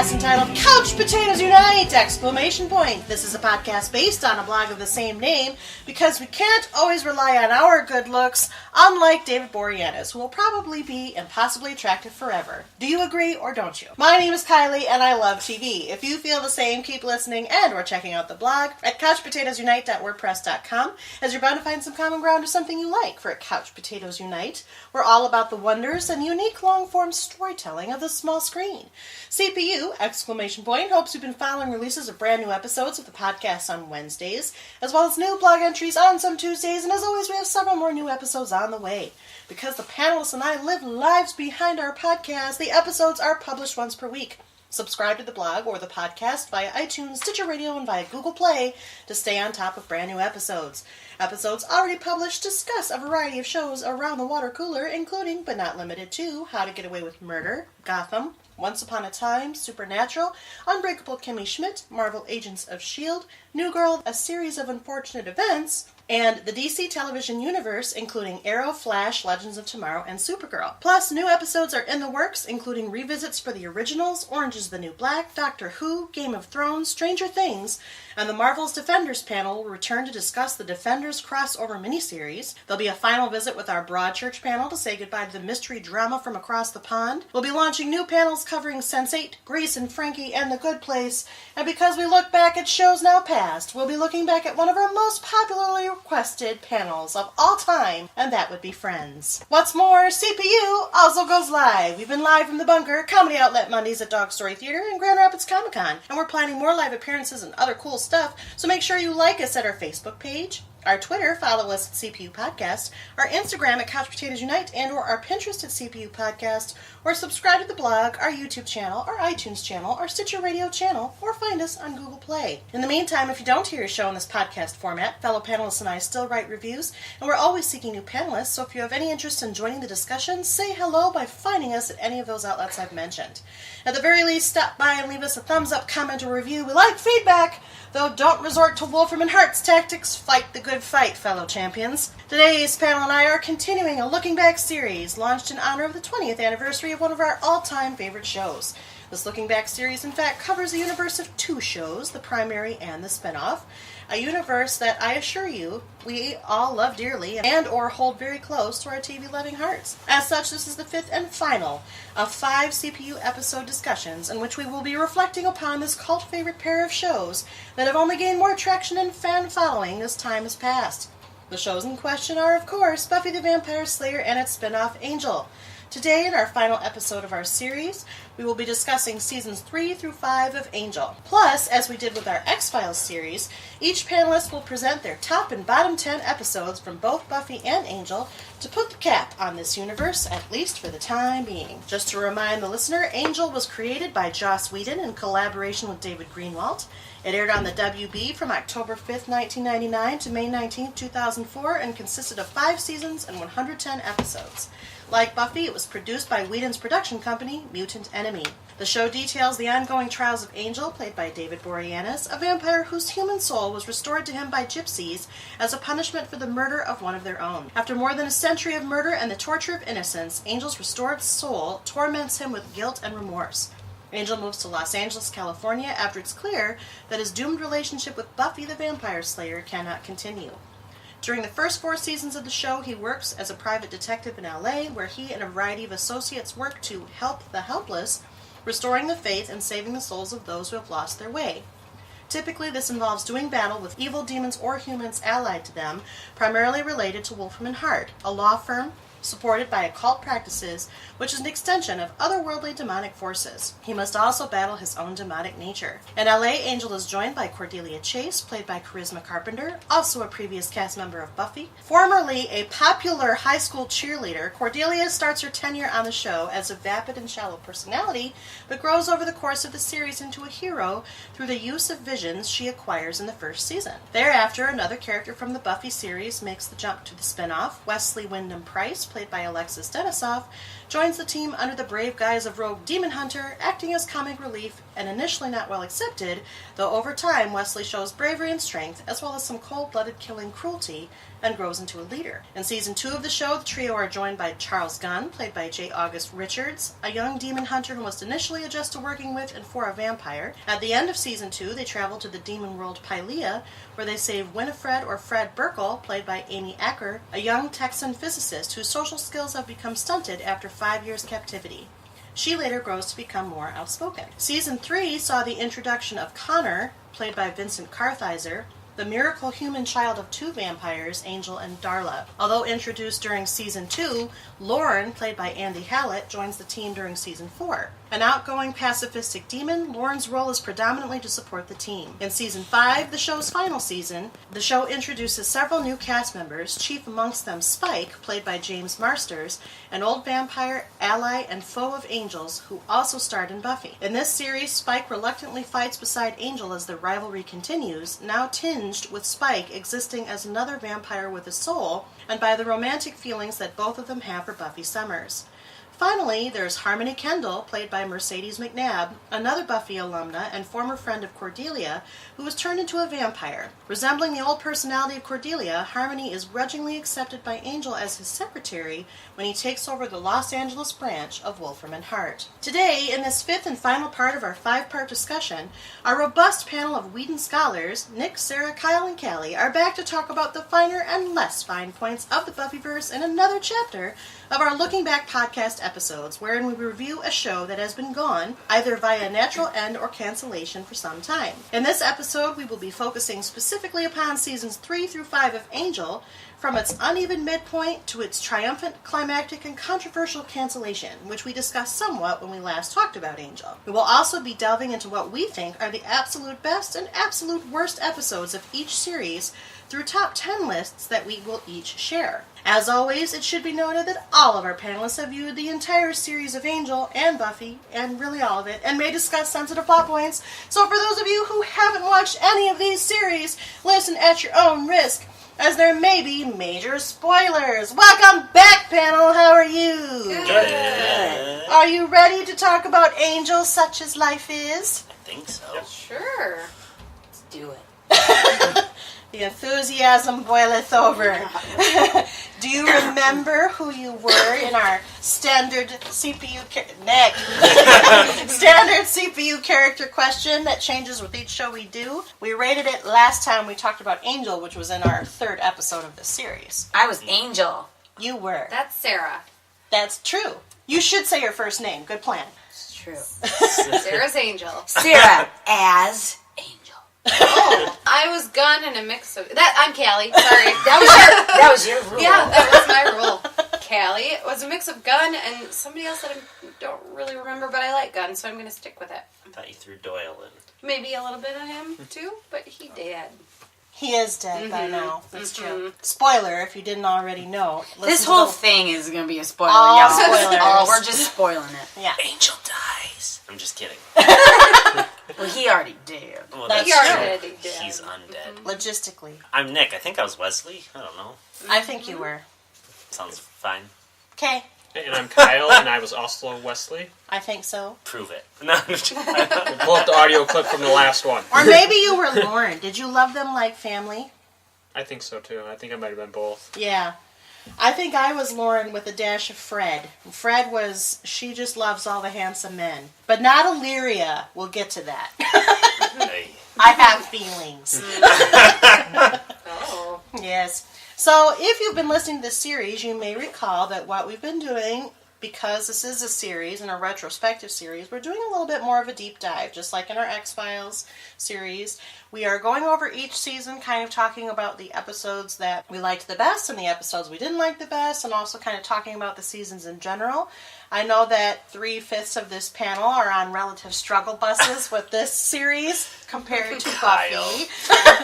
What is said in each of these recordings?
podcast entitled Couch Potatoes Unite! This is a podcast based on a blog of the same name because we can't always rely on our good looks, unlike David Boreanaz, who will probably be impossibly attractive forever. Do you agree or don't you? My name is Kylie and I love TV. If you feel the same, keep listening and or checking out the blog at couchpotatoesunite.wordpress.com as you're bound to find some common ground or something you like. For at Couch Potatoes Unite, we're all about the wonders and unique long-form storytelling of the small screen. CPU, hopes you've been following releases of brand new episodes of the podcast on Wednesdays, as well as new blog entries on some Tuesdays, and as always we have several more new episodes on the way. Because the panelists and I live lives behind our podcast, the episodes are published once per week. Subscribe to the blog or the podcast via iTunes, Stitcher Radio, and via Google Play to stay on top of brand new episodes. Episodes already published discuss a variety of shows around the water cooler, including, but not limited to, How to Get Away with Murder, Gotham, Once Upon a Time, Supernatural, Unbreakable Kimmy Schmidt, Marvel Agents of S.H.I.E.L.D., New Girl, A Series of Unfortunate Events, and the DC television universe, including Arrow, Flash, Legends of Tomorrow, and Supergirl. Plus, new episodes are in the works, including revisits for the originals, Orange is the New Black, Doctor Who, Game of Thrones, Stranger Things, and the Marvel's Defenders panel will return to discuss the Defenders crossover miniseries. There'll be a final visit with our Broadchurch panel to say goodbye to the mystery drama from across the pond. We'll be launching new panels covering Sense8, Grease and Frankie, and The Good Place. And because we look back at shows now past, we'll be looking back at one of our most popularly requested panels of all time, and that would be Friends. What's more, CPU also goes live. We've been live from the Bunker, comedy outlet Mondays at Dog Story Theater in Grand Rapids Comic-Con, and we're planning more live appearances and other cool stuff, so make sure you like us at our Facebook page, our Twitter, follow us at CPU Podcast, our Instagram at Couch Potatoes Unite, and or our Pinterest at CPU Podcast, or subscribe to the blog, our YouTube channel, our iTunes channel, our Stitcher Radio channel, or find us on Google Play. In the meantime, if you don't hear your show in this podcast format, fellow panelists and I still write reviews, and we're always seeking new panelists, so if you have any interest in joining the discussion, say hello by finding us at any of those outlets I've mentioned. At the very least, stop by and leave us a thumbs up, comment, or review. We like feedback, though don't resort to Wolfram and Hart's tactics. Fight the good fight, fellow champions. Today's panel and I are continuing a Looking Back series launched in honor of the 20th anniversary of one of our all-time favorite shows. This Looking Back series, in fact, covers a universe of two shows, the primary and the spin-off, a universe that I assure you we all love dearly and or hold very close to our TV-loving hearts. As such, this is the fifth and final of 5 CPU episode discussions in which we will be reflecting upon this cult favorite pair of shows that have only gained more traction and fan following as time has passed. The shows in question are, of course, Buffy the Vampire Slayer and its spin-off Angel. Today, in our final episode of our series, we will be discussing seasons 3 through 5 of Angel. Plus, as we did with our X-Files series, each panelist will present their top and bottom 10 episodes from both Buffy and Angel to put the cap on this universe, at least for the time being. Just to remind the listener, Angel was created by Joss Whedon in collaboration with David Greenwalt. It aired on the WB from October 5th, 1999 to May 19th, 2004 and consisted of 5 seasons and 110 episodes. Like Buffy, it was produced by Whedon's production company, Mutant Enemy. The show details the ongoing trials of Angel, played by David Boreanaz, a vampire whose human soul was restored to him by gypsies as a punishment for the murder of one of their own. After more than a century of murder and the torture of innocence, Angel's restored soul torments him with guilt and remorse. Angel moves to Los Angeles, California after it's clear that his doomed relationship with Buffy the Vampire Slayer cannot continue. During the first 4 seasons of the show, he works as a private detective in LA, where he and a variety of associates work to help the helpless, restoring the faith and saving the souls of those who have lost their way. Typically, this involves doing battle with evil demons or humans allied to them, primarily related to Wolfram and Hart, a law firm supported by occult practices, which is an extension of otherworldly demonic forces. He must also battle his own demonic nature. In LA, Angel is joined by Cordelia Chase, played by Charisma Carpenter, also a previous cast member of Buffy. Formerly a popular high school cheerleader, Cordelia starts her tenure on the show as a vapid and shallow personality, but grows over the course of the series into a hero through the use of visions she acquires in the first season. Thereafter, another character from the Buffy series makes the jump to the spin-off. Wesley Wyndham Price, played by Alexis Denisof, joins the team under the brave guise of rogue demon hunter, acting as comic relief and initially not well accepted, though over time Wesley shows bravery and strength, as well as some cold-blooded killing cruelty, and grows into a leader. In Season 2 of the show, the trio are joined by Charles Gunn, played by J. August Richards, a young demon hunter who must initially adjust to working with and for a vampire. At the end of Season 2, they travel to the demon world Pylea, where they save Winifred, or Fred Burkle, played by Amy Acker, a young Texan physicist whose social skills have become stunted after 5 years' captivity. She later grows to become more outspoken. Season 3 saw the introduction of Connor, played by Vincent Kartheiser, the miracle human child of two vampires, Angel and Darla. Although introduced during Season 2, Lauren, played by Andy Hallett, joins the team during Season 4. An outgoing pacifistic demon, Lauren's role is predominantly to support the team. In Season 5, the show's final season, the show introduces several new cast members, chief amongst them Spike, played by James Marsters, an old vampire, ally, and foe of Angel's, who also starred in Buffy. In this series, Spike reluctantly fights beside Angel as the rivalry continues, now tinged with Spike existing as another vampire with a soul, and by the romantic feelings that both of them have for Buffy Summers. Finally, there's Harmony Kendall, played by Mercedes McNabb, another Buffy alumna and former friend of Cordelia, who was turned into a vampire. Resembling the old personality of Cordelia, Harmony is grudgingly accepted by Angel as his secretary when he takes over the Los Angeles branch of Wolfram and Hart. Today, in this fifth and final part of our 5-part discussion, our robust panel of Whedon scholars, Nick, Sarah, Kyle, and Kallie, are back to talk about the finer and less fine points of the Buffy-Verse in another chapter of our Looking Back podcast episodes, wherein we review a show that has been gone, either via natural end or cancellation, for some time. In this episode, we will be focusing specifically upon seasons 3 through 5 of Angel, from its uneven midpoint to its triumphant, climactic, and controversial cancellation, which we discussed somewhat when we last talked about Angel. We will also be delving into what we think are the absolute best and absolute worst episodes of each series through top 10 lists that we will each share. As always, it should be noted that all of our panelists have viewed the entire series of Angel and Buffy, and really all of it, and may discuss sensitive plot points. So for those of you who haven't watched any of these series, listen at your own risk, as there may be major spoilers. Welcome back, panel. How are you? Good. Are you ready to talk about Angel such as life is? I think so. Sure. Let's do it. The enthusiasm boileth over. Do you remember who you were in our standard CPU standard CPU character question that changes with each show we do? We rated it last time we talked about Angel, which was in our 3rd episode of the series. I was Angel. You were. That's Sarah. That's true. You should say your first name. Good plan. It's true. Sarah's Angel. Sarah as Angel. Oh, I was Gunn in a mix of that. I'm Kallie. Sorry, That was your rule. Yeah, that was my rule. Kallie. It was a mix of Gunn and somebody else that I don't really remember, but I like Gunn, so I'm going to stick with it. I thought you threw Doyle in. Maybe a little bit of him too, but he did. He is dead by now. That's true. Spoiler, if you didn't already know. This whole thing is going to be a spoiler. All y'all. spoilers. Oh, we're just spoiling it. Yeah. Angel dies. I'm just kidding. Well, he already did. Well, That's He already true. did. He did. He's undead. Logistically. I'm Nick. I think I was Wesley. I don't know. I think you were. Sounds fine. Okay. And I'm Kyle, and I was also Wesley. I think so. Prove it. No, I'm just We'll pull up the audio clip from the last one. Or maybe you were Lauren. Did you love them like family? I think so, too. I think I might have been both. Yeah. I think I was Lauren with a dash of Fred. Fred was, she just loves all the handsome men. But not Illyria. We'll get to that. Hey. I have feelings. Oh. Yes. So if you've been listening to this series, you may recall that what we've been doing, because this is a series and a retrospective series, we're doing a little bit more of a deep dive, just like in our X-Files series. We are going over each season, kind of talking about the episodes that we liked the best and the episodes we didn't like the best, and also kind of talking about the seasons in general. I know that 3/5 of this panel are on relative struggle buses with this series compared to Buffy. Kyle.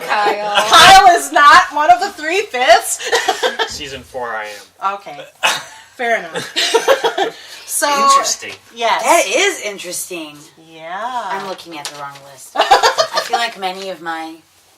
Kyle is not one of the 3/5. Season 4 I am. Okay. Fair enough. So Interesting. Yes. That is interesting. Yeah. I'm looking at the wrong list. I feel like many of my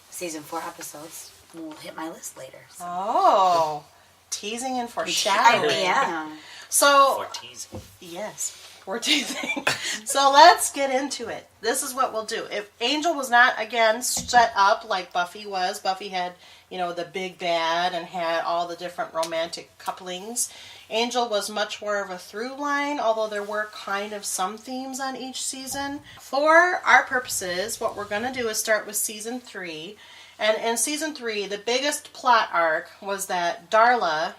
season 4 episodes will hit my list later. So. Oh. Teasing and foreshadowing. Yeah. So For teasing. yes. We're teasing. So let's get into it. This is what we'll do. If Angel was not, again, set up like Buffy was, Buffy had, the big bad and had all the different romantic couplings. Angel was much more of a through line, although there were kind of some themes on each season. For our purposes, what we're going to do is start with season 3. And in season 3, the biggest plot arc was that Darla,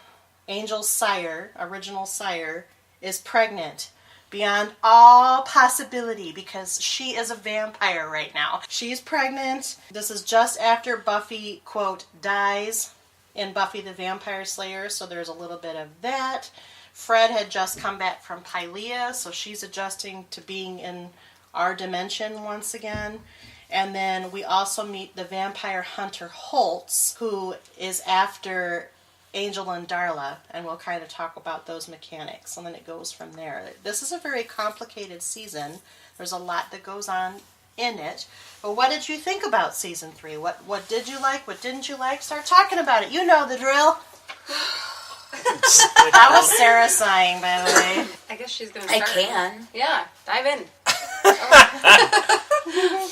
Angel's sire, original sire, is pregnant beyond all possibility because she is a vampire right now. She's pregnant. This is just after Buffy, quote, dies in Buffy the Vampire Slayer, so there's a little bit of that. Fred had just come back from Pylea, so she's adjusting to being in our dimension once again. And then we also meet the vampire hunter Holtz, who is after Angel and Darla, and we'll kind of talk about those mechanics, and then it goes from there. This is a very complicated season. There's a lot that goes on in it. But what did you think about season 3? What did you like? What didn't you like? Start talking about it. You know the drill. That was Sarah sighing, by the way. I guess she's going to start. I can. Yeah, dive in.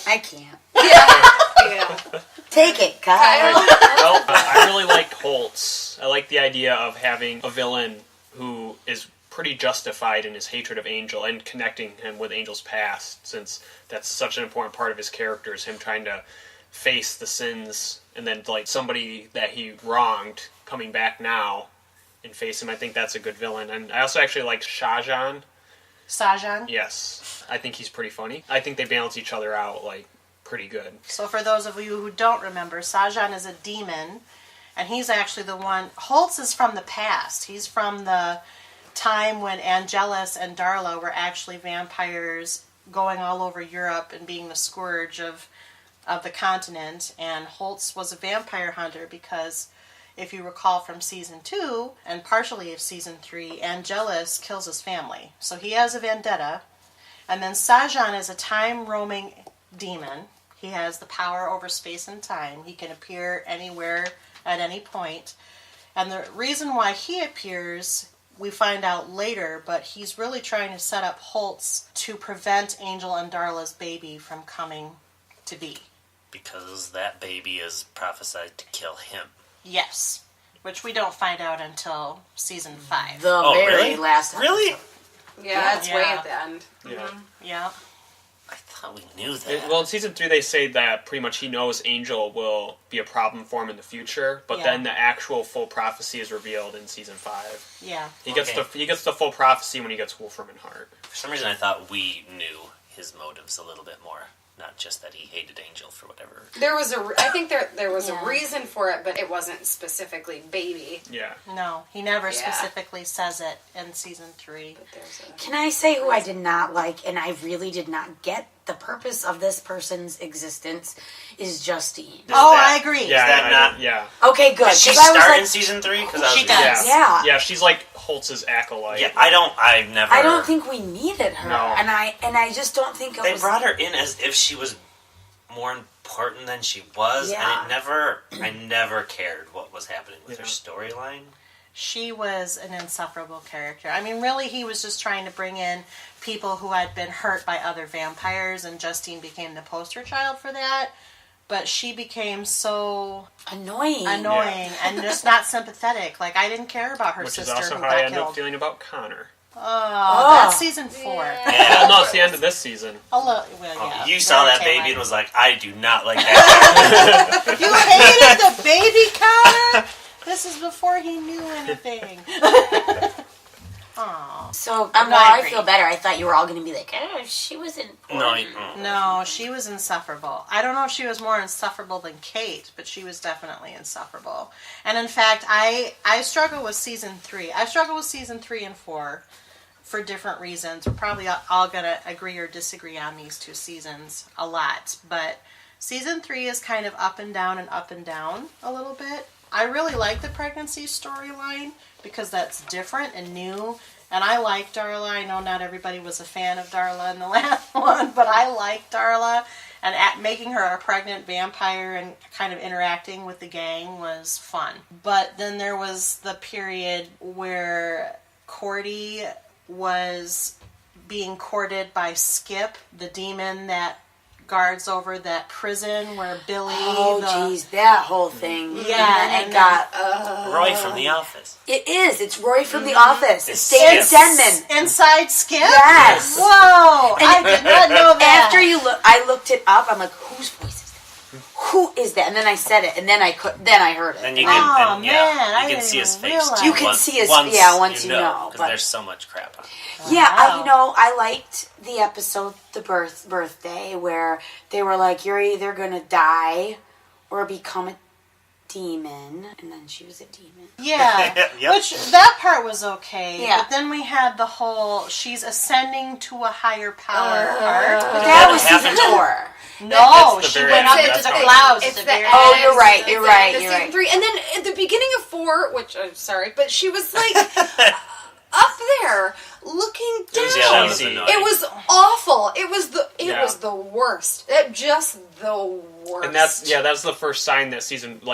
I can't. Yeah. Take it, Kyle. Well, I really liked Holtz. I like the idea of having a villain who is pretty justified in his hatred of Angel and connecting him with Angel's past, since that's such an important part of his character, is him trying to face the sins and then like somebody that he wronged coming back now and face him. I think that's a good villain. And I also actually like Shahjahan. Sajan? Yes. I think he's pretty funny. I think they balance each other out like pretty good. So for those of you who don't remember, Sajan is a demon, and he's actually the one... Holtz is from the past. He's from the time when Angelus and Darla were actually vampires going all over Europe and being the scourge of the continent. And Holtz was a vampire hunter because, if you recall from season 2, and partially of season 3, Angelus kills his family. So he has a vendetta. And then Sajan is a time-roaming demon. He has the power over space and time. He can appear anywhere at any point. And the reason why he appears, we find out later, but he's really trying to set up Holtz to prevent Angel and Darla's baby from coming to be. Because that baby is prophesied to kill him. Yes. Which we don't find out until season 5. The very really? last episode. Really? Yeah, it's way Yeah. at the end. Yeah. Yeah. I thought we knew that. Well, in season 3, they say that pretty much he knows Angel will be a problem for him in the future, but Yeah. then the actual full prophecy is revealed in season 5. Yeah. He gets the full prophecy when he gets Wolfram and Hart. For some reason, I thought we knew his motives a little bit more. Not just that he hated Angel for whatever. I think there was Yeah. a reason for it, but it wasn't specifically baby. Yeah. No, he never Yeah. specifically says it in season 3. But there's a... Can I say who I did not like, and I really did not get the purpose of this person's existence, is Justine. Oh, that- I agree. Yeah, that I not- yeah. Okay, good. Did she 'cause I was start like, in season 3? Because She does. Yeah. Yeah, she's like Holtz's acolyte. Yeah, I've never. I don't think we needed her, No. and I just don't think it They was. brought her in as if she was more important than she was, Yeah. and I never cared what was happening with her storyline. She was an insufferable character. I mean, really, he was just trying to bring in people who had been hurt by other vampires, and Justine became the poster child for that. But she became so Annoying. and just not sympathetic. Like, I didn't care about her Which is sister also who how I got ended up killed. feeling about Connor. Oh, that's season 4. Yeah. Well, no, it's the end of this season. Well, yeah. You saw that Very baby and was like, I do not like that. You hated the baby, Connor? This is before he knew anything. Aw. So I I agree. feel better. I thought you were all going to be like, oh, she was in. No, she was insufferable. I don't know if she was more insufferable than Kate, but she was definitely insufferable. And in fact, I struggle with season 3. I struggle with season 3 and 4 for different reasons. We're probably all going to agree or disagree on these 2 seasons a lot. But season 3 is kind of up and down a little bit. I really like the pregnancy storyline because that's different and new. And I like Darla. I know not everybody was a fan of Darla in the last one, but I like Darla. And making her a pregnant vampire and kind of interacting with the gang was fun. But then there was the period where Cordy was being courted by Skip, the demon that guards over that prison where Billy... Oh, jeez, that whole thing. Yeah, and then it got... Roy from The Office. It is. It's Roy from The Office. It's Skip. David Denman. Inside Skip? Yes. Whoa! I did not know that. After I looked it up, I'm like, whose voice is that? Who is that? And then I said it, and then I heard it. Then you Oh, can, and, man, yeah, I you can didn't see his even face. realize. Too. You can once, see his- once yeah, once you know, because but- there's so much crap on it. Yeah, Wow. I liked the episode, the birthday, where they were like, you're either going to die or become a demon. And then she was a demon. Yeah, Yep. which that part was okay. Yeah. But then we had the whole she's ascending to a higher power part. But that was happened season to- 4. No, That's the she very went end. up That's into the how it clouds. It's at the very end. Oh, you're right, It's you're the right, end of you're season right. 3. And then at the beginning of 4, which I'm sorry, but she was like up there looking down. That was annoying. It was awful. It was the Yeah. was the worst. Just the worst. And that's the first sign that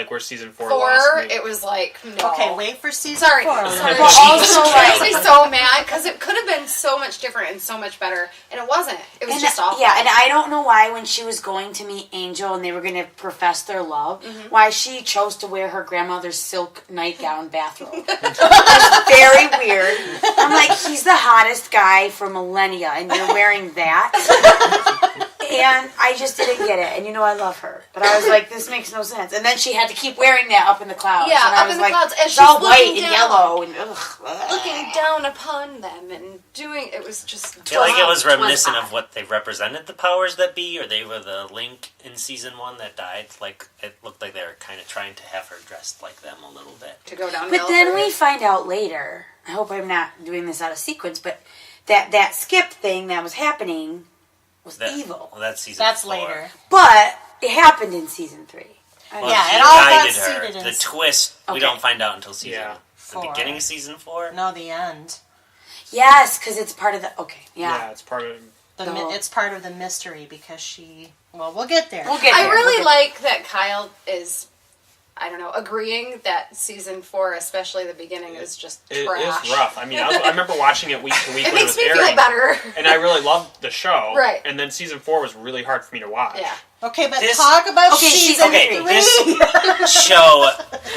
where season 4 4. lost me. It was like no. Okay, wait for season Sorry, 4. sorry. But also, I'm like- actually so mad because it could have been so much different and so much better, and it wasn't. It was And just awful. Yeah, and I don't know why when she was going to meet Angel and they were going to profess their love, why she chose to wear her grandmother's silk nightgown bathrobe. It's very weird. I'm like, he's the hottest guy for millennia, and you're wearing that? And I just didn't get it. And you know I love her. But I was like, this makes no sense. And then she had to keep wearing that up in the clouds. Yeah, and I up was in the like, clouds, as it's she's all white looking and down. yellow. And ugh. looking down upon them and doing it was just. I feel like it was twas reminiscent hot. of what they represented the powers that be, or they were the Link in season 1 that died. Like, it looked like they were kind of trying to have her dressed like them a little bit. to go down. But then we find out later, I hope I'm not doing this out of sequence, but that Skip thing that was happening was evil. Well, that's season That's 4. later. But it happened in season 3. Well, Yeah, he it all got guided her. seeded in The season- twist, we Okay. don't find out until season Yeah. the 4. beginning of season 4. No, the end. Yes, because it's part of the... Okay, Yeah, it's part of... It's part of the mystery because she... Well, we'll get there. We'll get I there. really like that Kyle is, I don't know, agreeing that season 4, especially the beginning, is just It trash. is rough. I mean, I remember watching it week to week It when it makes was me airing. feel better. And I really loved the show. Right. And then season 4 was really hard for me to watch. Yeah. Okay, but This- talk about Okay, season Okay, 3. this show,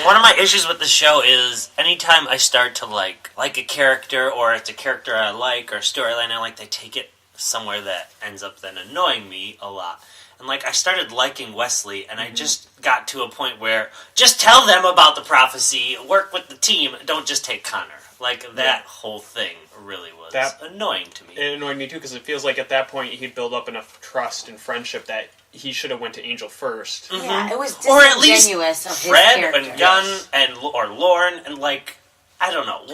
one of my issues with the show is anytime I start to like a character, or it's a character I like, or a storyline I like, they take it somewhere that ends up then annoying me a lot. And like, I started liking Wesley, and I just got to a point where, just tell them about the prophecy, work with the team, don't just take Connor. Like, that whole thing really was annoying to me. It annoyed me too because it feels like at that point he'd built up enough trust and friendship that he should have went to Angel first. Yeah, it was Or at least disingenuous of his Fred character. and Gunn or Lauren, and like, I don't know,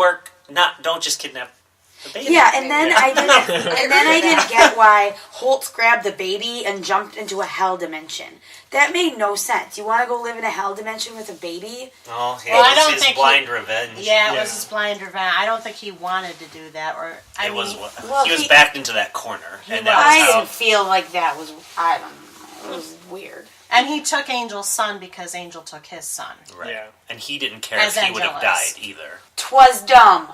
don't just kidnap the baby. Yeah, and then I didn't get why Holtz grabbed the baby and jumped into a hell dimension. That made no sense. You want to go live in a hell dimension with a baby? Oh, yeah, Well, I it don't was think his blind revenge. Yeah, it was his blind revenge. I don't think he wanted to do that. Or He was he- backed into that corner, and that I was how. didn't feel like that was, I don't know, it was weird. And he took Angel's son because Angel took his son. Right. Yeah. And he didn't care As if he would have Angelus. died either. 'Twas dumb.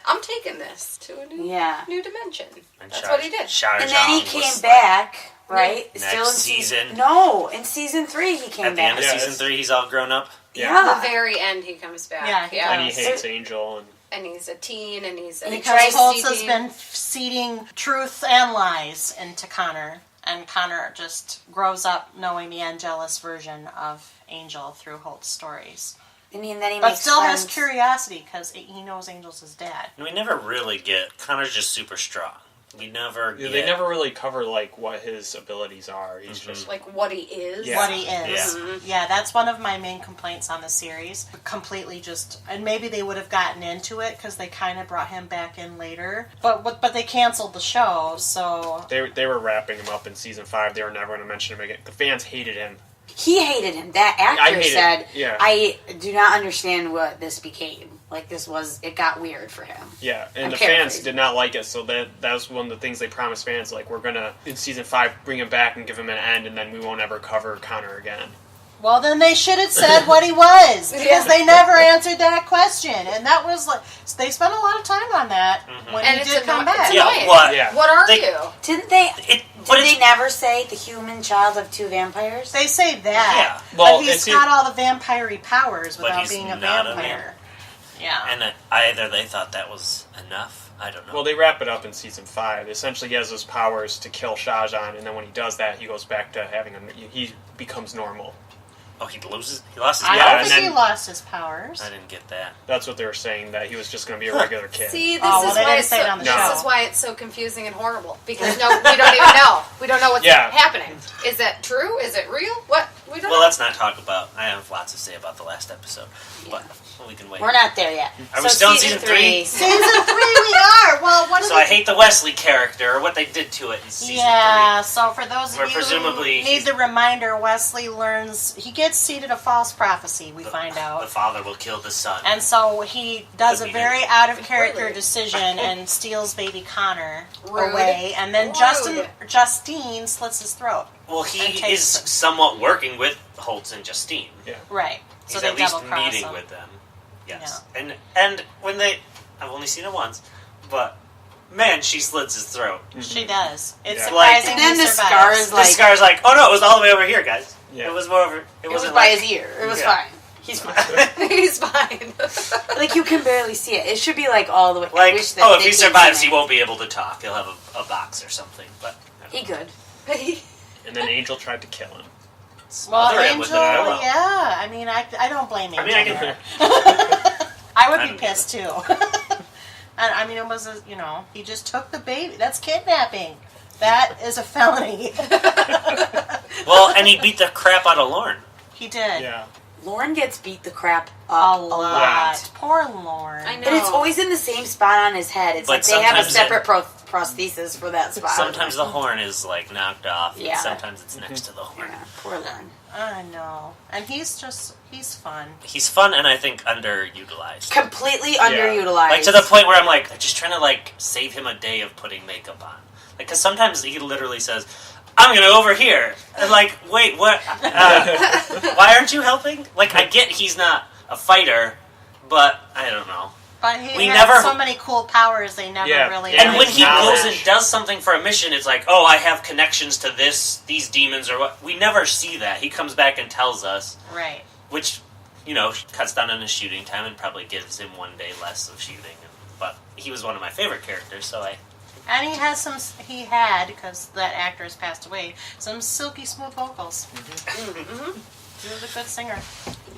I'm taking this to a new dimension. And That's what he did. Shao And then he Zhang came was back, right? Next Still in season. No, in season 3 he came At the end back. of Yeah, season it's- 3, he's all grown up. Yeah. The very end, he comes back. Yeah, he And he does. hates Angel. And he's a teen, and he's a Because tries Holtz to has teen. been seeding truth and lies into Connor. And Connor just grows up knowing the Angelus version of Angel through Holt's stories. And then he But makes still friends. has curiosity because he knows Angel's his dad. And we never really get... Connor's just super strong. We never Yeah, get... they never really cover like what his abilities are. He's just like what he is. Yeah. What he is. Yeah. Yeah, that's one of my main complaints on the series. Completely just... And maybe they would have gotten into it because they kind of brought him back in later. But they canceled the show, so... they were wrapping him up in season 5. They were never going to mention him again. The fans hated him. He hated him. That I actor hated said, it, yeah. I do not understand what this became. Like, it got weird for him. Yeah, and I'm the fans paraphrasing. did not like it, so that was one of the things they promised fans, like, we're gonna, in season 5, bring him back and give him an end, and then we won't ever cover Connor again. Well, then they should have said what he was, because they never answered that question. And that was like, they spent a lot of time on that when he did come back. Yeah, what? Yeah. What are you? Didn't they? Did they never say the human child of two vampires? They say that. Yeah. Well, but he's got all the vampire-y powers without being a not a vampire. Yeah. And either they thought that was enough. I don't know. Well, they wrap it up in season 5. Essentially, he has those powers to kill Shah Jahan, and then when he does that, he goes back to having he becomes normal. Oh, he lost his I Yeah, don't and think he then- lost his powers. I didn't get that. That's what they were saying, that he was just going to be a regular kid. See, this Oh, well, is they why didn't say it on the this show. is why it's so confusing and horrible, because we don't even know. We don't know what's happening. Is that true? Is it real? What? We don't Well, know. let's not talk about. I have lots to say about the last episode, but we can wait. We're not there yet. Are we still in season 3? Season 3 we are. Well, what So I hate the Wesley character, or what they did to it in season 3. Yeah, so for those Where of you presumably who need the reminder, Wesley learns, he gets seeded a false prophecy, we find The out. father will kill the son. And so he does Could a be very out-of-character Really? decision and steals baby Connor Rude. away. And then Rude. Justine slits his throat. Well, and he takes is him. somewhat working with Holtz and Justine. Yeah. Right. So He's they at least double-cross meeting him. with them. Yes. And when I've only seen it once, but man, she slits his throat. She does. It's Yeah. surprising And then he the survives. scar is The like, scar's like, oh no, it was all the way over here, guys. Yeah. It was more over. it was wasn't by like, his ear. It was Yeah. fine. He's fine. He's fine. Like, you can barely see it. It should be like all the way. I Like, wish that if they he came survives, to he that. won't be able to talk. He'll have a box or something. But He good. And then Angel tried to kill him. Well, smother him Angel, with an arrow. yeah. I mean, I don't blame Angel. I mean, I can. I would I be don't pissed too. And I mean, it was he just took the baby. That's kidnapping. That is a felony. Well, and he beat the crap out of Lauren. He did. Yeah. Lauren gets beat the crap A up lot. Poor Lauren. I know. But it's always in the same spot on his head. It's But like they have a sometimes separate prosthesis for that spot. Sometimes the horn is like knocked off. Yeah. And sometimes it's next to the horn. Yeah, poor Lauren. I know. And he's fun. He's fun and I think underutilized. Completely underutilized. Like to the point where I'm like, just trying to like save him a day of putting makeup on. Like, because sometimes he literally says, "I'm gonna go over here," and like, wait, what? Why aren't you helping? Like, I get he's not a fighter, but I don't know. But he We has never- so many cool powers. They never Yeah. really. Yeah. And when he Knowledge. goes and does something for a mission, it's like, oh, I have connections to these demons or what. We never see that. He comes back and tells us, Right. which, cuts down on his shooting time and probably gives him one day less of shooting. But he was one of my favorite characters, so And he has he had, because that actor has passed away, some silky smooth vocals. He was a good singer.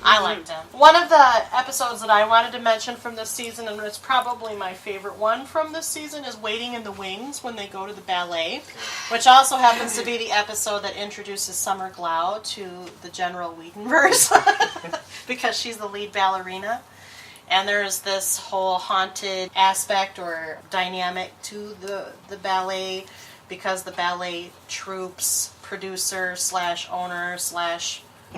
I liked him. One of the episodes that I wanted to mention from this season, and it's probably my favorite one from this season, is Waiting in the Wings, when they go to the ballet, which also happens to be the episode that introduces Summer Glau to the General Whedon-verse, because she's the lead ballerina. And there's this whole haunted aspect or dynamic to the ballet, because the ballet troupe's producer / owner /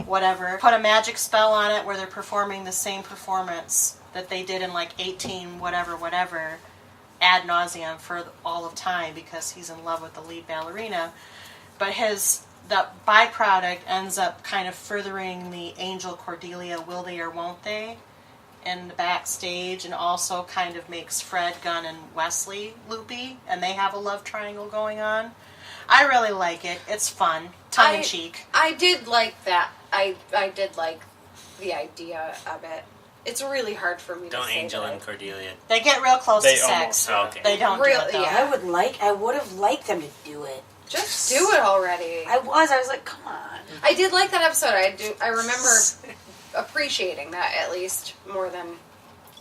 whatever put a magic spell on it where they're performing the same performance that they did in like 18 whatever ad nauseum for all of time, because he's in love with the lead ballerina. But the byproduct ends up kind of furthering the Angel Cordelia will they or won't they in the backstage, and also kind of makes Fred, Gunn, and Wesley loopy, and they have a love triangle going on. I really like it. It's fun. Tongue-in-cheek. I did like that. I did like the idea of it. It's really hard for me don't to say Angel that. and Cordelia. They get real close They to sex. almost- Oh, okay. They don't do Really, it, though. yeah. I would have liked them to do it. Just do it already. I was like, come on. I did like that episode. I remember appreciating that at least more than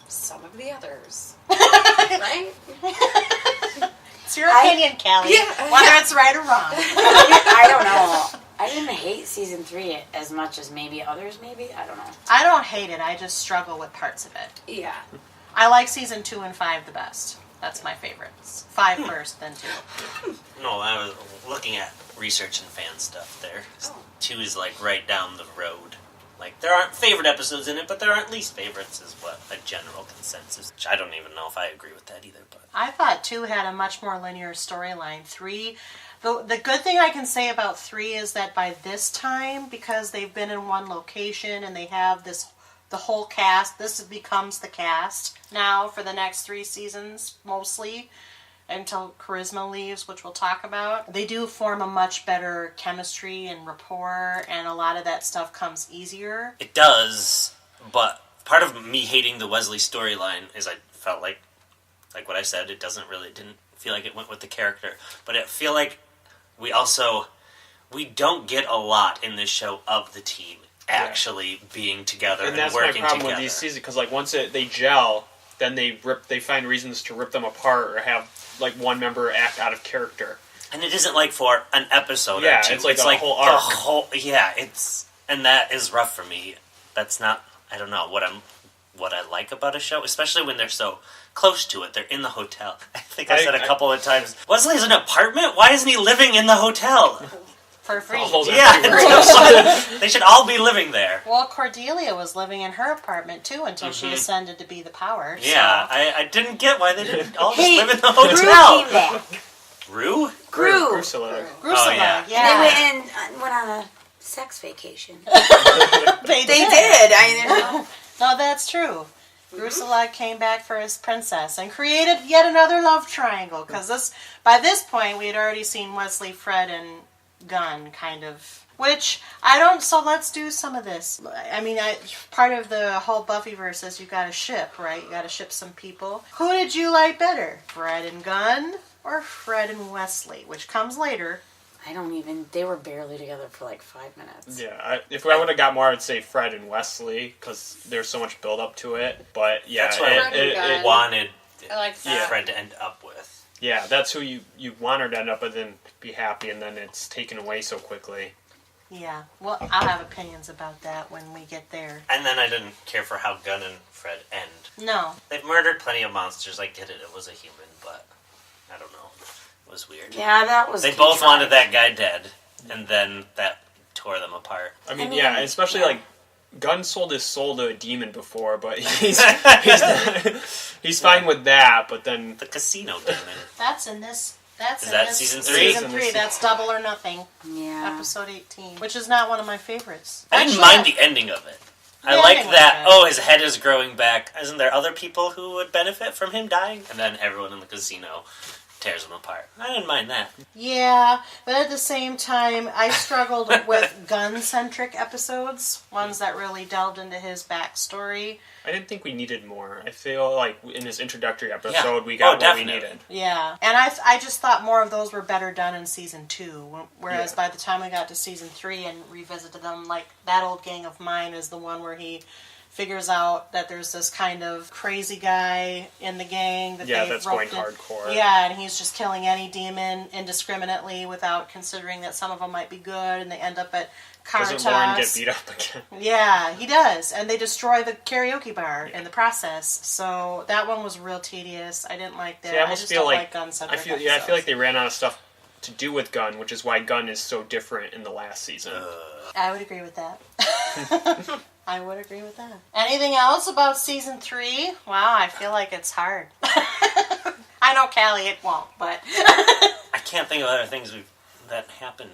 some of the others. Right? It's your opinion, Kallie. Yeah. Whether it's right or wrong. I don't know. I didn't hate season 3 as much as maybe others, maybe. I don't know. I don't hate it. I just struggle with parts of it. Yeah. I like season 2 and 5 the best. That's my favorites. 5 first, then 2. No, I was looking at research and fan stuff there. 2 is like right down the road. Like, there aren't favorite episodes in it, but there aren't least favorites, is what a general consensus. Which I don't even know if I agree with that either. But I thought 2 had a much more linear storyline. 3, The good thing I can say about 3 is that by this time, because they've been in one location and they have the whole cast, this becomes the cast now for the next 3 seasons, mostly, until Charisma leaves, which we'll talk about. They do form a much better chemistry and rapport, and a lot of that stuff comes easier. It does, but part of me hating the Wesley storyline is I felt like what I said, didn't feel like it went with the character. But I feel like we don't get a lot in this show of the team actually being together and that's working my problem together. with these seasons, because like once they gel, then they find reasons to rip them apart or have like one member act out of character. And it isn't like for an episode or 2. It's like a whole arc. And that is rough for me. That's not, I don't know, what I like about a show, especially when they're so close to it. They're in the hotel. I think I said a couple of times, Wesley's in an apartment? Why isn't he living in the hotel? For free. They should all be living there. Well, Cordelia was living in her apartment, too, until she ascended to be the power. Yeah, so. I didn't get why they didn't all just live in the Gru hotel. came back. Gru? Gru. Drusilla. Oh, yeah. yeah. They went on a sex vacation. They did. No, that's true. Drusilla came back for his princess and created yet another love triangle. Because by this point, we had already seen Wesley, Fred, and Gunn, kind of. Which, I don't... So let's do some of this. I mean, part of the whole Buffy-Verse is you got to ship, right? You got to ship some people. Who did you like better? Fred and Gunn or Fred and Wesley? Which comes later. They were barely together for like 5 minutes. Yeah, if I would have got more, I would say Fred and Wesley, because there's so much build up to it. But yeah, that's what I wanted Fred to end up with. Yeah, that's who you want her to end up with and be happy, and then it's taken away so quickly. Yeah, well, I'll have opinions about that when we get there. And then I didn't care for how Gunn and Fred end. No. They've murdered plenty of monsters. I get it. It was a human, but I don't know. It was weird. Yeah, that was... They both wanted that guy dead, and then that tore them apart. I mean, especially like Gunn sold his soul to a demon before, but he's fine with that. But then the casino demon. That's in this. Is that season 3? Season 3. That's Double or Nothing. Yeah. Episode 18, which is not one of my favorites. I didn't mind the ending of it. I like that. Oh, his head is growing back. Isn't there other people who would benefit from him dying? And then everyone in the casino tears them apart. I didn't mind that. Yeah, but at the same time, I struggled with gun-centric episodes, ones that really delved into his backstory. I didn't think we needed more. I feel like in this introductory episode, we got what we needed. Yeah, and I just thought more of those were better done in season 2, whereas by the time we got to season 3 and revisited them, like That Old Gang of Mine is the one where he figures out that there's this kind of crazy guy in the gang that that's going hardcore. Yeah, and he's just killing any demon indiscriminately without considering that some of them might be good, and they end up at Caritas. Doesn't Lauren get beat up again? Yeah, he does, and they destroy the karaoke bar in the process. So that one was real tedious. I didn't like that. See, I almost feel like gun-centric I feel like they ran out of stuff to do with Gunn, which is why Gunn is so different in the last season. I would agree with that. I would agree with that. Anything else about season 3? Wow, I feel like it's hard. I know Kallie it won't, but I can't think of other things that happened.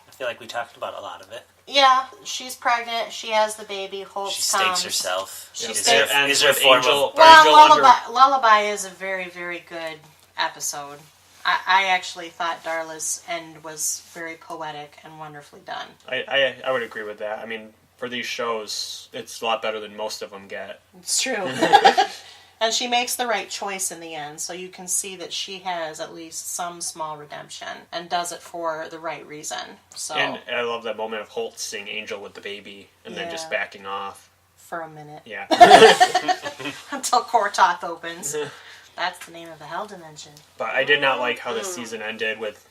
I feel like we talked about a lot of it. Yeah, she's pregnant. She has the baby. Hope she stakes herself. Is there a form of Lullaby is a very, very good episode. I actually thought Darla's end was very poetic and wonderfully done. I would agree with that. I mean, for these shows, it's a lot better than most of them get. It's true. And she makes the right choice in the end, so you can see that she has at least some small redemption and does it for the right reason. So. And I love that moment of Holt seeing Angel with the baby and then just backing off. For a minute. Yeah. Until Kortoth opens. That's the name of the Hell Dimension. But I did not like how the season ended with,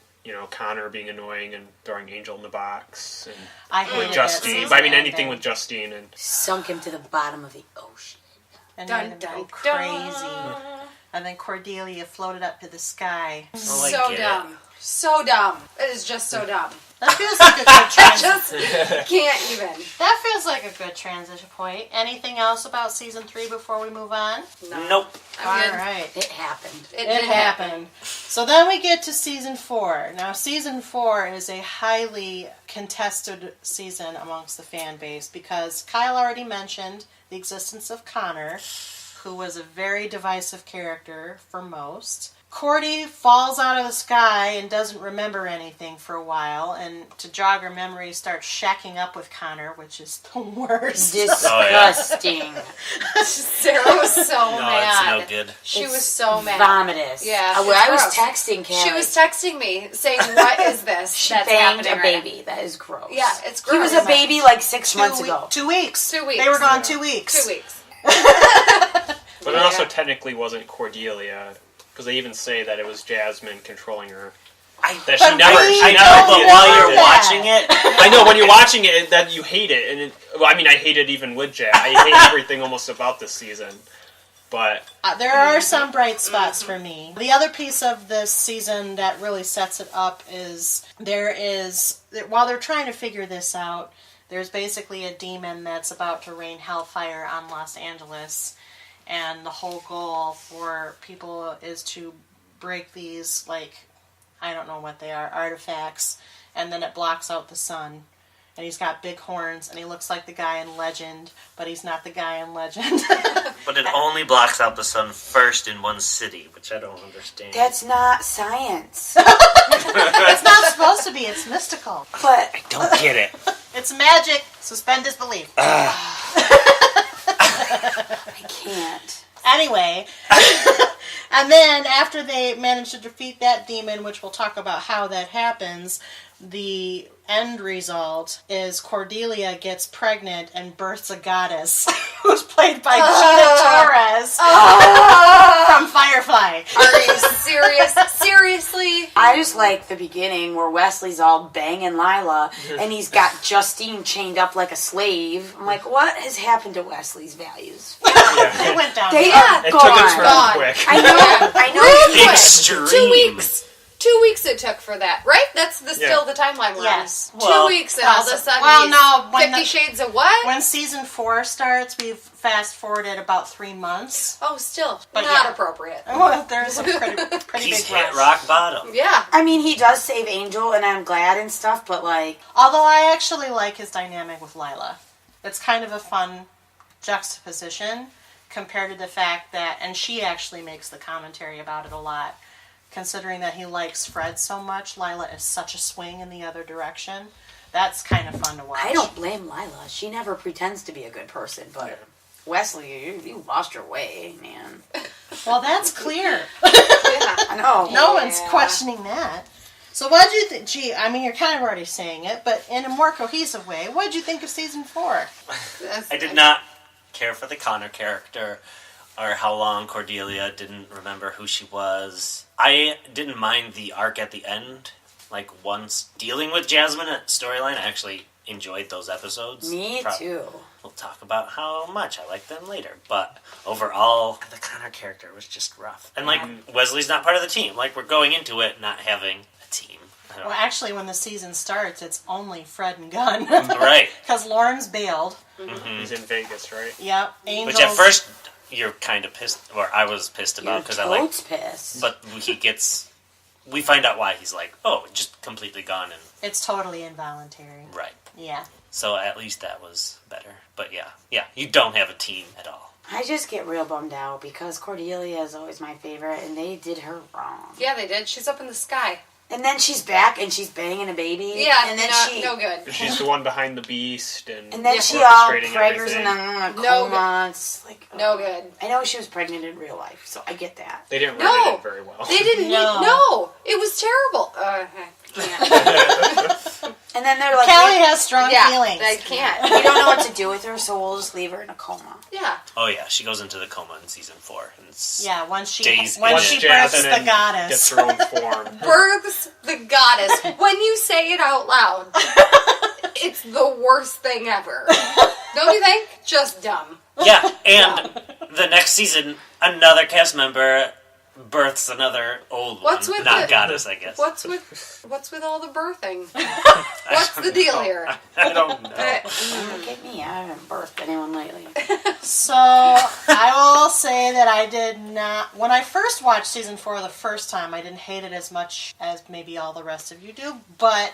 Connor being annoying and throwing Angel in the box. And I hated with Justine. But I mean, anything with Justine. And sunk him to the bottom of the ocean. And made him go crazy. and then Cordelia floated up to the sky. Oh, I So get dumb. So dumb. It is just so dumb. That feels like a good transition. Just can't even. That feels like a good transition point. Anything else about season 3 before we move on? No. Nope. I'm good. All right. It happened. It did happen. happened. So then we get to season 4. Now, season 4 is a highly contested season amongst the fan base because Kyle already mentioned the existence of Connor, who was a very divisive character for most. Cordy falls out of the sky and doesn't remember anything for a while, and to jog her memory starts shacking up with Connor, which is the worst. Disgusting. Sarah was so No, mad. it's no good. She was so mad. Vomitous. Yeah, I it's was gross. texting Kallie. She was texting me saying, "What is this? She that's banged happening a right baby. That is gross. Yeah, it's He gross. was a baby like 6 months Two ago. 2 weeks. 2 weeks. They were gone Yeah. 2 weeks. 2 weeks. But it also technically wasn't Cordelia, because they even say that it was Jasmine controlling her. That But she never. we She I never know, but did while anything. you're watching it, I know when you're watching it that you hate it, and I hate it even with Jazz. I hate everything almost about this season. But There are some bright spots for me. The other piece of this season that really sets it up is while they're trying to figure this out, there's basically a demon that's about to rain hellfire on Los Angeles, and the whole goal for people is to break these, I don't know what they are, artifacts, and then it blocks out the sun. And he's got big horns, and he looks like the guy in Legend, but he's not the guy in Legend. but it only blocks out the sun first in one city, which I don't understand. That's not science. It's not supposed to be, it's mystical. But I don't get it. It's magic. Suspend disbelief. I can't. Anyway, and then after they manage to defeat that demon, which we'll talk about how that happens, the end result is Cordelia gets pregnant and births a goddess who's played by Gina Torres from Firefly. Are you serious? Seriously? I just like the beginning where Wesley's all banging Lila and he's got Justine chained up like a slave. I'm like, what has happened to Wesley's values? They went down. They there. are it took a gone. turn Gone. quick. I know. Extreme. 2 weeks. 2 weeks it took for that, right? That's still the timeline we're Yes. on. Well, 2 weeks and all of a sudden well, he's no, when 50 Shades of what? When season 4 starts, we've fast forwarded about 3 months. Oh, still But not yeah. appropriate. Well, there's a pretty He's big hit rush. rock bottom. Yeah. I mean, he does save Angel, and I'm glad and stuff, but like, Although I actually like his dynamic with Lila. It's kind of a fun juxtaposition compared to the fact that, and she actually makes the commentary about it a lot, considering that he likes Fred so much, Lila is such a swing in the other direction. That's kind of fun to watch. I don't blame Lila. She never pretends to be a good person, but Wesley, you lost your way, man. Well, that's clear. I know. No one's questioning that. So what did you think? Gee, I mean, you're kind of already saying it, but in a more cohesive way, what did you think of season 4? I did not care for the Connor character or how long Cordelia didn't remember who she was. I didn't mind the arc at the end. Like, once dealing with Jasmine at storyline, I actually enjoyed those episodes. Me too. We'll talk about how much I like them later. But overall, the Connor character was just rough. And, Wesley's not part of the team. Like, we're going into it not having a team. Well, actually, when the season starts, it's only Fred and Gunn. Right. Because Lauren's bailed. He's in Vegas, right? Yep. Angels. Which at first, you're kind of pissed, or I was pissed about, because I like... Toad's pissed. But he gets... We find out why he's like, oh, just completely gone and... It's totally involuntary. Right. Yeah. So at least that was better. But yeah, you don't have a team at all. I just get real bummed out because Cordelia is always my favorite, and they did her wrong. Yeah, they did. She's up in the sky. And then she's back, and she's banging a baby. Yeah, and then no good. She's the one behind the beast, and And then she all orchestrating preggers everything. in a No coma. It's like, No good. I know she was pregnant in real life, so I get that. They didn't No. write it very well. They didn't No. No. It was terrible. I can't. And then they're like, Callie has strong Yeah, feelings. I can't. we don't know what to do with her, so we'll just leave her in a coma. Yeah. Oh yeah, she goes into the coma in season 4. And Yeah, once she Days when in she it. births Jasmine the goddess. gets her own form. Births the goddess. When you say it out loud, it's the worst thing ever. Don't you think? Just dumb. Yeah, and the next season, another cast member births another old What's one. with Not the- goddess, I guess. What's with all the birthing? What's the deal here? I don't know. Look at me. I haven't birthed anyone lately. So, I will say that I did not... When I first watched season 4 the first time, I didn't hate it as much as maybe all the rest of you do, but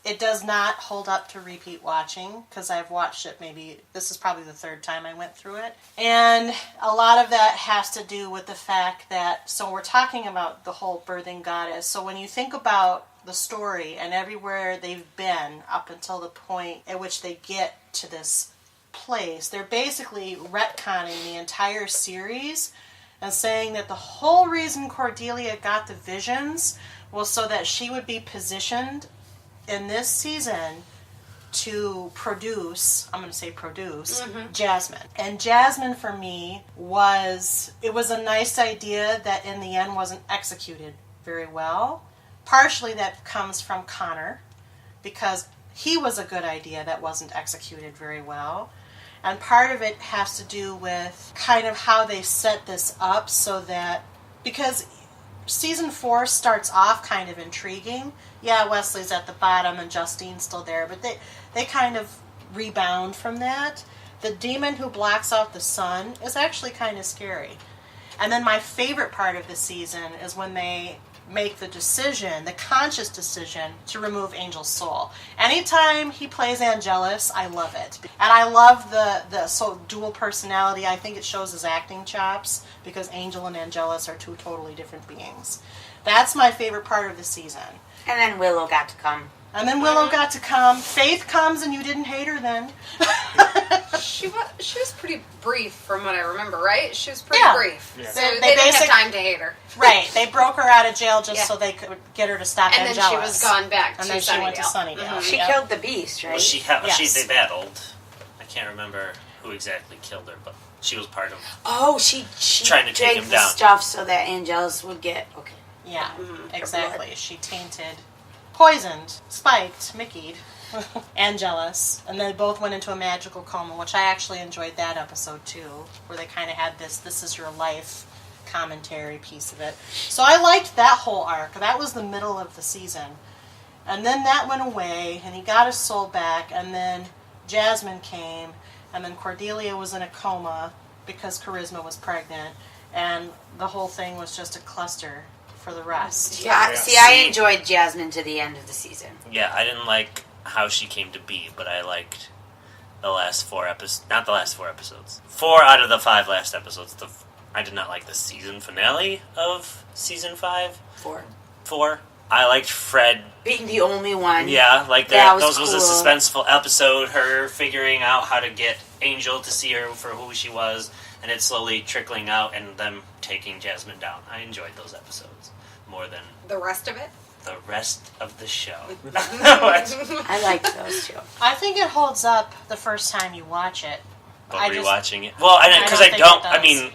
it does not hold up to repeat watching, because I've watched it maybe... This is probably the third time I went through it. And a lot of that has to do with the fact that... So we're talking about the whole birthing goddess. So when you think about the story and everywhere they've been up until the point at which they get to this place, they're basically retconning the entire series and saying that the whole reason Cordelia got the visions was so that she would be positioned in this season to produce, I'm going to say produce, Jasmine. And Jasmine for me it was a nice idea that in the end wasn't executed very well. Partially that comes from Connor, because he was a good idea that wasn't executed very well. And part of it has to do with kind of how they set this up so that, because season 4 starts off kind of intriguing. Yeah, Wesley's at the bottom and Justine's still there, but they kind of rebound from that. The demon who blocks out the sun is actually kind of scary. And then my favorite part of the season is when they make the decision, the conscious decision, to remove Angel's soul. Anytime he plays Angelus, I love it. And I love the so dual personality. I think it shows his acting chops, because Angel and Angelus are two totally different beings. That's my favorite part of the season. And then Willow got to come. And then Willow got to come. Faith comes, and you didn't hate her then. She was pretty brief from what I remember, right? She was pretty Yeah. brief. Yeah. So They they didn't have basic- time to hate her. Right. They broke her out of jail just Yeah. so they could get her to stop And then Angelus. she was gone back And to then she went to Sunnydale. Sunnydale. She Yep. killed the beast, right? Well, Yes. they battled. I can't remember who exactly killed her, but she was part of. Oh, she Trying to take drank him the down. stuff so that Angelus would get... Okay. Yeah, Her exactly. blood. She tainted, poisoned, spiked, Mickey'd Angelus, and they both went into a magical coma, which I actually enjoyed that episode too, where they kind of had this is your life commentary piece of it. So I liked that whole arc. That was the middle of the season. And then that went away, and he got his soul back, and then Jasmine came, and then Cordelia was in a coma because Charisma was pregnant, and the whole thing was just a cluster for the rest. Yeah. Yeah. See, I enjoyed Jasmine to the end of the season. Yeah, I didn't like how she came to be, but I liked the last 4 episodes. Not the last 4 episodes. 4 out of the 5 last episodes. I did not like the season finale of season 5. 4. I liked Fred. Being the only one. Yeah, like That was those was a cool. suspenseful episode. Her figuring out how to get Angel to see her for who she was, and it slowly trickling out, and them taking Jasmine down. I enjoyed those episodes more than The rest of it? the rest of the show. I liked those two. I think it holds up the first time you watch it. But I just- rewatching it, well, because I I don't don't. think it I mean,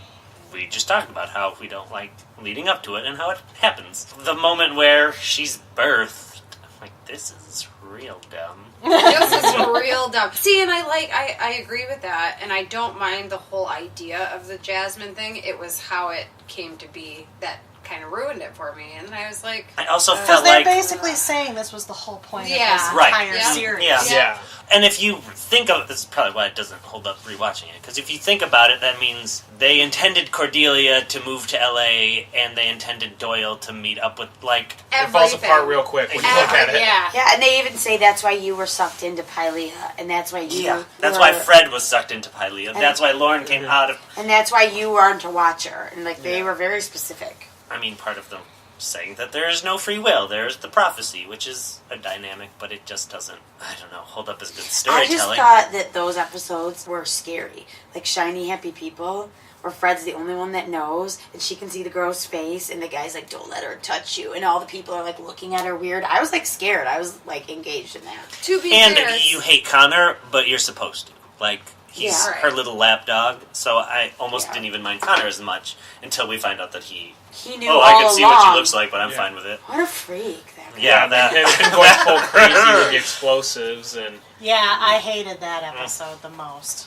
we just talked about how we don't like leading up to it and how it happens. The moment where she's birthed, I'm like, this is real dumb. This is real dumb. See, and I agree with that, and I don't mind the whole idea of the Jasmine thing. It was how it came to be that kind of ruined it for me, and I was like... I also Because felt they're like, basically saying this was the whole point Yeah. of this Right. entire Yeah. series. Yeah. Yeah. and if you think of this is probably why it doesn't hold up rewatching it. Because if you think about it, that means they intended Cordelia to move to LA, and they intended Doyle to meet up with It falls apart real quick when you look at it. Yeah. Yeah, and they even say that's why you were sucked into Kylie, and that's why you Yeah, that's were, why Fred was sucked into Pylea. And- That's why Lauren came out of. and that's why you weren't a watcher. And like they Yeah. were very specific. I mean, part of them saying that there is no free will. There's the prophecy, which is a dynamic, but it just doesn't, I don't know, hold up as good I storytelling. just thought that those episodes were scary. Like Shiny Happy People, where Fred's the only one that knows, and she can see the girl's face, and the guy's like, don't let her touch you, and all the people are like looking at her weird. I was like scared. I was like engaged in that. To be And fair, you hate Connor, but you're supposed to. Like, he's Yeah. her little lapdog, so I almost Yeah. didn't even mind Connor as much until we find out that he... He knew Oh, all I can see what along. she looks like, but I'm Yeah. fine with it. What a freak that guy. Yeah, that... And going full crazy with the explosives, and Yeah, I hated that episode the most.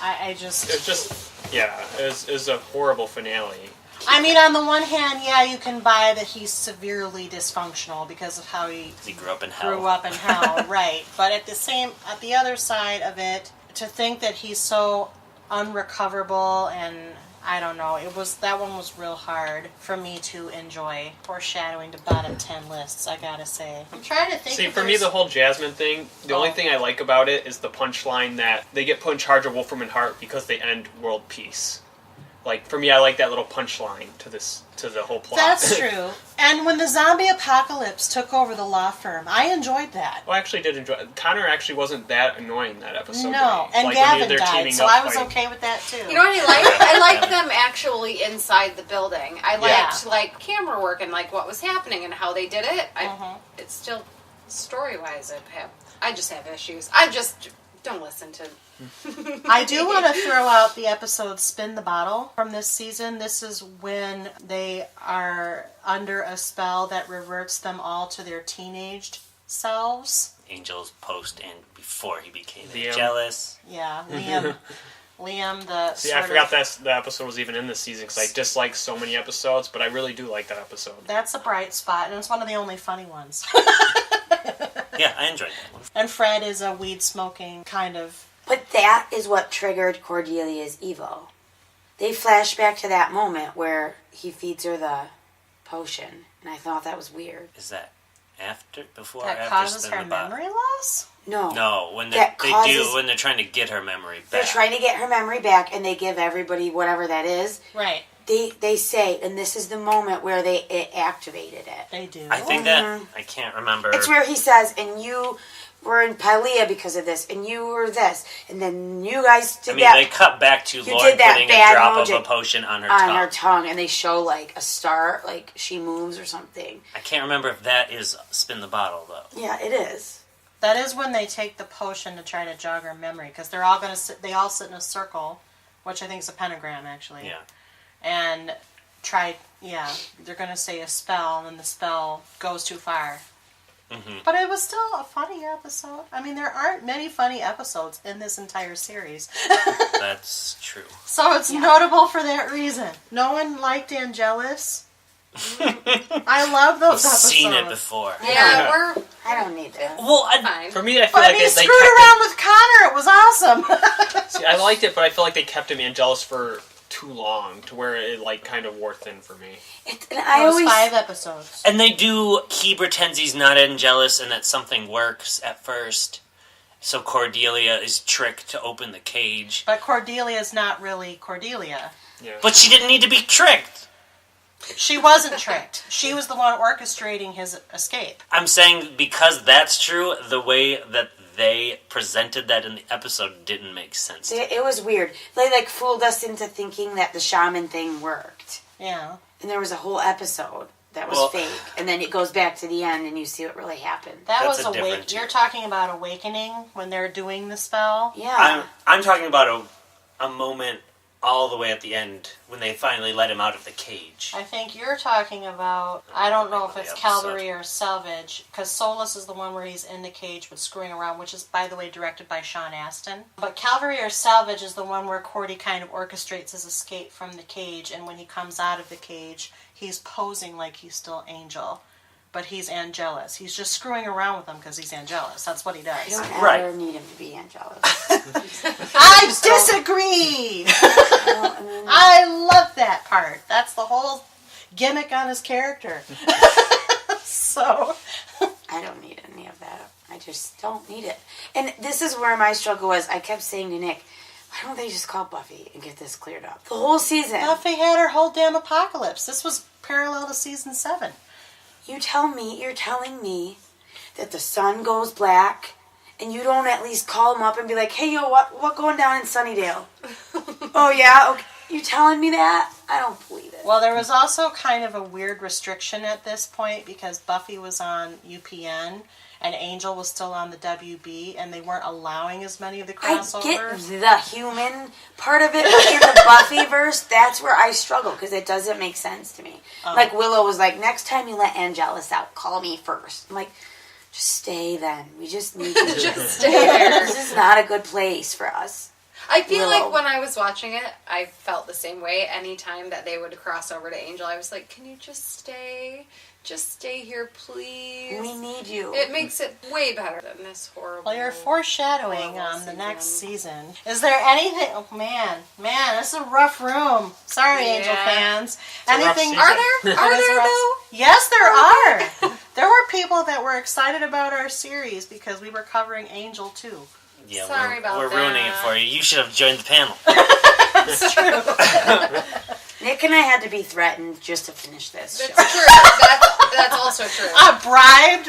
I just... it's just, yeah, it was a horrible finale. I mean, on the one hand, yeah, you can buy that he's severely dysfunctional because of how he grew up in hell. Right. But at the other side of it, to think that he's so unrecoverable, and I don't know, that one was real hard for me to enjoy. Foreshadowing to bottom 10 lists, I gotta say. I'm trying to think. See, for me, the whole Jasmine thing, the only thing I like about it is the punchline that they get put in charge of Wolfram and Hart because they end world peace. Like, for me, I like that little punchline to the whole plot. That's true. And when the zombie apocalypse took over the law firm, I enjoyed that. Well, I actually did enjoy it. Connor actually wasn't that annoying that episode. No, and like, Gavin died, so I was okay with that, too. You know what I like? I liked them actually inside the building. I liked, like, camera work and, like, what was happening and how they did it. It's still, story-wise, I just have issues. Don't listen to... I do want to throw out the episode Spin the Bottle from this season. This is when they are under a spell that reverts them all to their teenaged selves. Angel's post and before he became Liam. jealous. Yeah, Liam, the See, I forgot that the episode was even in this season because I dislike so many episodes, but I really do like that episode. That's a bright spot, and it's one of the only funny ones. Yeah, I enjoyed that one. And Fred is a weed-smoking kind of... But that is what triggered Cordelia's evil. They flash back to that moment where he feeds her the potion, and I thought that was weird. Is that before, that after causes Spin her the Bottle? memory loss? No, when that when they're trying to get her memory back. They're trying to get her memory back, and they give everybody whatever that is. Right. They say, and this is the moment where it activated it. They do. I think that, I can't remember. It's where he says, and you were in Pylea because of this, and you were this, and then you guys did that. They cut back to You Lauren did that putting a bad drop of mojo a potion on her on tongue. and they show, like, a star, like, she moves or something. I can't remember if that is Spin the Bottle, though. Yeah, it is. That is when they take the potion to try to jog her memory, because they're all going to sit. They all sit in a circle, which I think is a pentagram, actually. Yeah. And they're going to say a spell, and then the spell goes too far. Mm-hmm. But it was still a funny episode. I mean, there aren't many funny episodes in this entire series. That's true. So it's notable for that reason. No one liked Angelus. I love those episodes. I've seen it before. Yeah, I don't need that. Well, fine. For me, I feel But like he they screwed kept around with Connor. It was awesome. See, I liked it, but I feel like they kept him Angelus for too long to where it like kind of wore thin for me. I always 5 episodes. And he pretends he's not jealous and that something works at first. So Cordelia is tricked to open the cage. But Cordelia's not really Cordelia. Yeah. But she didn't need to be tricked. She wasn't tricked. She was the one orchestrating his escape. I'm saying because that's true, the way that they presented that in the episode didn't make sense. It was weird. They like fooled us into thinking that the shaman thing worked. Yeah. And there was a whole episode that was fake. And then it goes back to the end and you see what really happened. That's was You're talking about Awakening when they're doing the spell? Yeah. I'm talking about a moment all the way at the end when they finally let him out of the cage. I think you're talking about, I don't know if it's episode. Calvary or Salvage, because Solus is the one where he's in the cage but screwing around, which is, by the way, directed by Sean Astin. But Calvary or Salvage is the one where Cordy kind of orchestrates his escape from the cage, and when he comes out of the cage, he's posing like he's still Angel. But he's Angelus. He's just screwing around with him because he's Angelus. That's what he does. You don't ever need him to be Angelus. I disagree! I love that part. That's the whole gimmick on his character. So... I don't need any of that. I just don't need it. And this is where my struggle was. I kept saying to Nick, why don't they just call Buffy and get this cleared up? The whole season. Buffy had her whole damn apocalypse. This was parallel to season 7. You're telling me that the sun goes black and you don't at least call him up and be like, hey, yo, what going down in Sunnydale? Oh, yeah? Okay. You telling me that? I don't believe it. Well, there was also kind of a weird restriction at this point because Buffy was on UPN and Angel was still on the WB, and they weren't allowing as many of the crossovers. I get the human part of it, but in the Buffy-Verse, that's where I struggle, because it doesn't make sense to me. Like, Willow was like, next time you let Angelus out, call me first. I'm like, just stay then. We just need to just stay there. This is not a good place for us. I feel Willow. like when I was watching it, I felt the same way. Anytime that they would cross over to Angel, I was like, can you just stay? Just stay here, please. We need you. It makes it way better than this horrible... Well, you're foreshadowing horrible on the next season. season. Is there anything... Oh, man, this is a rough room. Sorry, Yeah. Angel fans. a rough Anything... season. Are there? Are It is there, rough. though? Yes, there are. There were people that were excited about our series because we were covering Angel too. Yeah, Sorry about we're ruining it that. for you. You should have joined the panel. It's true. Nick and I had to be threatened just to finish this show. That's true. That's also true.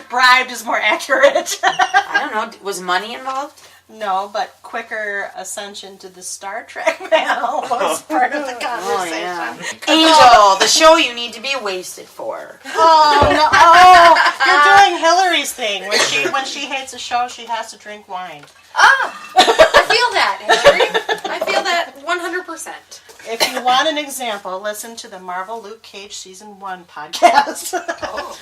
Bribed is more accurate. I don't know. Was money involved? No, but quicker ascension to the Star Trek panel was part of the conversation. Angel, the show you need to be wasted for. Oh no! Oh, you're doing Hillary's thing. When she hates a show, she has to drink wine. I feel that, Hillary. I feel that 100%. If you want an example, listen to the Marvel Luke Cage Season 1 podcast. Oh.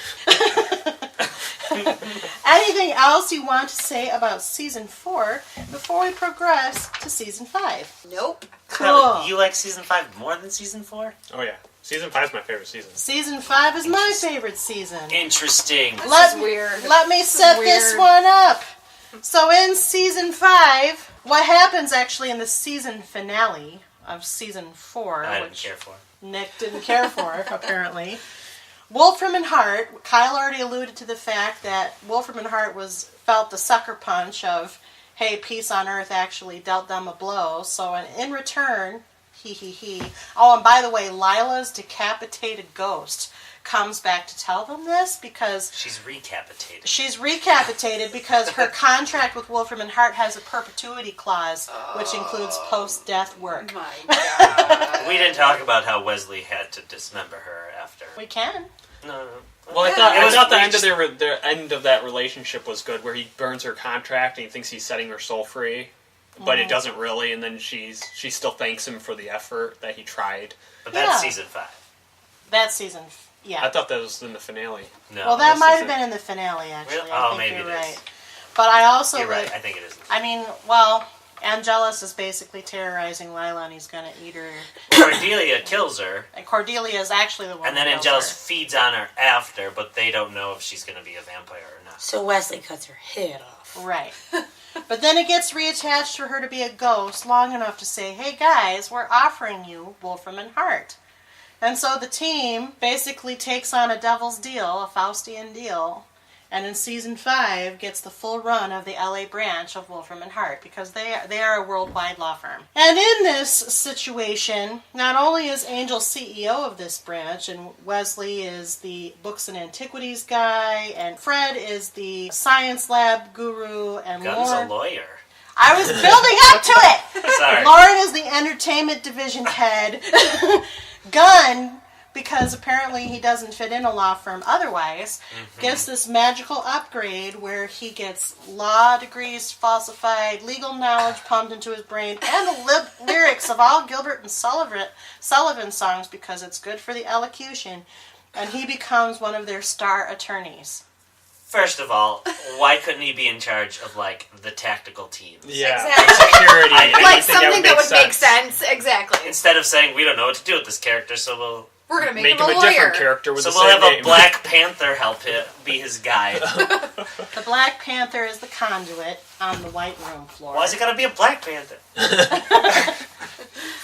Anything else you want to say about Season 4 before we progress to Season 5? Nope. Cool. You like season 5 more than season 4? Oh yeah, season 5 is my favorite season. Season 5 is my favorite season. Interesting. This is weird. Let me set this weird. one up. So in Season 5, what happens actually in the season finale of Season 4, I didn't which care for. Nick didn't care for, apparently. Wolfram and Hart, Kyle already alluded to the fact that Wolfram and Hart felt the sucker punch of, hey, peace on earth actually dealt them a blow. So in return, Oh, and by the way, Lila's decapitated ghost comes back to tell them this because She's recapitated. she's recapitated because her contract with Wolfram and Hart has a perpetuity clause, which includes post-death work. My God. We didn't talk about how Wesley had to dismember her after. We can. No. Well, I Yeah, thought, it I was- thought the we end just- of the end of that relationship was good, where he burns her contract and he thinks he's setting her soul free, but it doesn't really. And then she still thanks him for the effort that he tried. But that's Yeah. season 5. That season, yeah. I thought that was in the finale. No. Well, that this might have season. been in the finale, actually. Really? I Oh, think maybe you're it is. right. But I also You're right. would- I think it is. I mean, well, Angelus is basically terrorizing Lila, and he's going to eat her. Cordelia kills her, And Cordelia is actually the one and then who kills Angelus her. feeds on her after, but they don't know if she's going to be a vampire or not. So Wesley cuts her head off. Right. But then it gets reattached for her to be a ghost long enough to say, hey guys, we're offering you Wolfram and Hart. And so the team basically takes on a devil's deal, a Faustian deal, and in season 5 gets the full run of the LA branch of Wolfram and Hart because they are a worldwide law firm. And in this situation, not only is Angel CEO of this branch, and Wesley is the books and antiquities guy, and Fred is the science lab guru, and Gun's Lauren... a lawyer. I was building up to it! Sorry. Lauren is the entertainment division head. Gunn, because apparently he doesn't fit in a law firm otherwise, gets this magical upgrade where he gets law degrees falsified, legal knowledge pumped into his brain, and the lyrics of all Gilbert and Sullivan songs because it's good for the elocution, and he becomes one of their star attorneys. First of all, why couldn't he be in charge of, like, the tactical teams? Yeah, Exactly. security. Like anything Like something that would make sense. sense. Exactly. Instead of saying, we don't know what to do with this character, so We're going to make Make him him a a different lawyer. character with we'll the same have a name. Black Panther help him be his guide. The Black Panther is the conduit on the White Room floor. Why's it gotta be a Black Panther?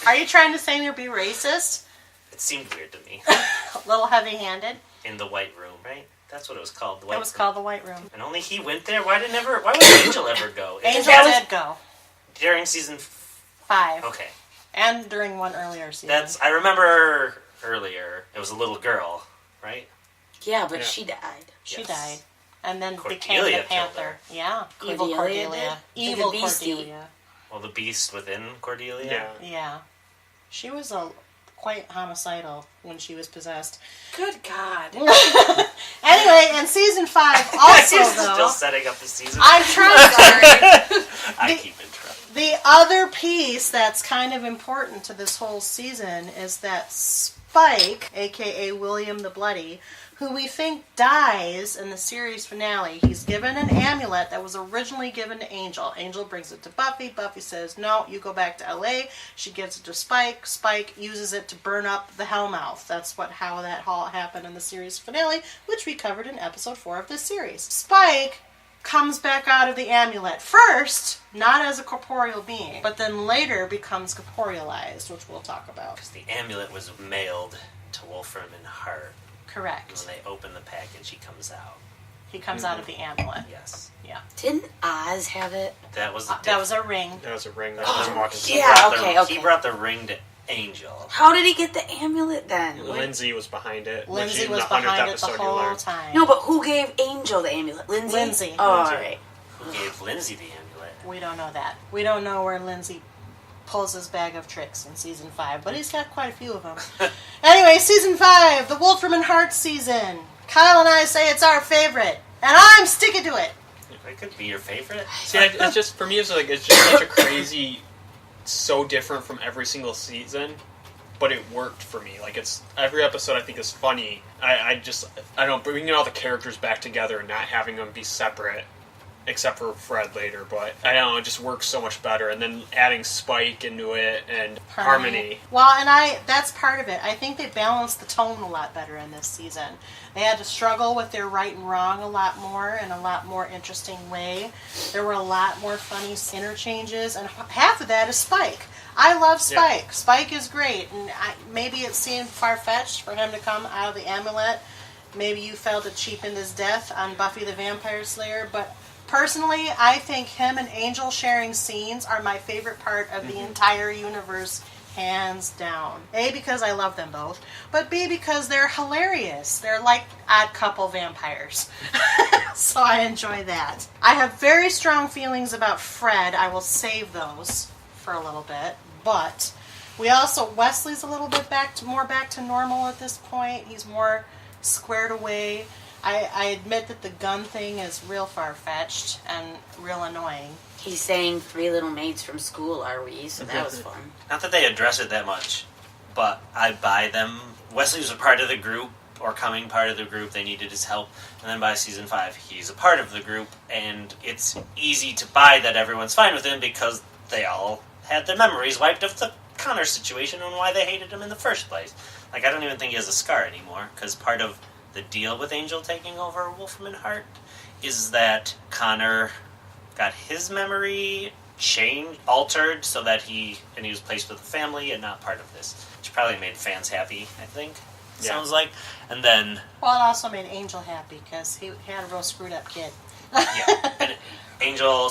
Are you trying to say you're being racist? It seemed weird to me. A little heavy-handed? In the White Room, right? That's what it was called. The White It was Room. called the White Room. And only he went there. Why would Angel ever go? Angel It was did go. during season 5. Okay, And during one earlier season. I remember earlier. It was a little girl, right? Yeah, but Yeah. she died. She Yes. died. And then became Cordelia the killed Panther. her. Yeah. Evil Cordelia Cordelia. did? Evil Like a beastie. Cordelia. Well, the beast within Cordelia. Yeah. Yeah. She was quite homicidal when she was possessed. Good God. Anyway, in season 5 also, He's though, still setting up the season. I'm trying Sorry. I keep interrupting. The other piece that's kind of important to this whole season is that Spike, aka William the Bloody, who we think dies in the series finale. He's given an amulet that was originally given to Angel. Angel brings it to Buffy. Buffy says, no, you go back to LA. She gives it to Spike. Spike uses it to burn up the Hellmouth. That's how that happened in the series finale, which we covered in episode 4 of this series. Spike comes back out of the amulet. First, not as a corporeal being, but then later becomes corporealized, which we'll talk about. Because the amulet was mailed to Wolfram and Hart. Correct. When they open the package, he comes out. He comes out of the amulet. Yes. Yeah. Didn't Oz have it? That was that was a ring. That was a ring that was walking. Yeah, He brought the ring to Angel. How did he get the amulet then? Lindsay was behind it. Lindsay which in was the 100th behind it the episode you whole learned. time. No, but who gave Angel the amulet? Lindsay? Lindsay. Oh, Lindsay. alright. Who gave Lindsay the amulet? We don't know that. We don't know where Lindsay pulls his bag of tricks in season 5, but he's got quite a few of them. Anyway, season 5, the Wolfram and Hart season. Kyle and I say it's our favorite, and I'm sticking to it. It could be your favorite. See, it's just, for me, it's just such a crazy, so different from every single season, but it worked for me. Like, it's, every episode I think is funny. I don't know, bringing all the characters back together and not having them be separate, except for Fred later, but I don't know, it just works so much better. And then adding Spike into it and Harmony. Well, and that's part of it. I think they balanced the tone a lot better in this season. They had to struggle with their right and wrong a lot more in a lot more interesting way. There were a lot more funny interchanges, and half of that is Spike. I love Spike. Yeah. Spike is great, and maybe it seemed far-fetched for him to come out of the amulet. Maybe you felt it cheapened his death on Buffy the Vampire Slayer, but personally, I think him and Angel sharing scenes are my favorite part of the entire universe, hands down. A, because I love them both, but B, because they're hilarious. They're like odd couple vampires. So I enjoy that. I have very strong feelings about Fred. I will save those for a little bit, but Wesley's a little bit more back to normal at this point. He's more squared away. I admit that the gun thing is real far-fetched and real annoying. He's saying 3 little maids from school, are we? So that was fun. Not that they address it that much, but I buy them. Wesley was a part of the group, or coming part of the group. They needed his help. And then by season 5, he's a part of the group. And it's easy to buy that everyone's fine with him because they all had their memories wiped of the Connor situation and why they hated him in the first place. Like, I don't even think he has a scar anymore, because part of the deal with Angel taking over Wolfram and Hart is that Connor got his memory altered, so that he was placed with a family and not part of this, which probably made fans happy, I think. Yeah. Sounds like. And then... Well, it also made Angel happy, because he had a real screwed up kid. Yeah. And Angel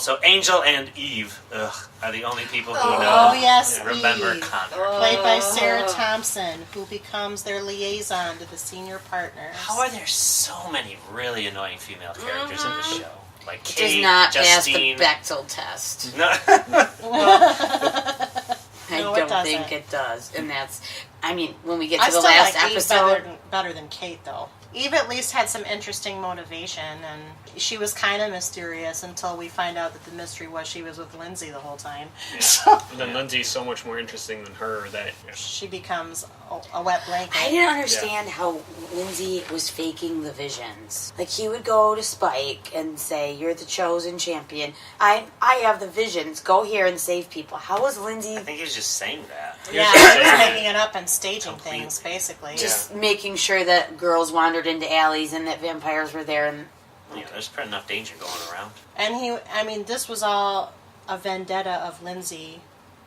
and Eve are the only people who remember Eve. Connor. Played by Sarah Thompson, who becomes their liaison to the senior partners. How are there so many really annoying female characters in this show? Like It Kate, does not Justine. pass the Bechdel test. No. I No, it don't think doesn't. it does. And that's, I mean, when we get to I the still last like episode... Eve better than Kate, though. Eve at least had some interesting motivation, and she was kind of mysterious until we find out that the mystery was she was with Lindsay the whole time. Yeah. So And then Lindsay's so much more interesting than her that... Yeah. she becomes a wet blanket. I didn't understand how Lindsay was faking the visions. Like, he would go to Spike and say, "You're the chosen champion. I have the visions. Go here and save people." How was Lindsay I think he was just saying that. Yeah, He was he was saying- making it up and staging Completely. things, basically. just making sure that girls wandered into alleys and that vampires were there? And Yeah, there's pretty enough danger going around. And this was all a vendetta of Lindsay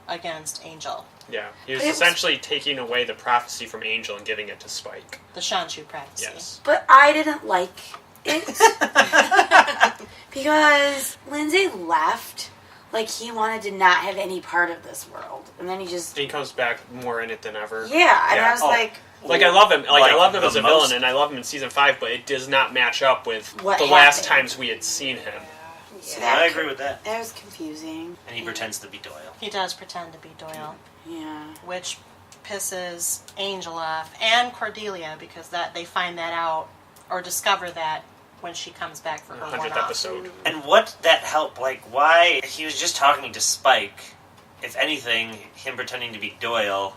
against Angel. Yeah. He was But it was- essentially taking away the prophecy from Angel and giving it to Spike. The Shanshu prophecy. Yes. But I didn't like it. Because Lindsay left like he wanted to not have any part of this world. And then he just... He comes back more in it than ever. Yeah, and Yeah. I was like... Like, I love him. I love him the as a most- villain, and I love him in season 5, but it does not match up with What the last happened. times we had seen him. So I agree with that. That was confusing. And he pretends to be Doyle. He does pretend to be Doyle, Yeah. which pisses Angel off and Cordelia, because they find that out or discover that when she comes back for her 100th one-off. episode. And what that help? Like, why? He was just talking to Spike. If anything, him pretending to be Doyle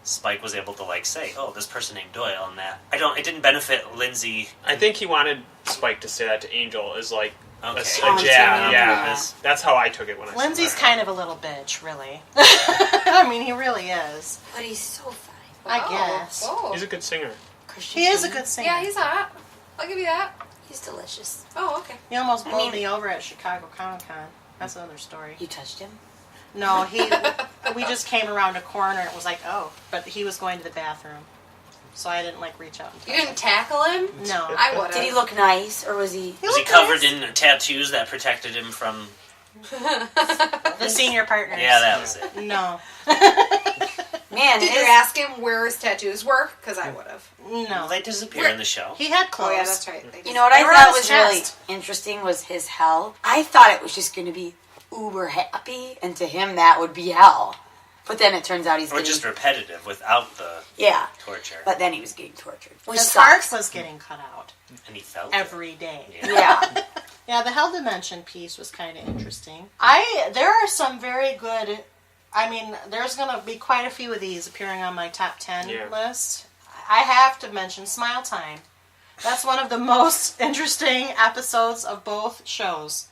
Spike was able to like say, "Oh, this person named Doyle," and that it didn't benefit Lindsay. I think he wanted Spike to say that to Angel is like Okay. a jab. Yeah, Yeah. that's how I took it when I Lindsay's saw kind of a little bitch, really. I mean, he really is. But he's so fine. I guess. Whoa. He's a good singer. Christian He is a singer. good singer. Yeah, he's hot. I'll give you that. He's delicious. Oh, okay. He almost I bowled mean- me over at Chicago Comic-Con. That's another story. You touched him? No, we just came around a corner and it was like, oh, but he was going to the bathroom. So I didn't like reach out and touch You didn't tackle him? him. No. I would have. Did he look nice, or was he... Was he covered in tattoos that protected him from? The senior partners. Yeah, that was it. No. Man, Did you ask him where his tattoos were? Because I would have. Well, No. they disappear in the show. He had Oh, clothes. yeah, that's right. They You know what I They were thought on his was really chest. interesting was his hell. I thought it was just going to be uber happy, and to him that would be hell. But then it turns out he's Or getting... just repetitive without the Yeah, torture. but then he was getting tortured. Which His heart sucks. was getting cut out And he felt every day. Yeah. Yeah. Yeah, the Hell Dimension piece was kind of interesting. There are some very good. I mean, there's going to be quite a few of these appearing on my top 10 Yeah. list. I have to mention Smile Time. That's one of the most interesting episodes of both shows.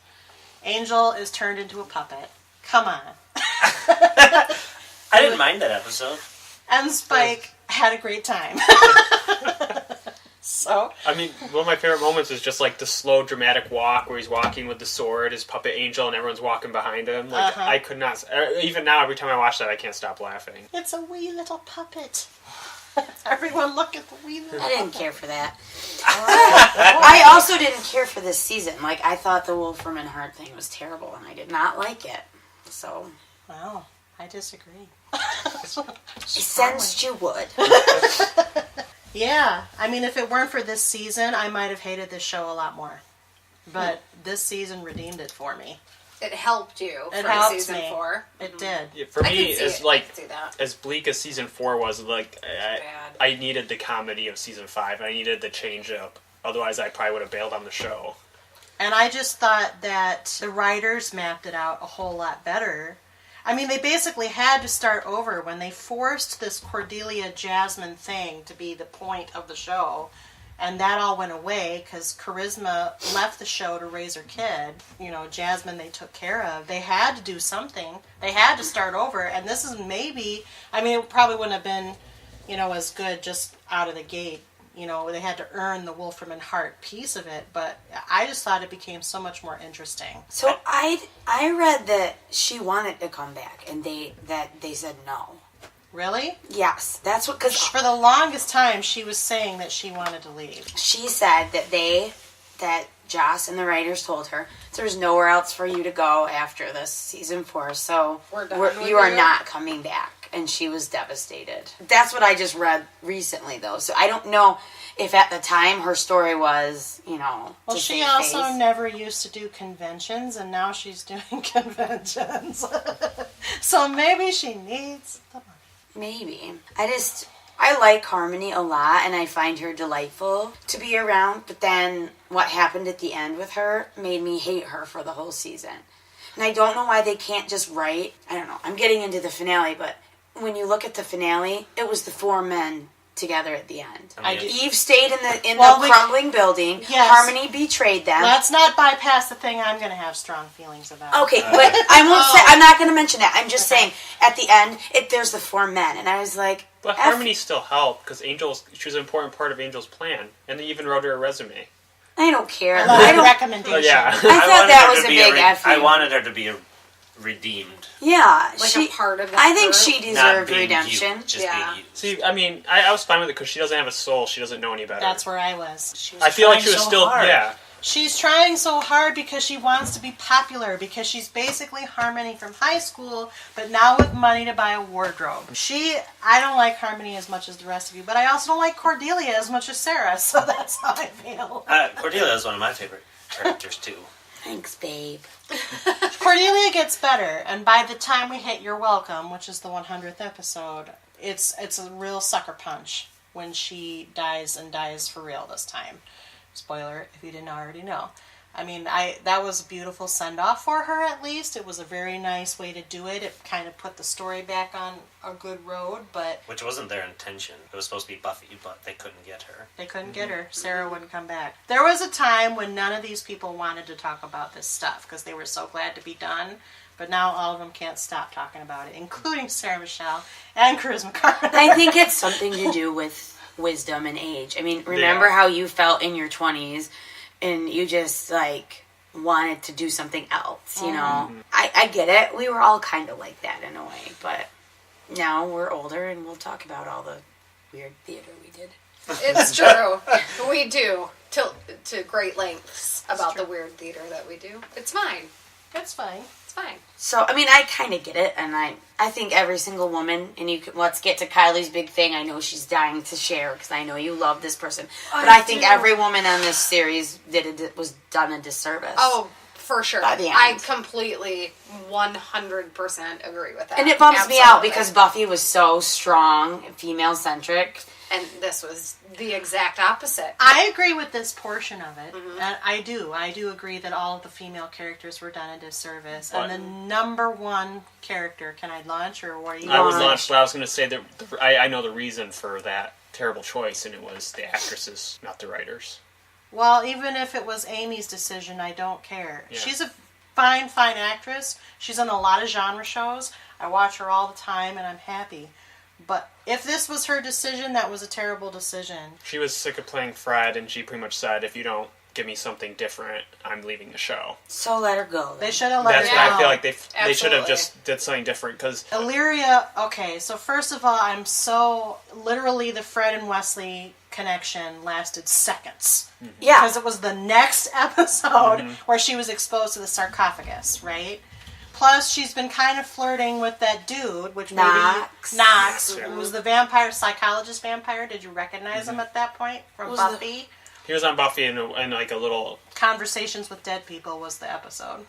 Angel is turned into a puppet. Come on. I didn't mind that episode. And Spike had a great time. So, I mean, one of my favorite moments is just like the slow, dramatic walk where he's walking with the sword, his puppet Angel, and everyone's walking behind him. Like I could not. Even now, every time I watch that, I can't stop laughing. it's a wee little puppet. Everyone look at the wee little I didn't puppet. care for that. I also didn't care for this season. Like, I thought the Wolfram and Hart thing was terrible, and I did not like it. So, Wow, I disagree. I sensed you would. Yeah, I mean, if it weren't for this season, I might have hated this show a lot more. But this season redeemed it for me. It helped you It for helped season me. 4. It did. Yeah, for I me, can see it's it. like I can see that. as bleak as season 4 was. Like bad. I needed the comedy of season 5. I needed the change up. Otherwise, I probably would have bailed on the show. And I just thought that the writers mapped it out a whole lot better. I mean, they basically had to start over when they forced this Cordelia Jasmine thing to be the point of the show. And that all went away because Charisma left the show to raise her kid. You know, Jasmine they took care of. They had to do something. They had to start over. And this is maybe, I mean, it probably wouldn't have been, you know, as good just out of the gate. You know, they had to earn the Wolfram and Hart piece of it. But I just thought it became so much more interesting. So, I read that she wanted to come back, and they said no. Really? Yes, that's what, because For the longest time, she was saying that she wanted to leave. she said that Joss and the writers told her there's nowhere else for you to go after this season 4, so We're done with you are you. not coming back. And she was devastated. That's what I just read recently, though. So I don't know if at the time her story was, you know, Well, to she save also face. never used to do conventions, and now she's doing conventions. So maybe she needs the money. Maybe. I like Harmony a lot, and I find her delightful to be around, but then what happened at the end with her made me hate her for the whole season. And I don't know why they can't just write, I don't know, I'm getting into the finale, but when you look at the finale, it was the 4 men together at the end. I mean, Eve stayed in Well, the crumbling building. Yes. Harmony betrayed them. Let's not bypass the thing I'm going to have strong feelings about. Okay, but I won't say. I'm not going to mention that. I'm just saying at the end, there's the 4 men, and I was like, But F- Harmony still helped because she was an important part of Angel's plan, and they even wrote her a resume. I don't care. I I love don't. recommendation. Oh, yeah. I thought that was a big F. I wanted her to be redeemed. Yeah, Like she. a part of that I think group. she Not deserved being redemption. You, just Yeah. being you. See, I mean, I was fine with it because she doesn't have a soul. She doesn't know any better. That's where I was. I feel like she was trying so still, hard. yeah. She's trying so hard because she wants to be popular, because she's basically Harmony from high school, but now with money to buy a wardrobe. I don't like Harmony as much as the rest of you, but I also don't like Cordelia as much as Sarah, so that's how I feel. Cordelia is one of my favorite characters, too. Thanks, babe. Cordelia gets better, and by the time we hit You're Welcome, which is the 100th episode, it's a real sucker punch when she dies, and dies for real this time. Spoiler, if you didn't already know. I mean, that was a beautiful send-off for her, at least. It was a very nice way to do it. It kind of put the story back on a good road, but... Which wasn't their intention. It was supposed to be Buffy, but they couldn't get her. They couldn't get her. Sarah wouldn't come back. There was a time when none of these people wanted to talk about this stuff because they were so glad to be done. But now all of them can't stop talking about it, including Sarah Michelle and Charisma Carpenter. I think it's something to do with wisdom and age. I mean, remember how you felt in your 20s and you just, like, wanted to do something else, you know? I get it. We were all kind of like that in a way, but now we're older and we'll talk about all the weird theater we did. It's true. We do. To great lengths about the weird theater that we do. It's fine. It's fine. It's fine. So, I mean, I kind of get it, and I think every single woman, and let's get to Kylie's big thing. I know she's dying to share, because I know you love this person. But I think every woman on this series was done a disservice. Oh, for sure. By the end. I completely 100% agree with that. And it bums me out, because Buffy was so strong, female-centric. And this was the exact opposite. I agree with this portion of it. And I do agree that all of the female characters were done a disservice. What? And the number one character, can I launch or what are you I was launched, but I was going to say that I know the reason for that terrible choice, and it was the actresses, not the writers. Well, even if it was Amy's decision, I don't care. Yeah. She's a fine actress. She's in a lot of genre shows. I watch her all the time, and I'm happy. But if this was her decision, that was a terrible decision. She was sick of playing Fred, and she pretty much said, if you don't give me something different, I'm leaving the show. So let her go. Then. They should have let That's her why go. I feel like they should have Absolutely. just did something different, because... Illyria, okay, so first of all, I'm so... Literally, the Fred and Wesley connection lasted seconds. Yeah. Because it was the next episode where she was exposed to the sarcophagus, right? Plus, she's been kind of flirting with that dude, which Knox. maybe... Knox. Who was the vampire, psychologist vampire. Did you recognize him at that point from Was Buffy? He was on Buffy and like a little... Conversations with Dead People was the episode.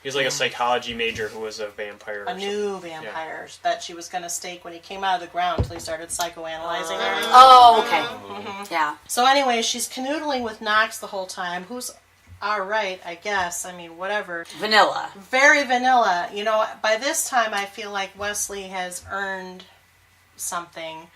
He was like a psychology major who was a vampire. A new vampire that she was going to stake when he came out of the ground until he started psychoanalyzing her. Oh, okay. Yeah. So anyway, she's canoodling with Knox the whole time, who's alright, I guess. I mean, whatever. Vanilla. Very vanilla. You know, by this time I feel like Wesley has earned something.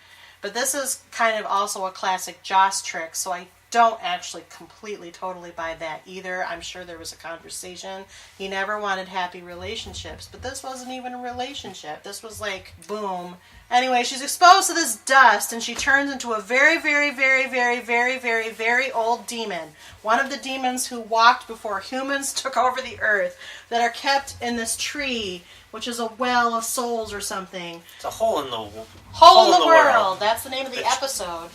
But this is kind of also a classic Joss trick, so I don't actually completely, totally buy that either. I'm sure there was a conversation. He never wanted happy relationships, but this wasn't even a relationship. This was like, boom. Anyway, she's exposed to this dust, and she turns into a very, very, very, very, very, very, very old demon. One of the demons who walked before humans took over the earth, that are kept in this tree, which is a well of souls or something. It's a hole in the Hole in the World. That's the name of the episode.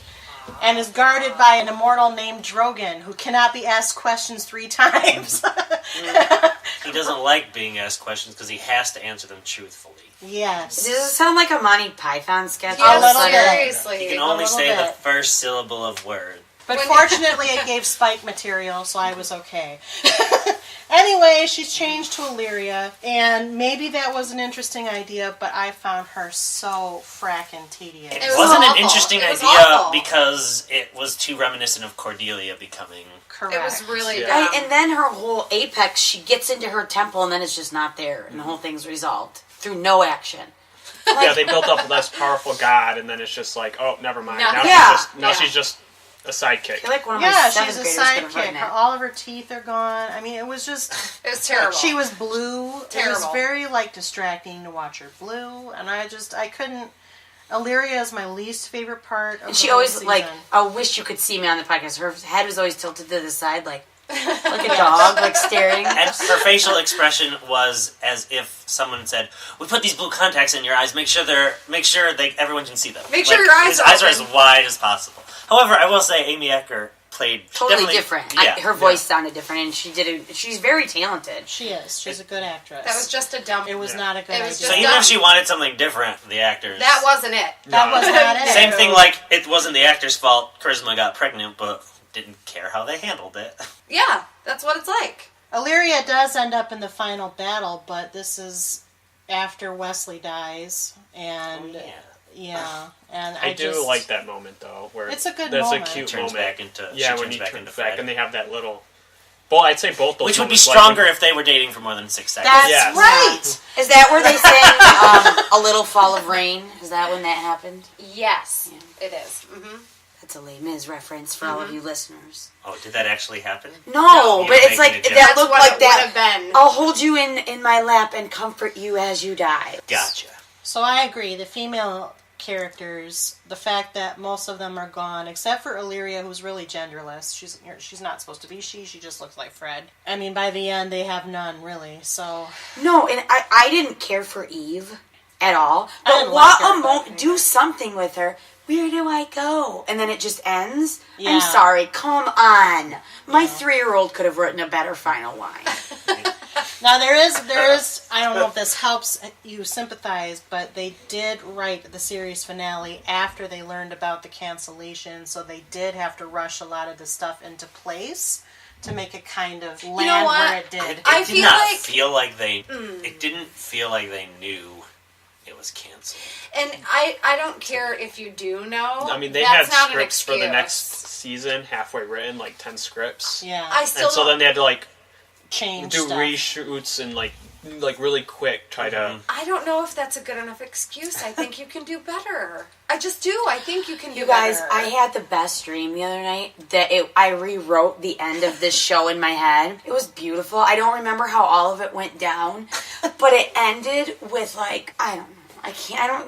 And is guarded by an immortal named Drogon, who cannot be asked questions 3 times. He doesn't like being asked questions because he has to answer them truthfully. Yes. Does it sound like a Monty Python sketch? A little bit. Seriously. He can only little say bit. the first syllable of word. But fortunately it gave Spike material, so I was okay. Anyway, she's changed to Illyria, and maybe that was an interesting idea, but I found her so frackin' tedious. It was wasn't awful. an interesting It was idea awful. because it was too reminiscent of Cordelia becoming... Correct. It was really Yeah. dumb. And then her whole apex, she gets into her temple and then it's just not there. And the whole thing's resolved through no action. Yeah, they built up this powerful god, and then it's just like, oh, never mind. No. Now Yeah. she's just a I sidekick. feel like one of my Yeah, 7th she's a graders could have written sidekick. it. All of her teeth are gone. I mean, it was just... It was terrible. She was blue. It was Terrible. very, distracting to watch her blue, and I couldn't... Illyria is my least favorite part of And the she whole always, season. I wish you could see me on the podcast. Her head was always tilted to the side, like a dog, staring. And her facial expression was as if someone said, "We put these blue contacts in your eyes. Make sure everyone can see them. Make sure your eyes his are eyes are as open." wide as possible." However, I will say Amy Ecker played Totally definitely- different. Yeah, Her voice sounded different, and she's very talented. She is. She's a good actress. That was just a dumb... It was not a good It was idea. So just even dumb. if she wanted something different, the actors That wasn't it. That was not it. same thing. Like it wasn't the actor's fault. Charisma got pregnant, but didn't care how they handled it. Yeah, that's what it's like. Illyria does end up in the final battle, but this is after Wesley dies, and and I do like that moment though, where It's a good that's moment. a cute Turns moment. back into Yeah, she when turns he back turns into back, Fred. and they have that little Well, I'd say both those. Which would be moments, stronger if they were dating for more than 6 seconds. That's Yes. right. Is that where they sang A Little Fall of Rain? Is that when that happened? Yes, it is. That's a Les Mis reference for all of you listeners. Oh, did that actually happen? No, You're but it's making like a joke. that That's looked what like it that. would have been. I'll hold you in my lap and comfort you as you die. Gotcha. So I agree. The female characters, the fact that most of them are gone, except for Illyria, who's really genderless. She's not supposed to be she just looks like Fred. I mean, by the end, they have none, really, so... No, and I didn't care for Eve at all. I But didn't what like her, a moment. Do something with her. Where do I go? And then it just ends? Yeah. I'm sorry. Come on. My 3-year-old could have written a better final line. Now, there is, I don't know if this helps you sympathize, but they did write the series finale after they learned about the cancellation, so they did have to rush a lot of the stuff into place to make it kind of land where it did. It didn't feel like they knew it was canceled. And I don't care if you do know. I mean, they That's had not an scripts for the excuse. next season halfway written, like 10 scripts. Yeah. I still And so then they had to like change do stuff. reshoots and like really quick try to. I don't know if that's a good enough excuse. I think you can do better. I just do. I think you can do You guys, better. I had the best dream the other night that I rewrote the end of this show in my head. It was beautiful. I don't remember how all of it went down, but it ended with like, I don't know.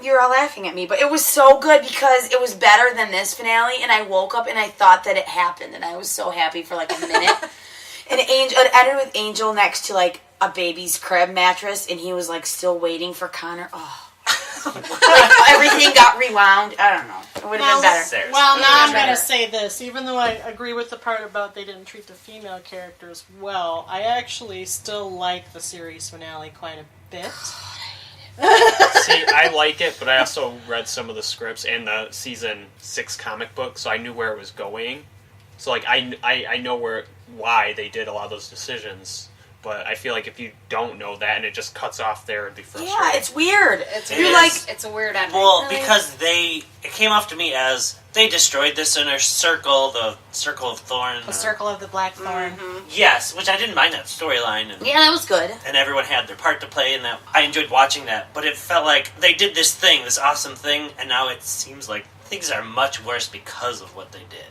You're all laughing at me, but it was so good because it was better than this finale, and I woke up and I thought that it happened, and I was so happy for like a minute. And Angel, it ended with Angel next to like a baby's crib mattress, and he was like still waiting for Connor. Oh, like everything got rewound. I don't know. It would have been better. Well, now I'm better. going to say this. Even though I agree with the part about they didn't treat the female characters well, I actually still like the series finale quite a bit. See, I like it, but I also read some of the scripts and the season 6 comic book, so I knew where it was going. So like I know why they did a lot of those decisions. But I feel like if you don't know that and it just cuts off there, it'd be frustrating. Yeah, it's weird. It's a weird ending. Well, because it came off to me as they destroyed this inner circle, the Circle of Thorn. The Circle of the Black Thorn. Yes, which I didn't mind that storyline. And, Yeah, that was good. and everyone had their part to play in that. I enjoyed watching that, but it felt like they did this thing, this awesome thing, and now it seems like things are much worse because of what they did.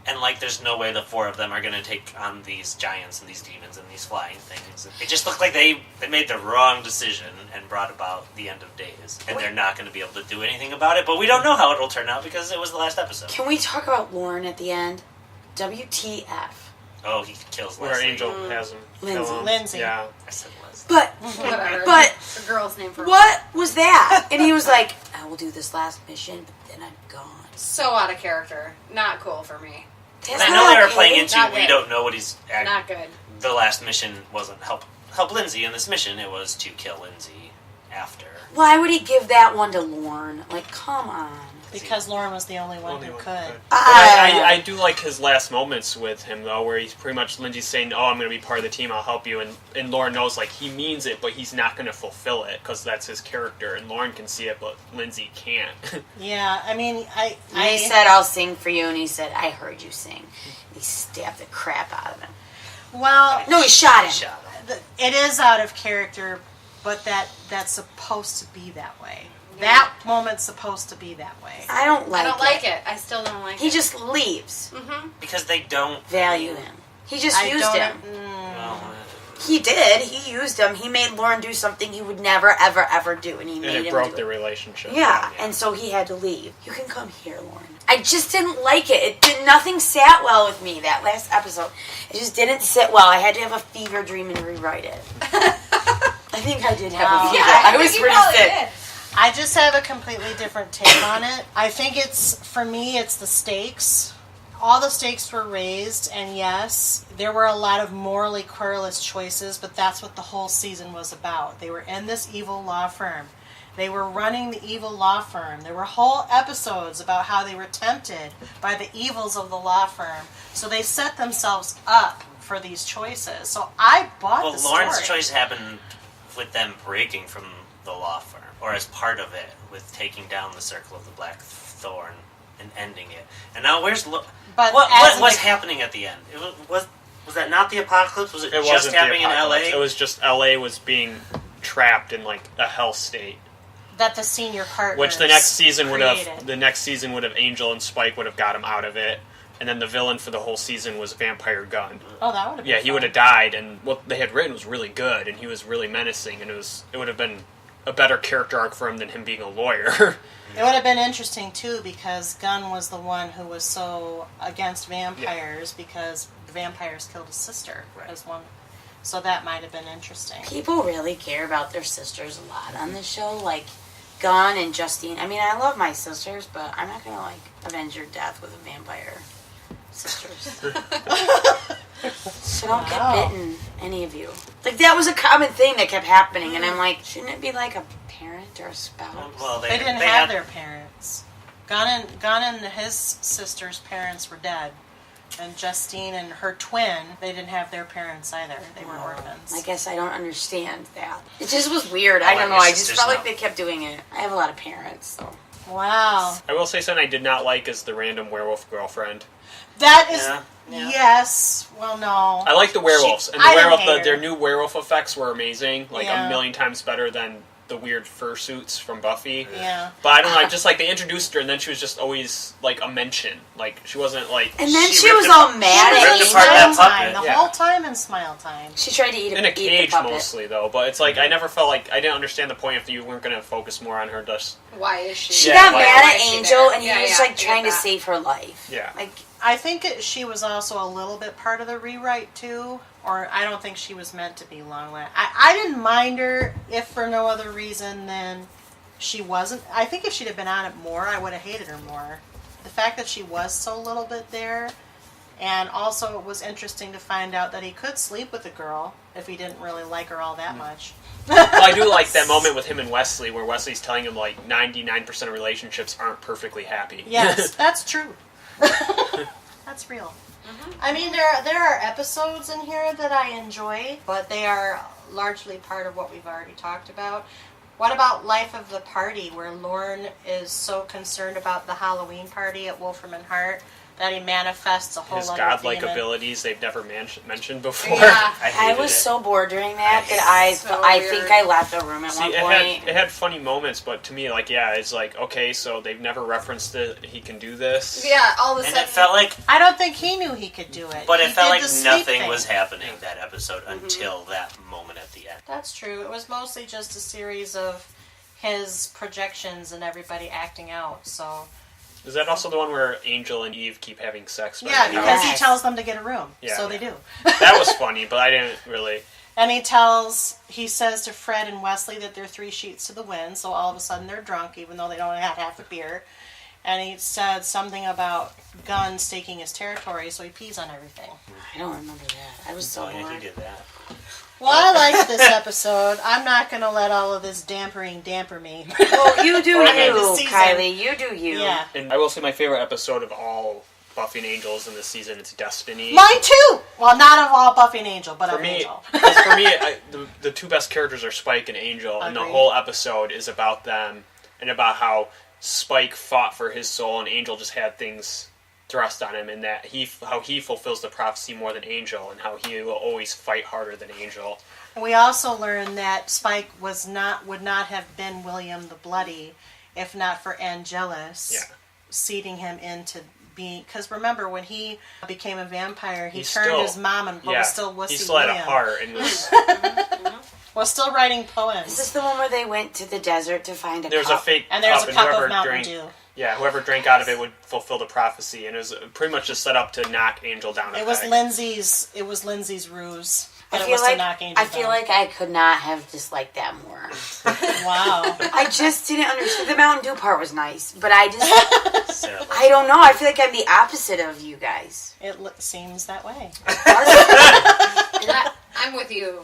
And, like, there's no way the 4 of them are going to take on these giants and these demons and these flying things. It just looked like they made the wrong decision and brought about the end of days. And they're not going to be able to do anything about it. But we don't know how it'll turn out because it was the last episode. Can we talk about Lauren at the end? WTF. Oh, he kills Where Leslie. Angel has him. Lindsay. kill him. Lindsay. Yeah. I said Leslie. But, Whatever. but, It's a girl's name for what was that? And he was like, I will do this last mission, but then I'm gone. So out of character. Not cool for me. That's I know not they were okay. playing into Not we good. don't know what he's... Not good. The last mission wasn't help Lindsay in this mission. It was to kill Lindsay after. Why would he give that one to Lauren? Like, come on. Because Lauren was the only one who could. But I do like his last moments with him, though, where he's pretty much, Lindsay's saying, oh, I'm going to be part of the team, I'll help you, and Lauren knows, like, he means it, but he's not going to fulfill it, because that's his character, and Lauren can see it, but Lindsay can't. Yeah, I mean, And he said, I'll sing for you, and he said, I heard you sing. He stabbed the crap out of him. well, No, he shot him. Shot him. it is out of character, but that's supposed to be that way. That moment's supposed to be that way. I don't like I don't like it. I still don't like it. He just leaves. Because they don't Value him. He just I used don't- him. Well, He did. He used him. He made Lauren do something he would never, ever, ever do, and he And made it him broke do their it. relationship. Yeah, and so he had to leave. You can come here, Lauren. I just didn't like it. Nothing sat well with me that last episode. It just didn't sit well. I had to have a fever dream and rewrite it. I think I did have a fever. I was you pretty probably sick. did. I just have a completely different take on it. I think for me, it's the stakes. All the stakes were raised, and yes, there were a lot of morally querulous choices, but that's what the whole season was about. They were in this evil law firm. They were running the evil law firm. There were whole episodes about how they were tempted by the evils of the law firm. So they set themselves up for these choices. So I bought the story. Lauren's choice happened with them breaking from the law firm, or as part of it, with taking down the Circle of the Black Thorn and ending it. And now where's But what as was an- happening at the end? It was Was that not the apocalypse? Was it just wasn't happening the in LA? apocalypse. It was just LA was being trapped in like a hell state. That the senior partners Which the next season created. would have Angel and Spike would have got him out of it. And then the villain for the whole season was Vampire Gunn. Oh, that would have been Yeah, he would have died, and what they had written was really good, and he was really menacing, and it would have been a better character arc for him than him being a lawyer. It would have been interesting, too, because Gunn was the one who was so against vampires because the vampires killed his sister as one. So that might have been interesting. People really care about their sisters a lot on this show, like Gunn and Justine. I mean, I love my sisters, but I'm not gonna like avenge your death with a vampire sisters. So don't get bitten, any of you. Like that was a common thing that kept happening, and I'm like, shouldn't it be like a parent or a spouse? Well, They didn't have their parents. Gunn and his sister's parents were dead. And Justine and her twin, they didn't have their parents either. They were orphans. I guess I don't understand that. It just was weird. I don't know. I just felt like they kept doing it. I have a lot of parents, so. Wow. I will say something I did not like is the random werewolf girlfriend. That is... Yeah. Yes. Well, no. I like the werewolves. And I the didn't werewolf, hate her. their new werewolf effects were amazing. Like Yeah. a million times better than the weird fursuits from Buffy. Yeah. But I don't know, just like they introduced her and then she was just always like a mention. Like she wasn't like... And then she ripped was all apart- mad she at ripped Angel. apart that Smile puppet. time. The Yeah. whole time in Smile Time. She tried to eat in a eat cage the puppet. mostly though, but it's like I never felt like I didn't understand the point if you weren't going to focus more on her just... Why is she? She Yeah, got why- mad why at is she Angel, there? and he Yeah, was yeah, like I get trying to that. save her life. Yeah. Like, I think she was also a little bit part of the rewrite, too. Or I don't think she was meant to be long. I didn't mind her, if for no other reason than she wasn't. I think if she'd have been on it more, I would have hated her more. The fact that she was so little bit there, and also it was interesting to find out that he could sleep with a girl if he didn't really like her all that much. Well, I do like that moment with him and Wesley where Wesley's telling him like 99% of relationships aren't perfectly happy. Yes, that's true. That's real. I mean, there are episodes in here that I enjoy, but they are largely part of what we've already talked about. What about Life of the Party, where Lorne is so concerned about the Halloween party at Wolfram and Hart that he manifests a whole His other godlike demon? abilities they've never mentioned before. Yeah. I hated was it. so bored during that I So think weird. I left the room at See, one it point. had funny moments, but to me, like, yeah, it's like, okay, so they've never referenced that he can do this. Yeah, all of a And sudden. it felt like, I don't think he knew he could do it. but He it felt did like the sleep nothing thing. was happening that episode until that moment at the end. That's true. It was mostly just a series of his projections and everybody acting out, so... Is that also the one where Angel and Eve keep having sex? by Yeah, the because couch? he tells them to get a room, Yeah. so they do. That was funny, but I didn't really... And he says to Fred and Wesley that they're 3 sheets to the wind, so all of a sudden they're drunk, even though they don't have half the beer. And he said something about Gunn staking his territory, so he pees on everything. I don't remember that. I was so Oh, yeah, he bored. did that. Well, I liked this episode. I'm not going to let all of this damper me. Well, you do Or the you, season. Kylie. You do you. Yeah. And I will say my favorite episode of all Buffy and Angels in this season is Destiny. Mine too! Well, not of all Buffy and Angel, but For of me, Angel. for me, the two best characters are Spike and Angel, and the Agreed. whole episode is about them and about how Spike fought for his soul and Angel just had things thrust on him, and that how he fulfills the prophecy more than Angel, and how he will always fight harder than Angel. We also learned that Spike would not have been William the Bloody if not for Angelus seeding him into being... Because remember, when he became a vampire, he turned his mom and was still wussy he still had William. a heart and was... Was still writing Is poems. this the one where they went to the desert to find a There's cup? a fake And there's cup, a cup whoever of Mountain drank, Dew. Yeah, whoever drank out of it would fulfill the prophecy, and it was pretty much just set up to knock Angel down. It was Lindsay's ruse. But I it feel was like to knock Angel I feel down. like I could not have disliked that more. Wow. I just didn't understand. The Mountain Dew part was nice, but I just Sarah loves I don't know. I feel like I'm the opposite of you guys. It seems that way. I'm with you,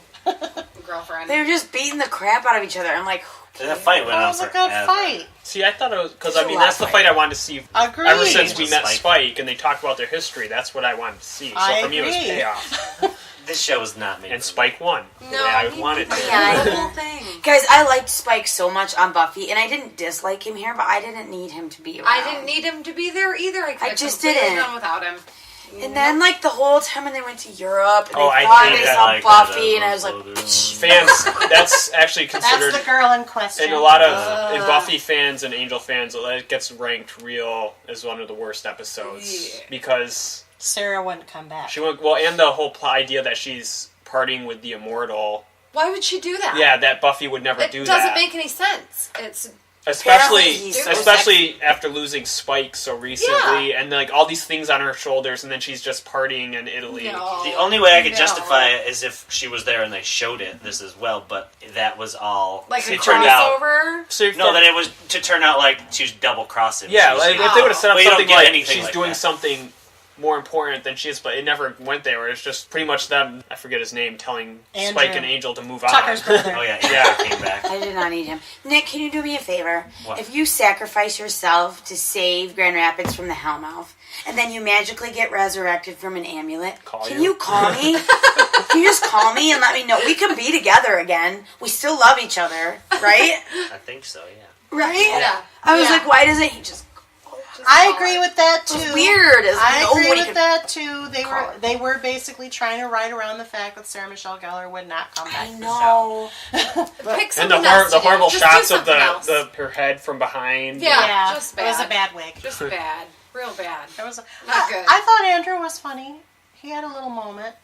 girlfriend. They're just beating the crap out of each other. I'm like, The fight went That on was a forever. good fight. See, I thought it was... Because, There's I mean, a lot that's the of fight I wanted to see Agreed. ever since we met Spike. Spike, and they talked about their history. That's what I wanted to see. So I for me, it was agree. payoff. This show was not made And for Spike won. No, the way I he wanted to. Yeah, the whole thing. guys, I liked Spike so much on Buffy, and I didn't dislike him here, but I didn't need him to be around. I didn't need him to be there either. I could I have just completely didn't. done without him. And then, like, the whole time when they went to Europe, and I thought hated they that. saw Like Buffy, that and I was like, Fans, that's actually considered... That's the girl in question. In a lot of in Buffy fans and Angel fans, it gets ranked real as one of the worst episodes because Sarah wouldn't come back. she went and the whole idea that she's partying with the immortal. Why would she do that? Yeah, that Buffy would never do that. It doesn't make any sense. It's especially after losing Spike so recently, and like all these things on her shoulders, and then she's just partying in Italy. No. The only way I could justify it is if she was there and they showed this as well, but that was all... like a it turned out... crossover? No, that it was to turn out like she was double-crossing. Yeah, like, if they would have set up Well, you don't something get like anything she's like doing that. something more important than she is, but it never went there. It's just pretty much them, I forget his name, telling Andrew. Spike and Angel to move Tucker's on. brother. Oh yeah, Andrew came back. I did not need him. Nick, can you do me a favor? What? If you sacrifice yourself to save Grand Rapids from the Hellmouth, and then you magically get resurrected from an amulet, can you call me? Can you just call me and let me know? We can be together again. We still love each other, right? I think so, yeah. Right? Yeah. I was like, why doesn't he just... I agree with that too. It was weird. I agree Nobody with could that too. call it. They were basically trying to ride around the fact that Sarah Michelle Gellar would not come back I to know. Pick And something the else to do. horrible Just do shots of something else. her head from behind. the show. Yeah, just It was a bad. bad wig. Just bad. Real bad. It was Not good. I thought Andrew was funny. He had a little moment.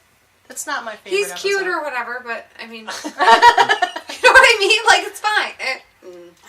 It's not my favorite. He's cute episode. or whatever, but I mean, you know what I mean? Like, it's fine.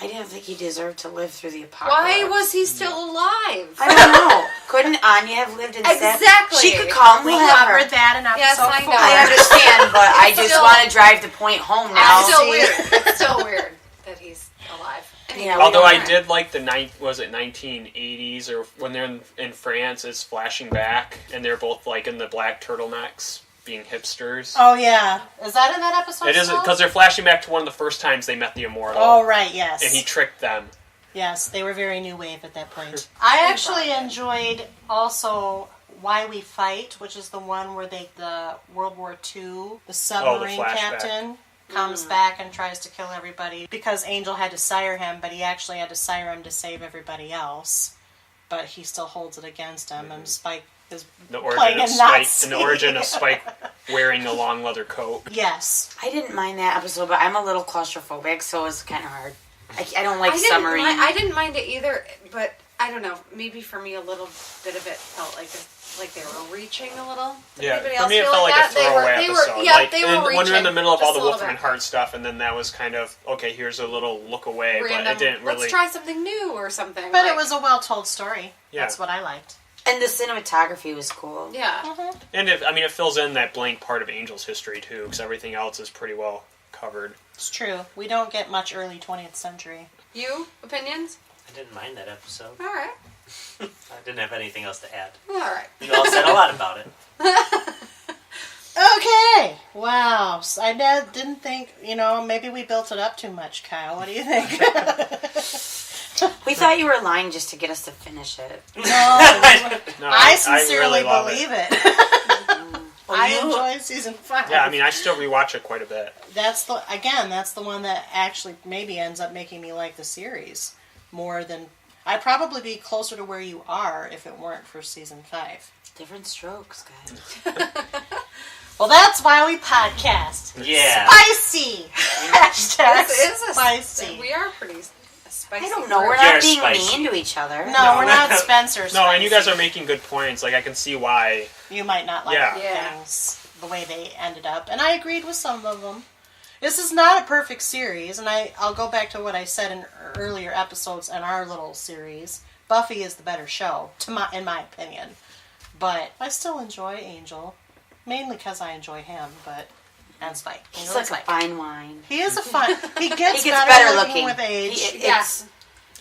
I didn't think he deserved to live through the apocalypse. Why was he still alive? I don't know. Couldn't Anya have lived instead? Exactly. She could call him. We We'll have her. covered that in Yes, episode I 4. know. I understand, but I just Still- want to drive the point home now. It's still weird. It's still weird that he's alive. Yeah, we Although don't I did like the 1980s, or when they're in France, it's flashing back, and they're both like in the black turtlenecks, being hipsters. Oh yeah, is that in that episode? It is still? because they're flashing back to one of the first times they met the immortal. Oh right, yes. And he tricked them. Yes, they were very new wave at that point. I actually enjoyed also Why We Fight, which is the one where the World War II, the submarine flashback. captain comes back and tries to kill everybody because Angel had to sire him, but he actually had to sire him to save everybody else. But he still holds it against him, and Spike is The playing origin of a Spike, Nazi. and the origin of Spike wearing a long leather coat. Yes. I didn't mind that episode, but I'm a little claustrophobic, so it was kind of hard. I don't like submarine. I didn't mind it either, but I don't know. Maybe for me, a little bit of it felt like they were reaching a little. Did Yeah, anybody for else me it feel felt like that? a throwaway they episode. were, yeah, like, they were reaching. when you're in the middle of all the just a little Wolfram and bit. Hart stuff, and then that was kind of, okay, here's a little look away, Random, but it didn't really... Let's try something new or something. But like, it was a well-told story. Yeah. That's what I liked. And the cinematography was cool. Yeah. And it fills in that blank part of Angel's history, too, because everything else is pretty well covered. It's true. We don't get much early 20th century. You? Opinions? I didn't mind that episode. All right. I didn't have anything else to add. All right. You all said a lot about it. Okay. Wow. So I didn't think, maybe we built it up too much, Kyle. What do you think? We thought you were lying just to get us to finish it. No. No, I sincerely really love believe it. it. I you- enjoyed season 5. Yeah, I still rewatch it quite a bit. That's the one that actually maybe ends up making me like the series more than... I'd probably be closer to where you are if it weren't for season 5. Different strokes, guys. Well, that's why we podcast. Yeah. Spicy! Hashtag This is spicy. We are pretty spicy. I don't know. We're group. not You're being spicy. mean to each other. No, we're not Spencer spicy. No, and you guys are making good points. Like, I can see why. You might not like Yeah. things the way they ended up. And I agreed with some of them. This is not a perfect series, and I'll go back to what I said in earlier episodes in our little series. Buffy is the better show, in my opinion. But I still enjoy Angel. Mainly because I enjoy him, and Spike. He's like a fine wine. He is a fun... He gets, He gets better better looking looking. with age. Yes.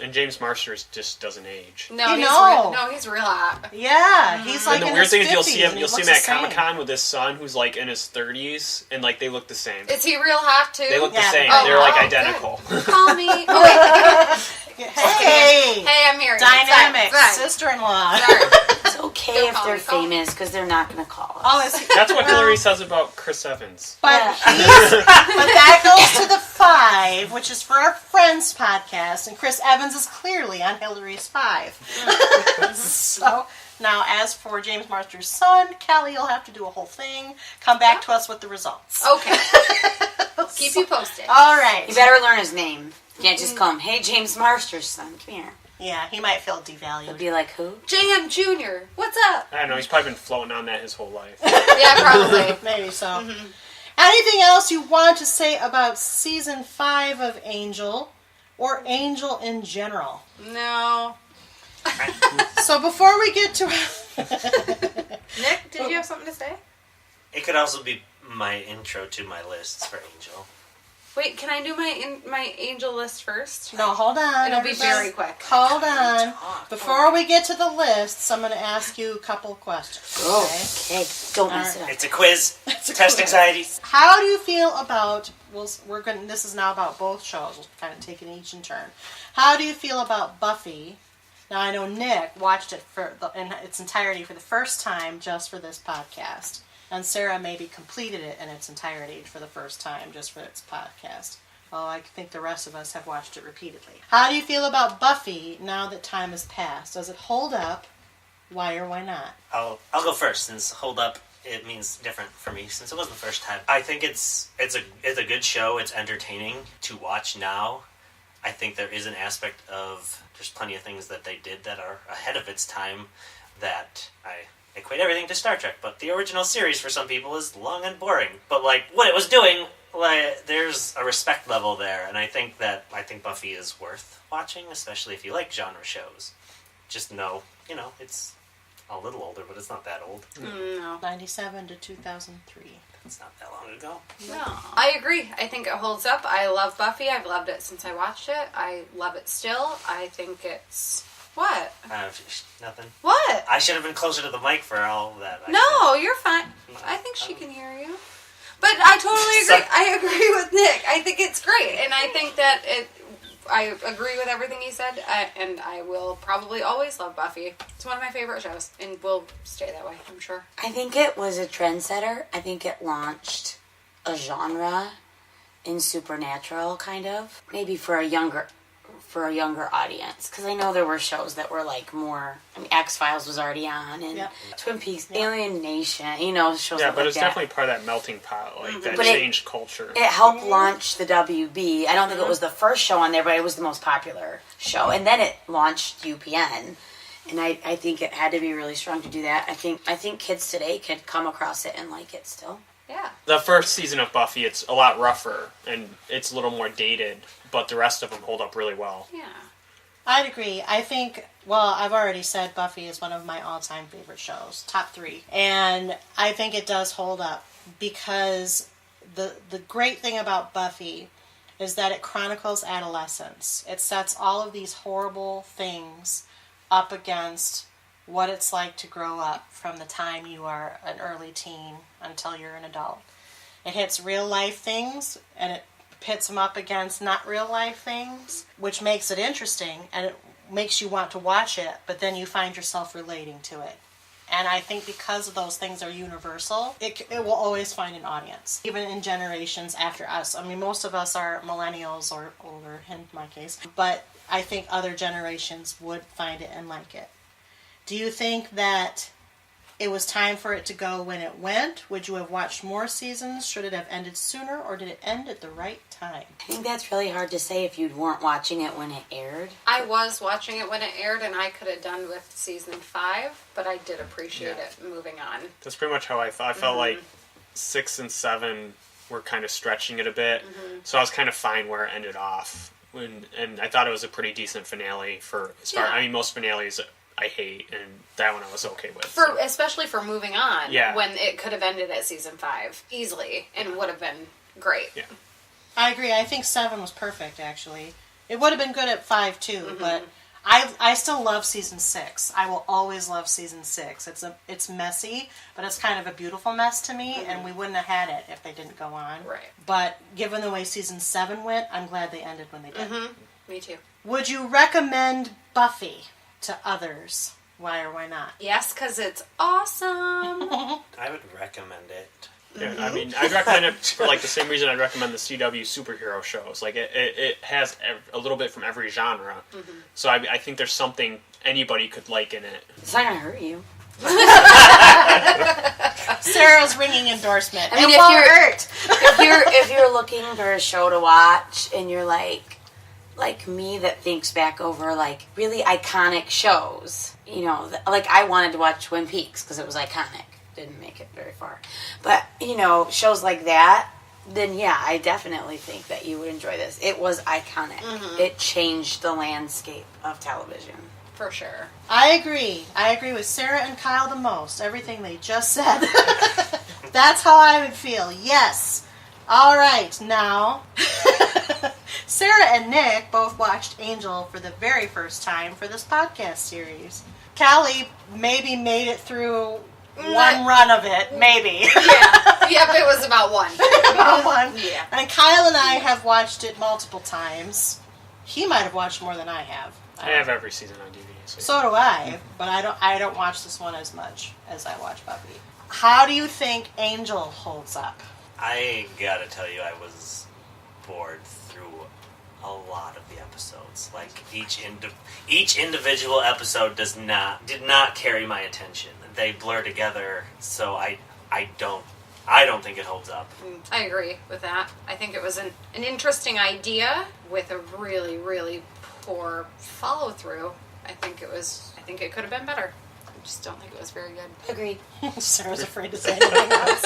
And James Marsters just doesn't age. No, he's real hot. Yeah, he's like And the in weird his thing is 50s, you'll see him and he at looks the same. Comic-Con with his son who's like in his 30s, and like they look the same. Is he real hot too? They look the Yeah. same. Oh, They're like oh, identical. Call me. Oh wait. Hey! Hey, I'm here. Dynamic Sorry. sister-in-law. Sorry. It's okay. okay Don't if call they're me, call me. famous because they're not going to call us. Oh, is he? That's what Hillary says about Chris Evans. But, Yeah. but that goes to the 5, which is for our Friends podcast, and Chris Evans is clearly on Hillary's 5. So, now as for James Marsters' son, Kallie, you'll have to do a whole thing. Come back to us with the results. Okay. Keep you posted. All right. You better learn his name. You can't just call him, hey, James Marsters' son, come here. Yeah, he might feel He'll devalued. be like, who? JM Jr., what's up? I don't know. He's probably been floating on that his whole life. Yeah, probably. Maybe so. Anything else you want to say about season 5 of Angel, or Angel in general? No. So before we get to... Nick, did you have something to say? It could also be my intro to my lists for Angel. Wait, can I do my Angel list first? No, hold on. It'll be everybody. very quick. Hold on. Before we get to the lists, I'm going to ask you a couple questions. Okay? Okay, don't mess it up. It's a quiz. It's a Test quiz. anxiety. How do you feel about? We're going. This is now about both shows. We'll kind of take it each in turn. How do you feel about Buffy? Now I know Nick watched it in its entirety for the first time just for this podcast, and Sarah maybe completed it in its entirety for the first time just for its podcast. Oh, I think the rest of us have watched it repeatedly. How do you feel about Buffy now that time has passed? Does it hold up? Why or why not? I'll go first since hold up it means different for me since it was the first time. I think it's a good show. It's entertaining to watch now. I think there is an aspect of there's plenty of things that they did that are ahead of its time that I equate everything to Star Trek, but the original series for some people is long and boring. But like what it was doing, like there's a respect level there, and I think Buffy is worth watching, especially if you like genre shows. Just know, it's a little older, but it's not that old. No. 97 to 2003. It's not that long ago. No. I agree. I think it holds up. I love Buffy. I've loved it since I watched it. I love it still. I think it's... What? Nothing. What? I should have been closer to the mic for all that. No, you're fine. I think she can hear you. But I totally agree. I agree with Nick. I think it's great. And I think that I agree with everything he said. And I will probably always love Buffy. It's one of my favorite shows. And will stay that way, I'm sure. I think it was a trendsetter. I think it launched a genre in supernatural, kind of. Maybe for a younger audience, because I know there were shows that were like more. I mean, X-Files was already on, and Twin Peaks, Alien Nation, shows. Yeah, like but it's that. definitely part of that melting pot, that But changed culture. It helped launch the WB. I don't think it was the first show on there, but it was the most popular show, and then it launched UPN. And I think it had to be really strong to do that. I think kids today could come across it and like it still. Yeah. The first season of Buffy, it's a lot rougher, and it's a little more dated, but the rest of them hold up really well. Yeah. I'd agree. I think, I've already said Buffy is one of my all-time favorite shows, top 3. And I think it does hold up because the great thing about Buffy is that it chronicles adolescence. It sets all of these horrible things up against what it's like to grow up from the time you are an early teen until you're an adult. It hits real life things, and it pits them up against not real life things, which makes it interesting, and it makes you want to watch it, but then you find yourself relating to it. And I think because of those things are universal, it will always find an audience, even in generations after us. I mean, most of us are millennials or older, in my case, but I think other generations would find it and like it. Do you think that it was time for it to go when it went? Would you have watched more seasons? Should it have ended sooner, or did it end at the right time? I think that's really hard to say if you weren't watching it when it aired. I was watching it when it aired, and I could have done with season 5, but I did appreciate it moving on. That's pretty much how I felt. I felt like 6 and 7 were kind of stretching it a bit, so I was kind of fine where it ended off. And I thought it was a pretty decent finale for as far. I mean, most finales I hate, and that one I was okay with. Especially for moving on, Yeah. when it could have ended at season 5 easily, and would have been great. Yeah. I agree. I think 7 was perfect, actually. It would have been good at 5, too, but I still love season 6. I will always love season 6. It's messy, but it's kind of a beautiful mess to me, and we wouldn't have had it if they didn't go on. Right. But given the way season 7 went, I'm glad they ended when they did. Me too. Would you recommend Buffy to others? Why or why not? Yes, because it's awesome. I would recommend it. Yeah, I mean, I'd recommend it for like the same reason I'd recommend the CW superhero shows. Like it has a little bit from every genre, so I think there's something anybody could like in it. It's not gonna hurt you. Sarah's ringing endorsement. I mean, if you're looking for a show to watch and you're like me that thinks back over like really iconic shows, you know, like I wanted to watch Twin Peaks because it was iconic. Didn't make it very far, but you know, shows like that, then yeah, I definitely think that you would enjoy this. It was iconic. It changed the landscape of television. For sure. I agree with Sarah and Kyle the most. Everything they just said. That's how I would feel. Yes. All right, now Sarah and Nick both watched Angel for the very first time for this podcast series. Kallie maybe made it through one run of it, maybe. Yeah. Yep, it was about one. About one. Yeah. And Kyle and I have watched it multiple times. He might have watched more than I have. I have every season on DVD. So do I, but I don't watch this one as much as I watch Buffy. How do you think Angel holds up? I gotta tell you, I was bored through a lot of the episodes. Like each individual episode did not carry my attention. They blur together, so I don't think it holds up. I agree with that. I think it was an interesting idea with a really, really poor follow through. I think it could have been better. I just don't think it was very good. Agreed. Sarah's afraid to say anything else.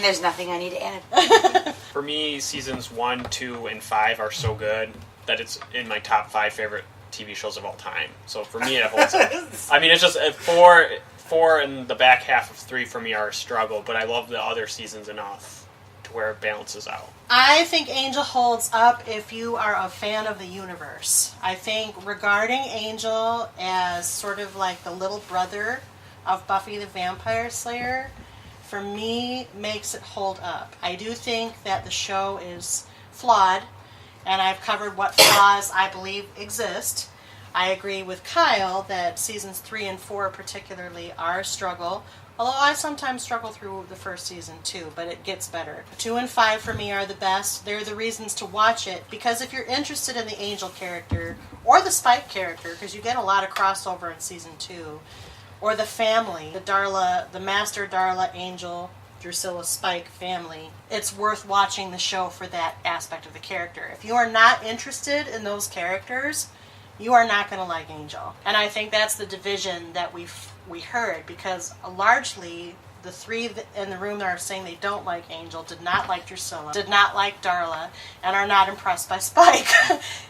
There's nothing I need to add. For me, seasons 1, 2, and 5 are so good that it's in my top 5 favorite TV shows of all time. So for me, it holds up. I mean, it's just 4 and the back half of 3 for me are a struggle, but I love the other seasons enough to where it balances out. I think Angel holds up if you are a fan of the universe. I think regarding Angel as sort of like the little brother of Buffy the Vampire Slayer, for me, makes it hold up. I do think that the show is flawed, and I've covered what flaws I believe exist. I agree with Kyle that seasons 3 and 4 particularly are a struggle, although I sometimes struggle through the first season too, but it gets better. 2 and 5 for me are the best. They're the reasons to watch it, because if you're interested in the Angel character, or the Spike character, because you get a lot of crossover in season 2, or the family, the Master, Darla, Angel, Drusilla, Spike family, it's worth watching the show for that aspect of the character. If you are not interested in those characters, you are not going to like Angel. And I think that's the division that we heard, because largely the three in the room that are saying they don't like Angel did not like Drusilla, did not like Darla, and are not impressed by Spike.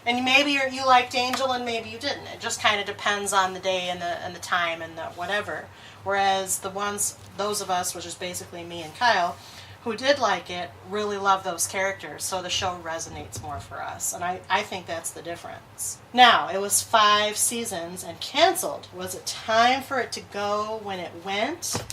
And maybe you liked Angel and maybe you didn't. It just kind of depends on the day and the time and the whatever. Whereas those of us, which is basically me and Kyle, who did like it, really love those characters, so the show resonates more for us. And I think that's the difference. Now, it was 5 seasons and canceled. Was it time for it to go when it went?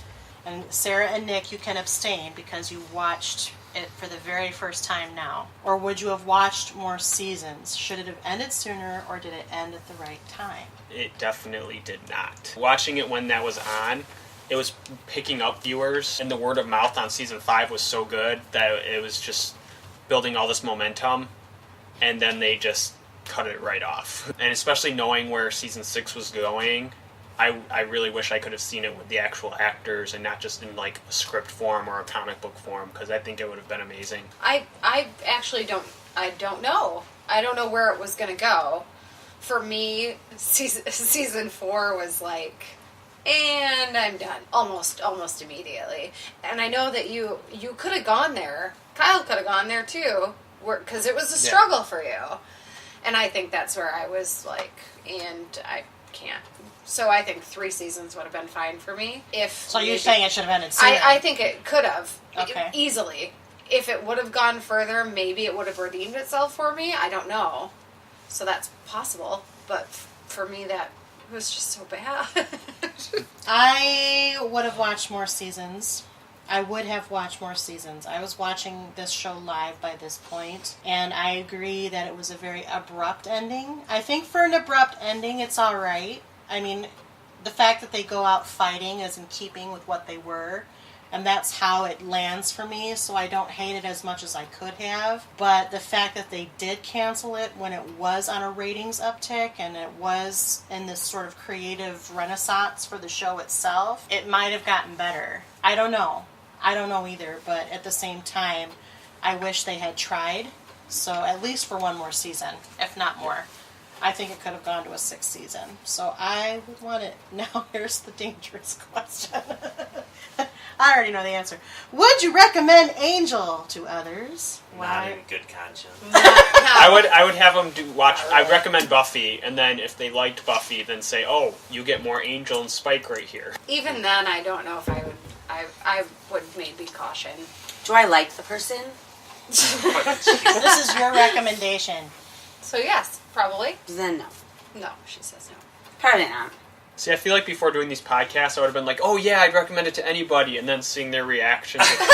And Sarah and Nick, you can abstain because you watched it for the very first time now. Or would you have watched more seasons? Should it have ended sooner, or did it end at the right time? It definitely did not. Watching it when that was on, it was picking up viewers, and the word of mouth on season 5 was so good that it was just building all this momentum, and then they just cut it right off. And especially knowing where season 6 was going, I really wish I could have seen it with the actual actors and not just in like a script form or a comic book form, because I think it would have been amazing. I actually don't know. I don't know where it was going to go. For me, season 4 was like, and I'm done. Almost immediately. And I know that you could have gone there. Kyle could have gone there too, because it was a struggle for you. And I think that's where I was like, and I can't. So I think 3 seasons would have been fine for me. So you're saying it should have ended sooner? I think it could have. Okay. Easily. If it would have gone further, maybe it would have redeemed itself for me. I don't know. So that's possible. But for me, that was just so bad. I would have watched more seasons. I was watching this show live by this point, and I agree that it was a very abrupt ending. I think for an abrupt ending, it's all right. I mean, the fact that they go out fighting is in keeping with what they were. And that's how it lands for me, so I don't hate it as much as I could have. But the fact that they did cancel it when it was on a ratings uptick and it was in this sort of creative renaissance for the show itself, it might have gotten better. I don't know. I don't know either, but at the same time, I wish they had tried. So at least for one more season, if not more. I think it could have gone to a 6th season. So I would want it. Now here's the dangerous question. I already know the answer. Would you recommend Angel to others? Not in good conscience. I would have them watch. I recommend Buffy, and then if they liked Buffy, then say, "Oh, you get more Angel and Spike right here." Even then, I don't know if I would. I would maybe caution. Do I like the person? This is your recommendation. So yes, probably. Then no. No, she says no. Probably not. See, I feel like before doing these podcasts, I would have been like, "Oh yeah, I'd recommend it to anybody," and then seeing their reactions. Because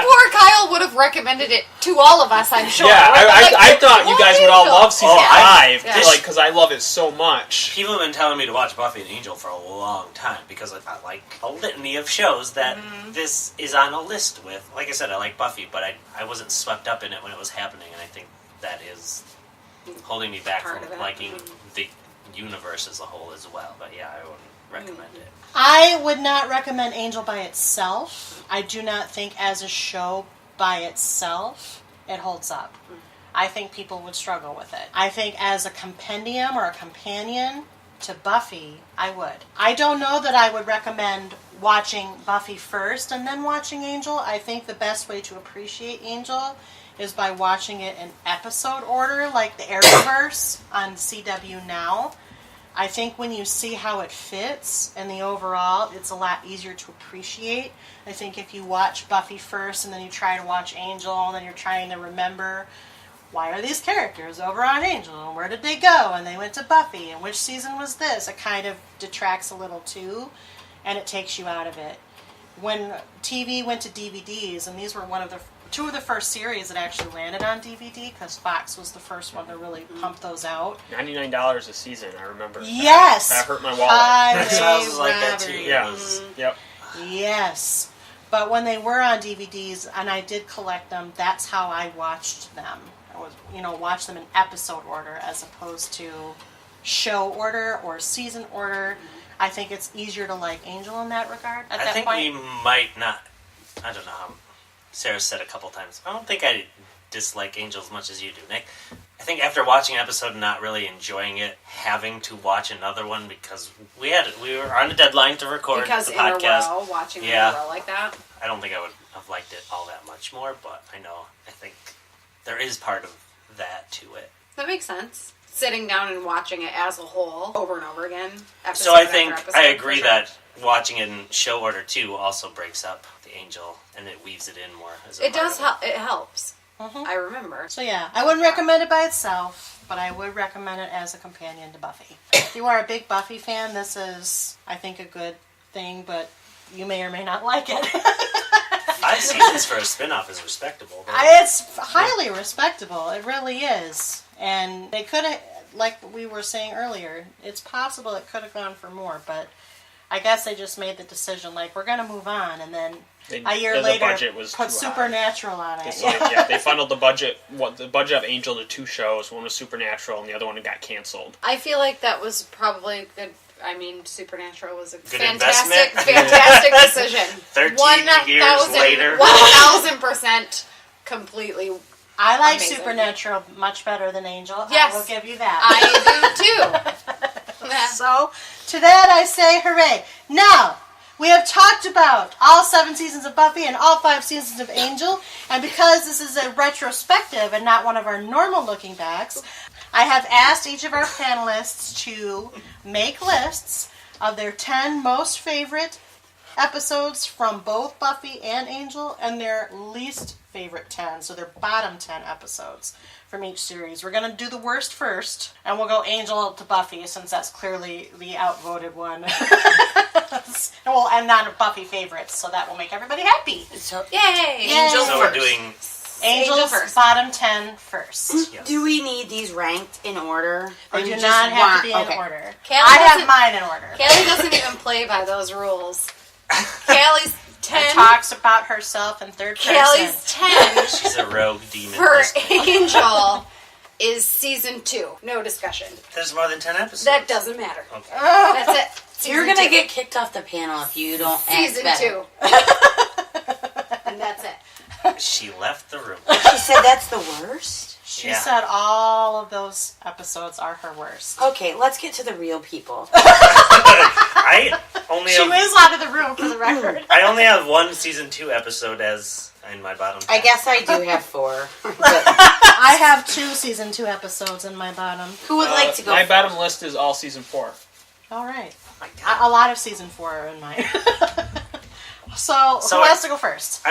poor Kyle would have recommended it to all of us, I'm sure. Yeah, I thought you guys would all love season 5, Yeah. like because I love it so much. People have been telling me to watch Buffy and Angel for a long time because I like a litany of shows that this is on a list with. Like I said, I like Buffy, but I wasn't swept up in it when it was happening, and I think that is holding me back Part from of it. liking the universe as a whole as well. But yeah, I wouldn't recommend it. I would not recommend Angel by itself. I do not think as a show by itself it holds up. I think people would struggle with it. I think as a compendium or a companion to Buffy, I would. I don't know that I would recommend watching Buffy first and then watching Angel. I think the best way to appreciate Angel is by watching it in episode order, like the Arrowverse on CW Now. I think when you see how it fits in the overall, it's a lot easier to appreciate. I think if you watch Buffy first and then you try to watch Angel and then you're trying to remember, why are these characters over on Angel and where did they go and they went to Buffy and which season was this, it kind of detracts a little too and it takes you out of it. When TV went to DVDs, and these were two of the first series that actually landed on DVD because Fox was the first one to really pump those out. $99 a season, I remember. Yes! That hurt my wallet. Highway Sounds like that too. robbery. Yeah. Yep. Yes. But when they were on DVDs, and I did collect them, that's how I watched them. I was, watch them in episode order as opposed to show order or season order. I think it's easier to like Angel in that regard at I that think point. we might not. I don't know how Sarah said a couple times. I don't think I dislike Angel as much as you do, Nick. I think after watching an episode and not really enjoying it, having to watch another one because we were on a deadline to record Because the in podcast. a row, watching in a row like that. I don't think I would have liked it all that much more, but I think there is part of that to it. That makes sense. Sitting down and watching it as a whole over and over again. So I think I agree that watching it in show order too also breaks up the Angel and it weaves it in more. As a it part does of help. It helps. Mhm. I remember. So yeah, I wouldn't recommend it by itself, but I would recommend it as a companion to Buffy. If you are a big Buffy fan, this is, I think, a good thing, but you may or may not like it. 5 seasons for a spin-off is respectable. Right? It's highly respectable. It really is. And they could have, like we were saying earlier, it's possible it could have gone for more, but I guess they just made the decision, like, we're going to move on, and then a year later budget was put too Supernatural on it. They funneled the budget of Angel to 2 shows. One was Supernatural, and the other one got canceled. I feel like that was probably good. I mean, Supernatural was a Good fantastic decision. 13 years later. 1,000% completely. I like Amazing. Supernatural much better than Angel. Yes. I will give you that. I do too. So, to that I say hooray. Now, we have talked about all 7 seasons of Buffy and all 5 seasons of Angel, and because this is a retrospective and not one of our normal looking backs, I have asked each of our panelists to make lists of their 10 most favorite episodes from both Buffy and Angel and their least favorite 10, so their bottom 10 episodes from each series. We're going to do the worst first, and we'll go Angel to Buffy, since that's clearly the outvoted one. And not Buffy favorites, so that will make everybody happy. So, Yay! Angel So we're first. doing Angel's first. bottom 10 first. Yes. Do we need these ranked in order? Or They you do just not have to be want- in okay. order. Kallie I have doesn't- mine in order. Kallie doesn't even play by those rules. Kallie's 10. Talks about herself in third person. Kallie's 10 She's a rogue demon. for listening. Angel is season 2. No discussion. There's more than 10 episodes. That doesn't matter. Okay. That's it. You're Season gonna 2. get kicked off the panel if you don't act season better. 2. And that's it. She left the room. She said that's the worst. She Yeah. said all of those episodes are her worst. Okay, let's get to the real people. I only She have whizzed out of the room for the record. I only have one season 2 episode as in my bottom 10. I guess I do have 4. But I have 2 season 2 episodes in my bottom. who would like to go? My first? bottom list is all season 4. All right. Oh my God. A lot of season 4 are in mine. So So who I- wants to go first?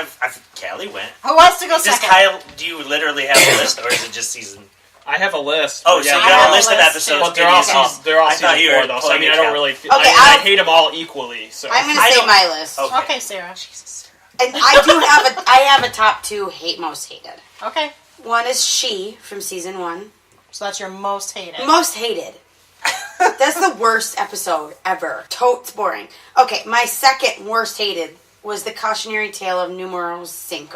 Kallie went. Who wants to go Does second? Kyle? Do you literally have a list, or is it just season? I have a list. Oh, but so yeah, you I got have a a list of list, episodes. too. But they're all Maybe it's season, they're all I thought season you 4 were though, so I pulling mean a I don't Cal- really. Okay, I hate them all equally. So I'm gonna I say don't- my list, Okay. Okay, Sarah. and I have a top 2 most hated. Okay. One is She from season 1. So that's your most hated. Most hated. That's the worst episode ever. Totes boring. Okay, my second worst hated was the cautionary tale of numero 5.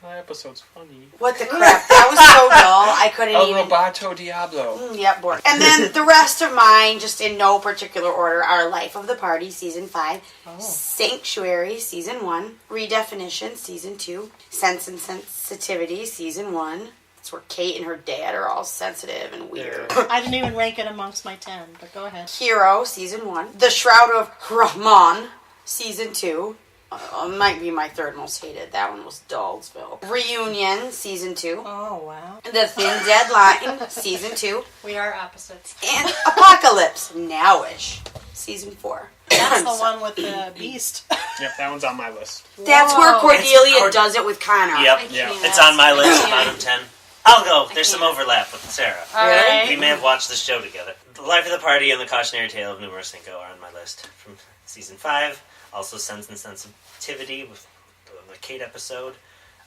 that episode's funny. What the crap? That was so dull. I couldn't El even. Roboto Diablo. Yep, boring. And then the rest of mine, just in no particular order, are Life of the Party, season 5, Sanctuary, season 1, Redefinition, season 2, Sense and Sensitivity, season 1. That's where Kate and her dad are all sensitive and weird. I didn't even rank it amongst my 10, but go ahead. Hero, season 1. The Shroud of Rahman, season 2. Might be my third most hated. That one was Dollsville. Reunion, season 2. Oh, wow. The Thin Deadline, season 2. We are opposites. And Apocalypse, Nowish, season 4. That's the one with the beast. Yep, that one's on my list. That's where Whoa. Cordelia does it with Connor. Yep. Yeah. It's on my list, bottom 10. I'll go. There's some overlap with Sarah. All Really? right. We may have watched the show together. The Life of the Party and the Cautionary Tale of Numero 5 are on my list from season 5. Also Sense and Sensitivity with the Kate episode.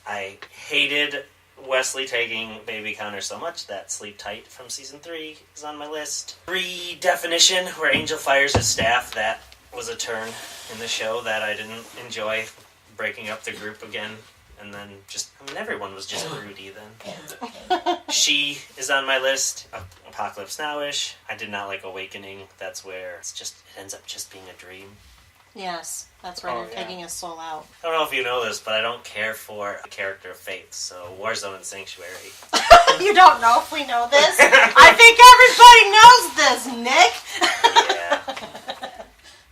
I hated Wesley taking Baby Connor so much that Sleep Tight from season 3 is on my list. Redefinition, where Angel fires his staff. That was a turn in the show that I didn't enjoy. Breaking up the group again. And then everyone was just broody then. She is on my list. Apocalypse Now-ish. I did not like Awakening. That's where it ends up just being a dream. Yes, that's where Oh, you're yeah. taking his soul out. I don't know if you know this, but I don't care for the character of Faith, so Warzone and Sanctuary. You don't know if we know this? I think everybody knows this, Nick. Yeah.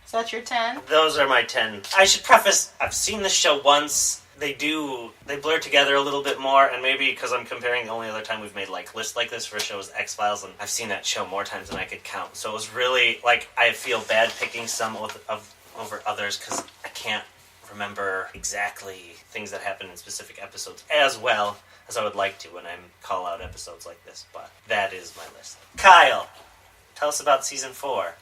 Is that your 10? Those are my 10. I should preface, I've seen this show once. They blur together a little bit more, and maybe because I'm comparing, the only other time we've made lists like this for a show is X-Files, and I've seen that show more times than I could count. So it was really, I feel bad picking some over others because I can't remember exactly things that happen in specific episodes as well as I would like to when I call out episodes like this, but that is my list. Kyle, tell us about season 4.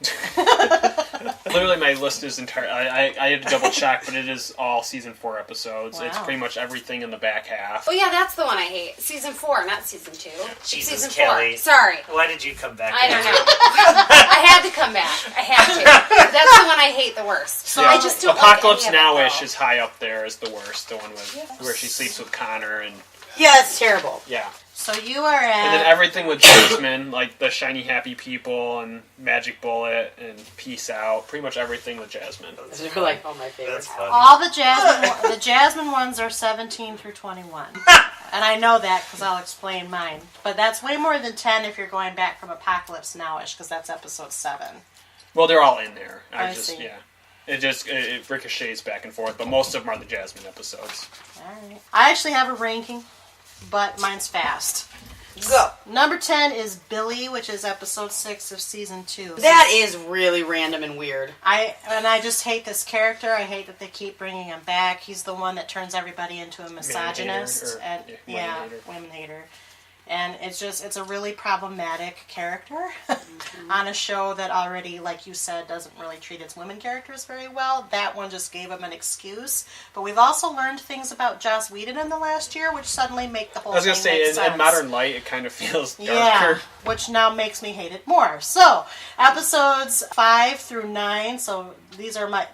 Literally, my list is entire. I had to double check, but it is all season 4 episodes. Wow. It's pretty much everything in the back half. Oh yeah, that's the one I hate. Season 4, not season 2. It's Jesus, season Kallie. 4. Sorry. Why did you come back? I don't know. I had to come back. I had to. That's the one I hate the worst. So I just don't Apocalypse like any of it, Now-ish though. is high up there as the worst. The one where she sleeps with Connor and Yeah, that's terrible. yeah. So you are And then at... everything with Jasmine, like the Shiny Happy People and Magic Bullet and Peace Out. Pretty much everything with Jasmine. They're like, oh, my favorite. That's funny. All the Jasmine ones are 17 through 21. And I know that because I'll explain mine. But that's way more than 10 if you're going back from Apocalypse Now-ish, because that's episode 7. Well, they're all in there. I see. Yeah. It ricochets back and forth, but most of them are the Jasmine episodes. Alright. I actually have a ranking, but mine's fast. Go. Number 10 is Billy, which is episode 6 of season 2. That is really random and weird. I just hate this character. I hate that they keep bringing him back. He's the one that turns everybody into a misogynist. hater, or- And yeah, women hater. women hater. And it's a really problematic character on a show that already, like you said, doesn't really treat its women characters very well. That one just gave him an excuse. But we've also learned things about Joss Whedon in the last year, which suddenly make the whole thing make sense. I was going to say, in modern light, it kind of feels darker. Yeah, which now makes me hate it more. So, episodes 5 through 9, so these are my...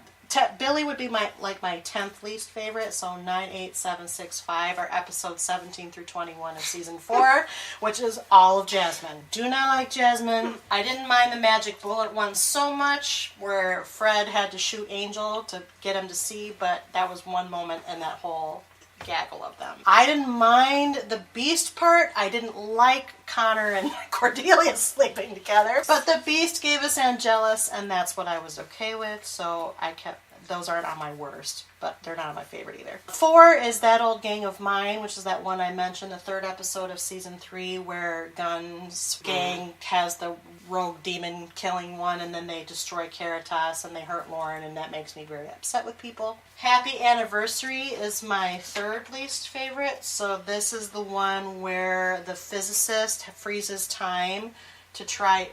Billy would be my 10th least favorite, so 9, 8, 7, 6, 5 are episodes 17 through 21 of season 4, which is all of Jasmine. Do not like Jasmine. I didn't mind the magic bullet one so much, where Fred had to shoot Angel to get him to see, but that was one moment in that whole gaggle of them. I didn't mind the Beast part. I didn't like Connor and Cordelia sleeping together, but the Beast gave us Angelus, and that's what I was okay with, so I kept... Those aren't on my worst, but they're not on my favorite either. 4 is That Old Gang of Mine, which is that one I mentioned, the 3rd episode of season 3, where Gunn's gang has the rogue demon killing one, and then they destroy Caritas, and they hurt Lauren, and that makes me very upset with people. Happy Anniversary is my 3rd least favorite, so this is the one where the physicist freezes time to tries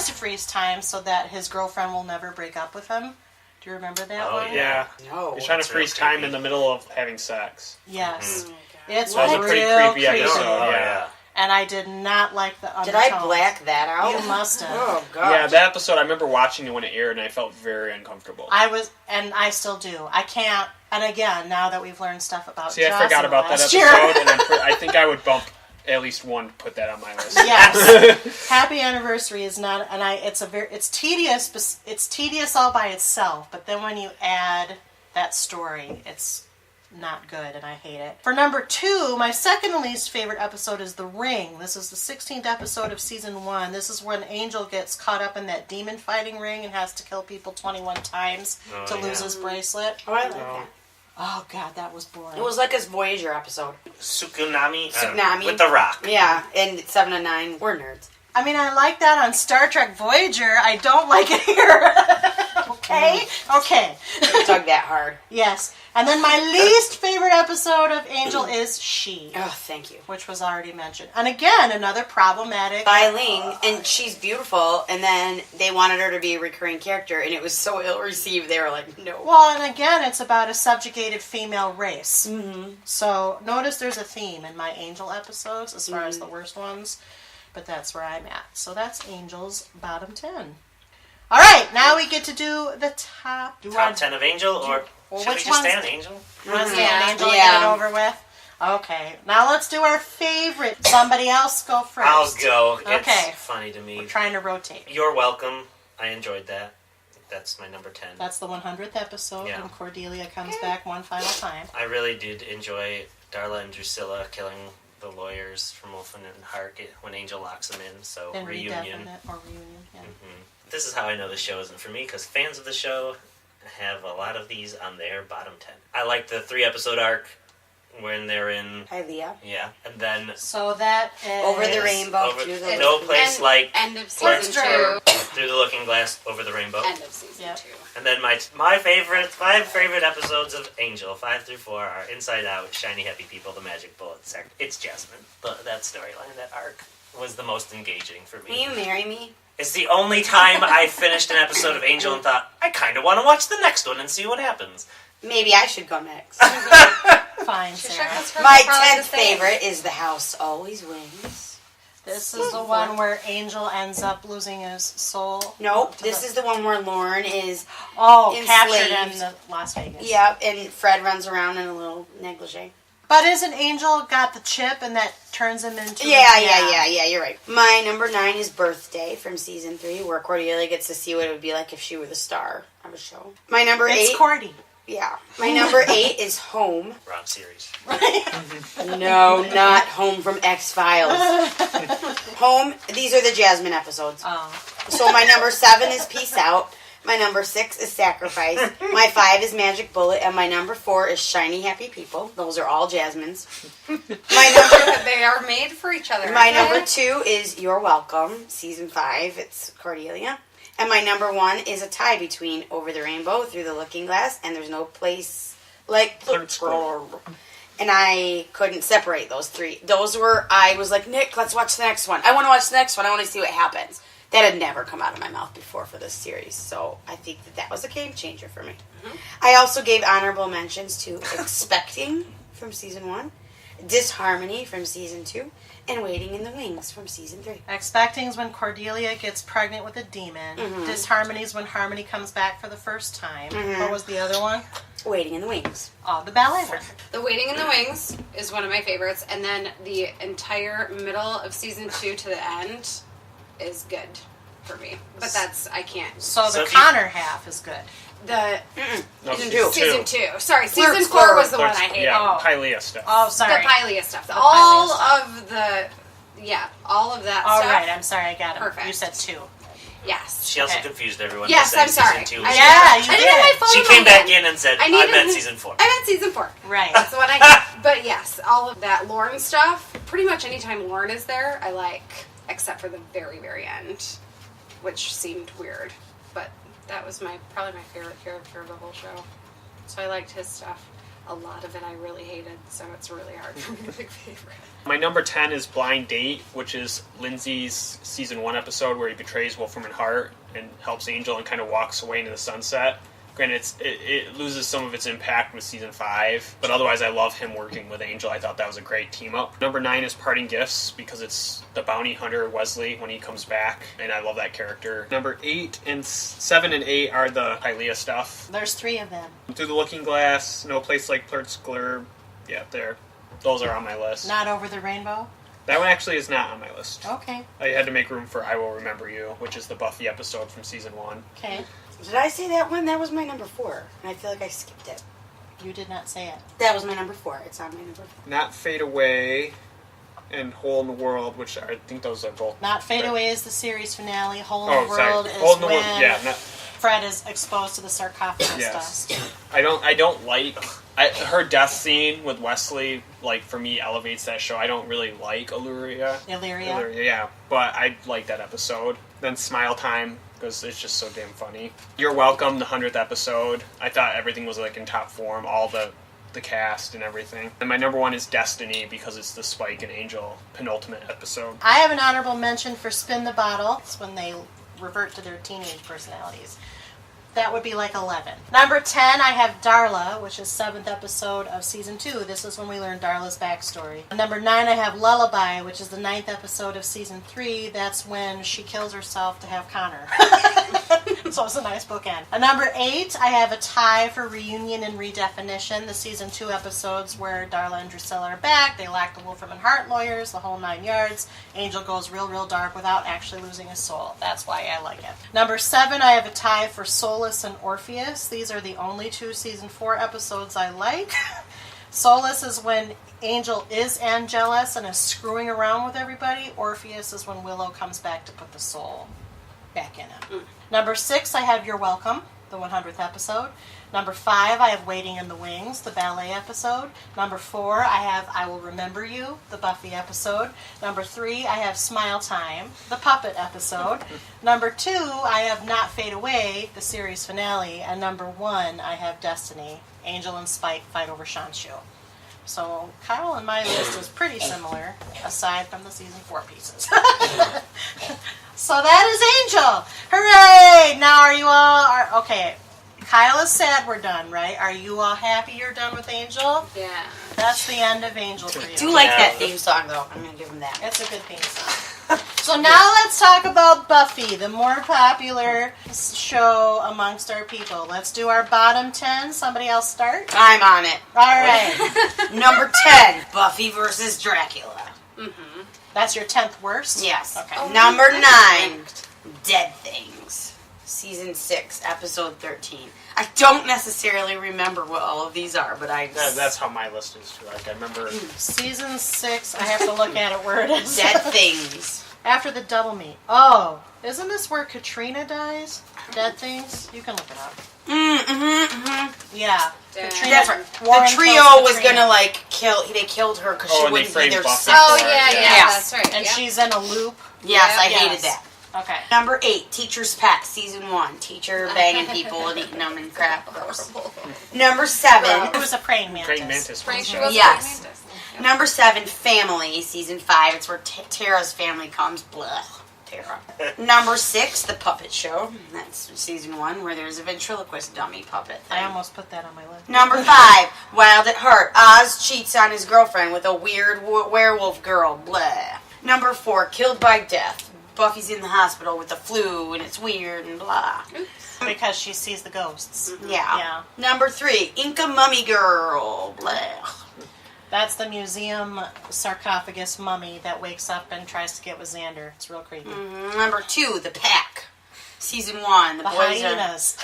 to freeze time so that his girlfriend will never break up with him. Do you remember that one? Yeah. No. He's trying to freeze time in the middle of having sex. Yes. Oh, It's That was a pretty real creepy episode. Yeah. And I did not like the Did undertones. I black that out? You must have. Oh, God. Yeah, that episode, I remember watching it when it aired, and I felt very uncomfortable. I still do. I can't, and again, now that we've learned stuff about See, I Joss forgot in the about that last episode, year. and I think I would bump at least one, put that on my list. Yes. Happy Anniversary is not, and it's tedious, but it's tedious all by itself, but then when you add that story, it's not good, and I hate it. For number 2, my second least favorite episode is The Ring. This is the 16th episode of season 1. This is when Angel gets caught up in that demon fighting ring and has to kill people 21 times to lose his bracelet. Oh, I like that. Oh, God, that was boring. It was like his Voyager episode. Tsunami Tsunami. with the rock. Yeah, and 7 and 9. We're nerds. I mean, I like that on Star Trek Voyager. I don't like it here. Okay? Okay. You dug that hard. Yes. And then my least favorite episode of Angel is She, Oh, thank you. which was already mentioned. And again, another problematic... Eileen, and she's beautiful, and then they wanted her to be a recurring character, and it was so ill-received, they were like, no. Well, and again, it's about a subjugated female race. Mm-hmm. So notice there's a theme in my Angel episodes as far as the worst ones, but that's where I'm at. So that's Angel's bottom 10. All right, now we get to do the top... Top 10 of Angel, or Well, should we which just stay ones- on Angel? You want to stay on Angel and Yeah. get it over with? Okay, now let's do our favorite. Somebody else go first. I'll go. Okay. It's funny to me. We're trying to rotate. You're welcome. I enjoyed that. That's my number 10. That's the 100th episode, Yeah. and Cordelia comes back one final time. I really did enjoy Darla and Drusilla killing the lawyers from Wolfen and Hark when Angel locks them in, so And reunion. redefinite or reunion, yeah. This is how I know the show isn't for me, because fans of the show have a lot of these on their bottom 10. I like the 3-episode arc when they're in... Hi, Leah. Yeah, and then... So that is... Over the rainbow. Over, through the no place like... End of season 2. Through the Looking Glass, Over the Rainbow. End of season Yep. 2. And then my 5 favorite episodes of Angel, 5 through 4, are Inside Out, Shiny Happy People, The Magic Bullet, It's Jasmine. But that storyline, that arc, was the most engaging for me. Will you marry me? It's the only time I finished an episode of Angel and thought, I kind of want to watch the next one and see what happens. Maybe I should go next. Fine, Sarah. My 10th favorite is The House Always Wins. This is the one where Angel ends up losing his soul. Nope, this is the one where Lauren is... Oh, enslaved. captured in the Las Vegas. Yep, and Fred runs around in a little negligee. But isn't Angel got the chip and that turns him into... Yeah, you're right. My number 9 is Birthday from season 3, where Cordelia gets to see what it would be like if she were the star of a show. My number 8... It's Cordy. Yeah. My number 8 is Home. Wrong series. No, not Home from X-Files. Home, these are the Jasmine episodes. Oh. So my number 7 is Peace Out. My number 6 is Sacrifice. My 5 is Magic Bullet. And my number 4 is Shiny Happy People. Those are all Jasmine's. They are made for each other. My aren't they? number 2 is You're Welcome, season 5. It's Cordelia. And my number 1 is a tie between Over the Rainbow, Through the Looking Glass, and There's No Place Like the Club. And I couldn't separate those three. I was like, Nick, let's watch the next one. I want to watch the next one. I want to see what happens. That had never come out of my mouth before for this series. So I think that was a game changer for me. Mm-hmm. I also gave honorable mentions to Expecting from season 1, Disharmony from season 2, and Waiting in the Wings from season 3. Expecting's when Cordelia gets pregnant with a demon. Mm-hmm. Disharmony's when Harmony comes back for the first time. Mm-hmm. What was the other one? Waiting in the Wings. Oh, the ballet one. The Waiting in the Wings is one of my favorites, and then the entire middle of season 2 to the end is good for me. But I can't. So the Connor half is good. Season 2. Season 2. Sorry, Clerks, season 4 was the one I hate. Yeah, Oh, Kylie stuff. Oh, sorry. the Pilea stuff. The All Pilea of the... Yeah, all of that All stuff. right, I'm sorry, I got it. Perfect. You said 2. Yes. She also Okay. confused everyone. Yes, by I'm saying sorry. Season 2 Yeah, was you I didn't have my did. phone She in came my back hand. in and said, I I needed- meant season 4. I meant season 4. Right. That's the one I get. But yes, all of that Lauren stuff, pretty much anytime Lauren is there, I like, except for the very, very end, which seemed weird. But that was probably my favorite character of the whole show. So I liked his stuff. A lot of it I really hated, so it's really hard for me to pick favorite. My number 10 is Blind Date, which is Lindsay's season 1 episode where he betrays Wolfram and Hart and helps Angel and kind of walks away into the sunset. Granted, it loses some of its impact with season 5, but otherwise I love him working with Angel. I thought that was a great team up. Number 9 is Parting Gifts, because it's the bounty hunter Wesley when he comes back, and I love that character. Number 7 and 8 are the Kylie stuff. There's 3 of them. Through the Looking Glass, No Place Like Clerks Glurb. Yeah, those are on my list. Not Over the Rainbow? That one actually is not on my list. Okay. I had to make room for I Will Remember You, which is the Buffy episode from season 1. Okay. Did I say that one? That was my number 4. And I feel like I skipped it. You did not say it. That was my number 4. It's on my number 4. Not Fade Away and Hole in the World, which I think those are both. Not Fade right. Away is the series finale. Hole in the sorry. World Hole is in the when World. Yeah, Fred is exposed to the sarcophagus Yes. dust. I don't like her death scene with Wesley. Like, for me, elevates that show. I don't really like Illyria, yeah, but I like that episode. Then Smile Time, because it's just so damn funny. You're Welcome, the 100th episode. I thought everything was like in top form, all the cast and everything. And my number 1 is Destiny, because it's the Spike and Angel penultimate episode. I have an honorable mention for Spin the Bottle. It's when they revert to their teenage personalities. That would be like 11. Number 10, I have Darla, which is 7th episode of season 2. This is when we learn Darla's backstory. Number 9, I have Lullaby, which is the 9th episode of season 3. That's when she kills herself to have Connor. So it's a nice bookend. Number 8, I have a tie for Reunion and Redefinition, the season 2 episodes where Darla and Drusilla are back. They lack the Wolfram and Hart lawyers, the whole 9 yards. Angel goes real, real dark without actually losing his soul. That's why I like it. Number 7, I have a tie for Solus and Orpheus. These are the only 2 season 4 episodes I like. Solus is when Angel is Angelus and is screwing around with everybody. Orpheus is when Willow comes back to put the soul back in him. Number 6, I have You're Welcome, the 100th episode. Number 5, I have Waiting in the Wings, the ballet episode. Number 4, I have I Will Remember You, the Buffy episode. Number 3, I have Smile Time, the puppet episode. Number 2, I have Not Fade Away, the series finale. And number 1, I have Destiny, Angel and Spike fight over Shanshu. So Kyle and my list is pretty similar, aside from the season 4 pieces. So that is Angel. Hooray! Now are you all... okay, Kyle is sad we're done, right? Are you all happy you're done with Angel? Yeah. That's the end of Angel for you. I do like that theme song, though. I'm going to give him that. It's a good theme song. So now let's talk about Buffy, the more popular show amongst our people. Let's do our bottom 10. Somebody else start? I'm on it. All right. Number 10, Buffy versus Dracula. Mm-hmm. That's your 10th worst? Yes. Okay. Oh, Number that's 9, Dead Things. Season 6, episode 13. I don't necessarily remember what all of these are, but That's how my list is too. Like, I remember. Season 6, I have to look at it where it is. Dead Things. After the double meet. Oh, isn't this where Katrina dies? Dead Things? You can look it up. Yeah. Dead. Katrina. Different. Warren The trio kills was Katrina. gonna they killed her because Oh, she and they wouldn't be framed their Buffy sister. Oh, for it, yeah, yeah. yeah, Yes. that's right. And Yep. she's in a loop. Yes, I Yes. hated that. Okay. Number 8, Teacher's Pet, Season 1. Teacher banging people and eating them and crap. Gross. Number 7. Who's a praying mantis? Praying mantis. Frank, she was Yes. Mantis. Number 7, Family, Season 5. It's where Tara's family comes. Blah. Tara. Number 6, The Puppet Show. That's Season 1, where there's a ventriloquist dummy puppet thing. I almost put that on my list. Number 5, Wild at Heart. Oz cheats on his girlfriend with a weird werewolf girl. Blah. Number 4, Killed by Death. Buffy's in the hospital with the flu and it's weird and blah. Because she sees the ghosts. Yeah. Number 3, Inca Mummy Girl. Blah. That's the museum sarcophagus mummy that wakes up and tries to get with Xander. It's real creepy. Number 2, The Pack. Season 1. The boys are- hyenas.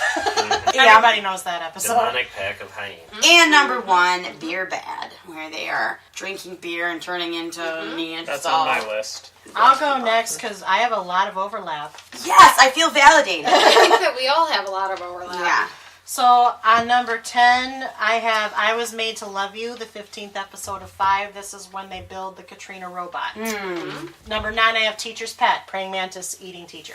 Everybody knows that episode. Demonic pack of hyenas. And number 1, Beer Bad, where they are drinking beer and turning into Neanderthals. That's on my list. I'll go next because I have a lot of overlap. Yes, I feel validated. I think that we all have a lot of overlap. Yeah. So on number 10, I Was Made to Love You, the 15th episode of 5. This is when they build the Katrina robot. Number 9, I have Teacher's Pet, praying mantis, eating teacher.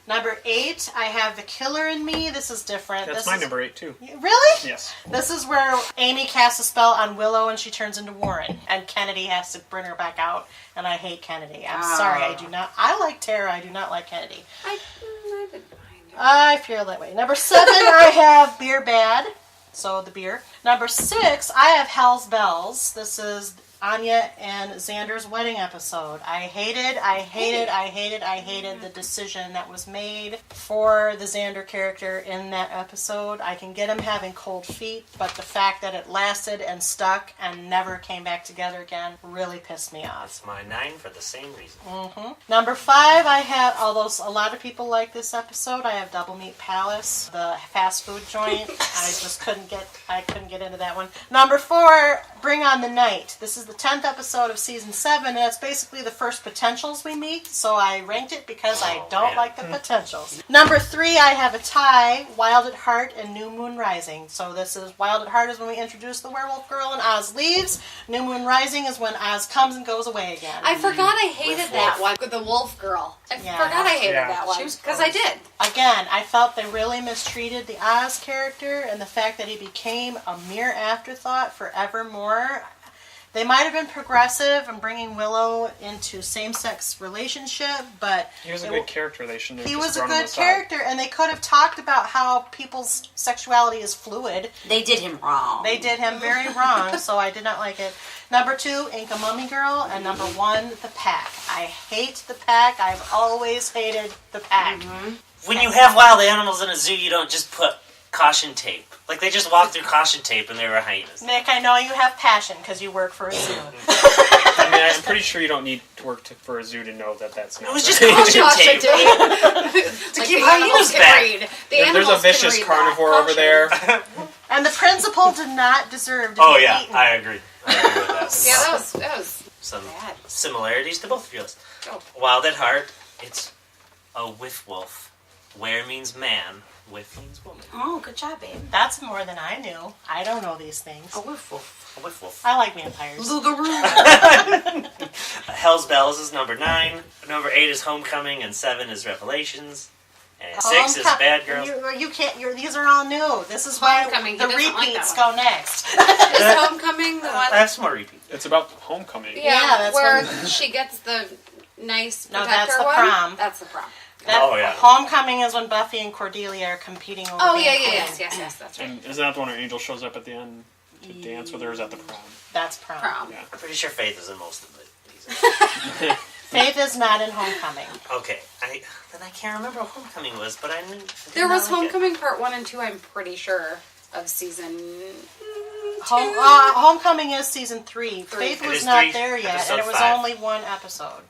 Number 8, I have The Killer in Me. This is different. That's my number 8 too. Really? Yes. This is where Amy casts a spell on Willow and she turns into Warren. And Kennedy has to bring her back out. And I hate Kennedy. I'm sorry, I like Tara, I do not like Kennedy. I didn't mind it. I feel that way. Number 7, I have Beer Bad. So the beer. Number 6, I have Hell's Bells. This is Anya and Xander's wedding episode. I hated the decision that was made for the Xander character in that episode. I can get him having cold feet, but the fact that it lasted and stuck and never came back together again really pissed me off. It's my 9 for the same reason. Number 5, I have, although a lot of people like this episode, I have Double Meat Palace, the fast food joint. I just couldn't get into that one. Number 4, Bring on the Night. This is the 10th episode of season 7, and it's basically the first potentials we meet, so I ranked it because I don't like the potentials. Number 3, I have a tie, Wild at Heart and New Moon Rising. So this is, Wild at Heart is when we introduce the werewolf girl and Oz leaves. New Moon Rising is when Oz comes and goes away again. I forgot I hated that one with the wolf girl. I forgot I hated that one. Because I did. Again, I felt they really mistreated the Oz character and the fact that he became a mere afterthought forevermore. They might have been progressive in bringing Willow into same-sex relationship, but He was a good character. They shouldn't have he just was a thrown him good aside. character, and they could have talked about how people's sexuality is fluid. They did him wrong. They did him very wrong, so I did not like it. Number 2, Inca Mummy Girl, and number 1, The Pack. I hate The Pack. I've always hated The Pack. When you have wild animals in a zoo, you don't just put caution tape. Like, they just walked through caution tape and they were hyenas. Nick, I know you have passion because you work for a zoo. I mean, I'm pretty sure you don't need to work for a zoo to know that that's not. It was just right. caution tape. To keep hyenas back. There's a vicious carnivore over there. And the principal did not deserve to Oh, be yeah, eaten. I agree. I agree with that. Yeah, that was Some bad. similarities to both of yours. Oh. Wild at Heart, it's a whiff wolf. Where means man, whiff means woman. Oh, good job, babe. That's more than I knew. I don't know these things. A woof woof. A whiff wolf. I like vampires. Lugaroo. Hell's Bells is number 9. Number 8 is Homecoming, and 7 is Revelations. And 6 is Bad Girls. You can't. These are all new. This is why Homecoming, he the doesn't like repeats that go next. Is Homecoming the one? I have some more repeats. It's about homecoming. Yeah, that's where when- she gets the nice No, protector that's the one. prom. That's the prom. Oh, yeah. Homecoming is when Buffy and Cordelia are competing over. Oh being yeah, queen. yes, that's right. And isn't that the one where Angel shows up at the end to dance with her? Or is that the prom? That's prom. Prom. Yeah. I'm pretty sure Faith is in most of these. Faith is not in Homecoming. Okay, then I can't remember what Homecoming was, but I knew... There was Homecoming Part 1 and 2, I'm pretty sure, of season 2. Homecoming is season 3. Faith It was is not 3, there yet, episode and it was 5. only one episode.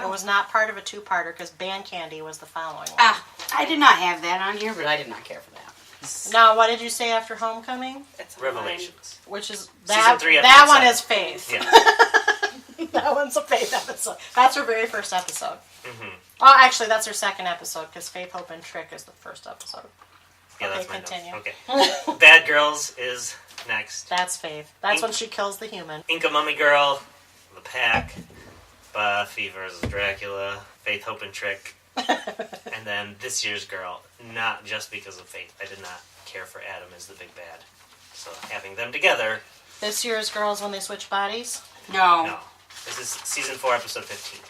It was not part of a two-parter because Band Candy was the following one. Ah, I did not have that on here, but I did not care for that. Now, what did you say after Homecoming? It's Revelations. Which is Season that? 3, That one episode is Faith. Yeah. That one's a Faith episode. That's her very first episode. Mm-hmm. Oh, actually, that's her second episode because Faith, Hope, and Trick is the first episode. Yeah, Okay, that's my continue. notes. Okay. Bad Girls is next. That's Faith. That's when she kills the human. Inca Mummy Girl, The Pack, Buffy versus Dracula, Faith, Hope, and Trick, And then this year's girl, not just because of Faith. I did not care for Adam as the big bad. So having them together... This year's girls when they switch bodies? No. This is season 4, episode 15.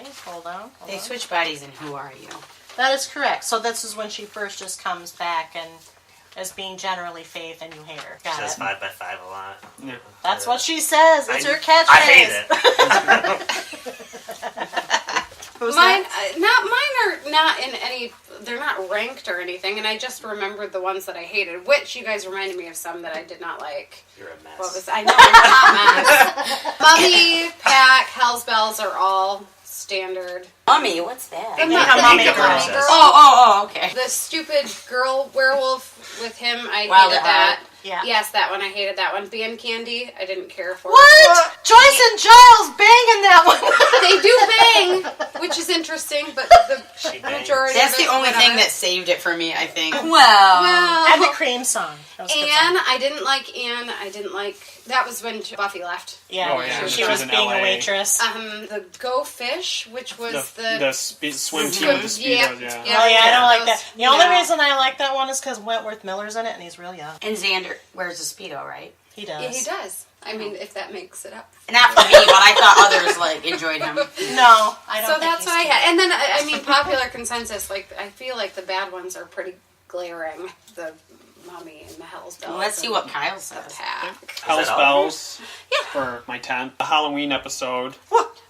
Okay, hold on. They switch bodies in Who Are You? That is correct. So this is when she first just comes back and as being generally Faith and you hate her. She says 5 by 5 a lot. Yeah. That's what she says. It's her catchphrase. I hate it. Mine are not in any. They're not ranked or anything, and I just remembered the ones that I hated. Which you guys reminded me of some that I did not like. You're a mess. What was I know I'm a hot mess. Mummy, Pack, Hell's Bells are all standard. Mummy, what's that? The Mummy Girl. Girl. Oh, okay. The stupid girl werewolf with him, I Wild hated at that. Heart. Yeah. Yes, that one. I hated that one. Band Candy, I didn't care for. What? Joyce and Giles banging that one. They do bang, which is interesting, but the She bangs. majority That's of the it, only thing whatever. that saved it for me, I think. Well. And the Well, cream song. That was a good Anne, song. I didn't like Anne. I didn't like. That was when Buffy left. Yeah, Oh, yeah, she she was was in being LA. a waitress. The Go Fish, which was The swim team with the Speedos, yeah. Oh yeah, I don't like that. The only yeah. reason I like that one is because Wentworth Miller's in it, and he's real young. And Xander wears a Speedo, right? He does. Yeah, he does. I mean, if that makes it up. Not for me, but I thought others enjoyed him. No, I don't. So think that's he's what I cute. had. And then, I mean, popular consensus, I feel like the bad ones are pretty glaring. The Mummy and the Hell's Bells. Well, let's see what Kyle the says. Pack. Hell's all Bells Yeah. for my 10th. The Halloween episode.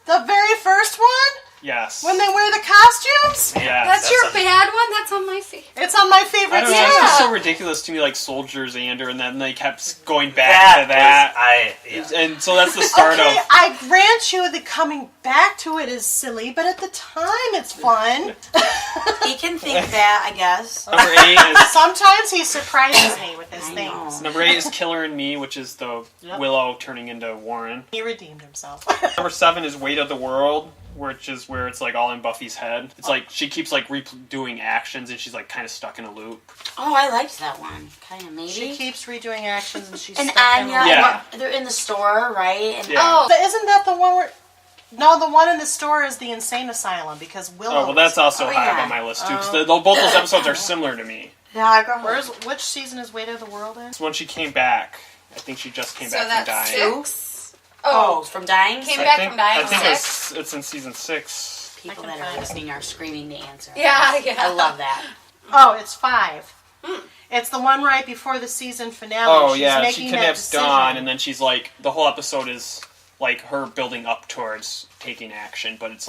The very first one Yes. when they wear the costumes. Yes. That's your a- bad one? That's on my feet. It's on my I favorite don't know, it's too. just so ridiculous to me, like Soldier Xander, and then they kept going back to that. And so that's the start Okay, of... I grant you that coming back to it is silly, but at the time it's fun. He can think that, I guess. Number 8 is... Sometimes he surprises me with his I things. know. Number 8 is Killer and Me, which is the Yep. Willow turning into Warren. He redeemed himself. Number 7 is Weight of the World, which is where it's all in Buffy's head. It's she keeps redoing actions, and she's kind of stuck in a loop. Oh, I liked that one. Kind of, maybe. She keeps redoing actions and she's and stuck in Anya, a- Yeah. they're in the store, right? And Yeah. Oh, But isn't that the one where... No, the one in the store is the insane asylum because Willow... Oh, well, that's also Oh, high yeah. up on my list, too, because both those episodes are similar to me. Which season is Weight of the World in? It's when she came back. I think she just came so back from that's dying. 6. Oh, from dying? Came I back think, from dying. I think 6. it's in season 6. People I that can are find it. listening are screaming the answer. Yeah, yeah. I love that. Oh, it's 5. It's the one right before the season finale. Oh, She's yeah, making she that kidnaps decision. Dawn, and then she's the whole episode is her building up towards taking action, but it's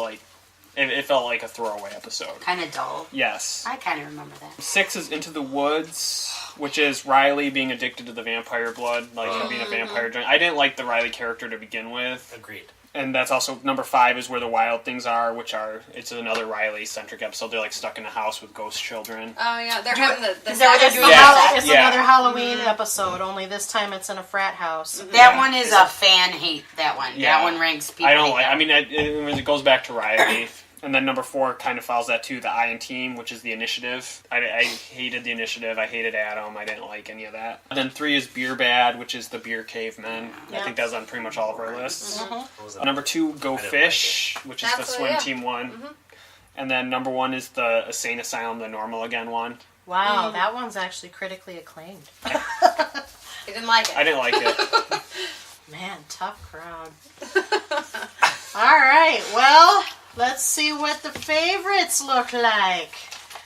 it felt like a throwaway episode. Kind of dull. Yes. I kind of remember that. 6 is Into the Woods, which is Riley being addicted to the vampire blood, him being a vampire joint. I didn't like the Riley character to begin with. Agreed. And that's also number 5 is Where the Wild Things Are, it's another Riley-centric episode. They're stuck in a house with ghost children. Oh, yeah. They're having the is that what they're sex- doing? Yeah. It's Yeah. another Halloween episode, only this time it's in a frat house. That one is a fan hate, that one. Yeah. That one ranks people. I don't hate like. that. I mean, it goes back to Riley, and then number 4 kind of follows that too. The Iron Team, which is the Initiative. I hated the Initiative. I hated Adam. I didn't like any of that. And then 3 is Beer Bad, which is the Beer Cavemen. I Yeah. think that's on pretty much all of our lists. What was it? Number 2, Go I didn't Fish, which is the That's swim yeah. team one. And then number 1 is the Insane Asylum, the Normal Again one. Wow, that one's actually critically acclaimed. They didn't like it. I didn't like it. Man, tough crowd. All right, well, let's see what the favorites look like.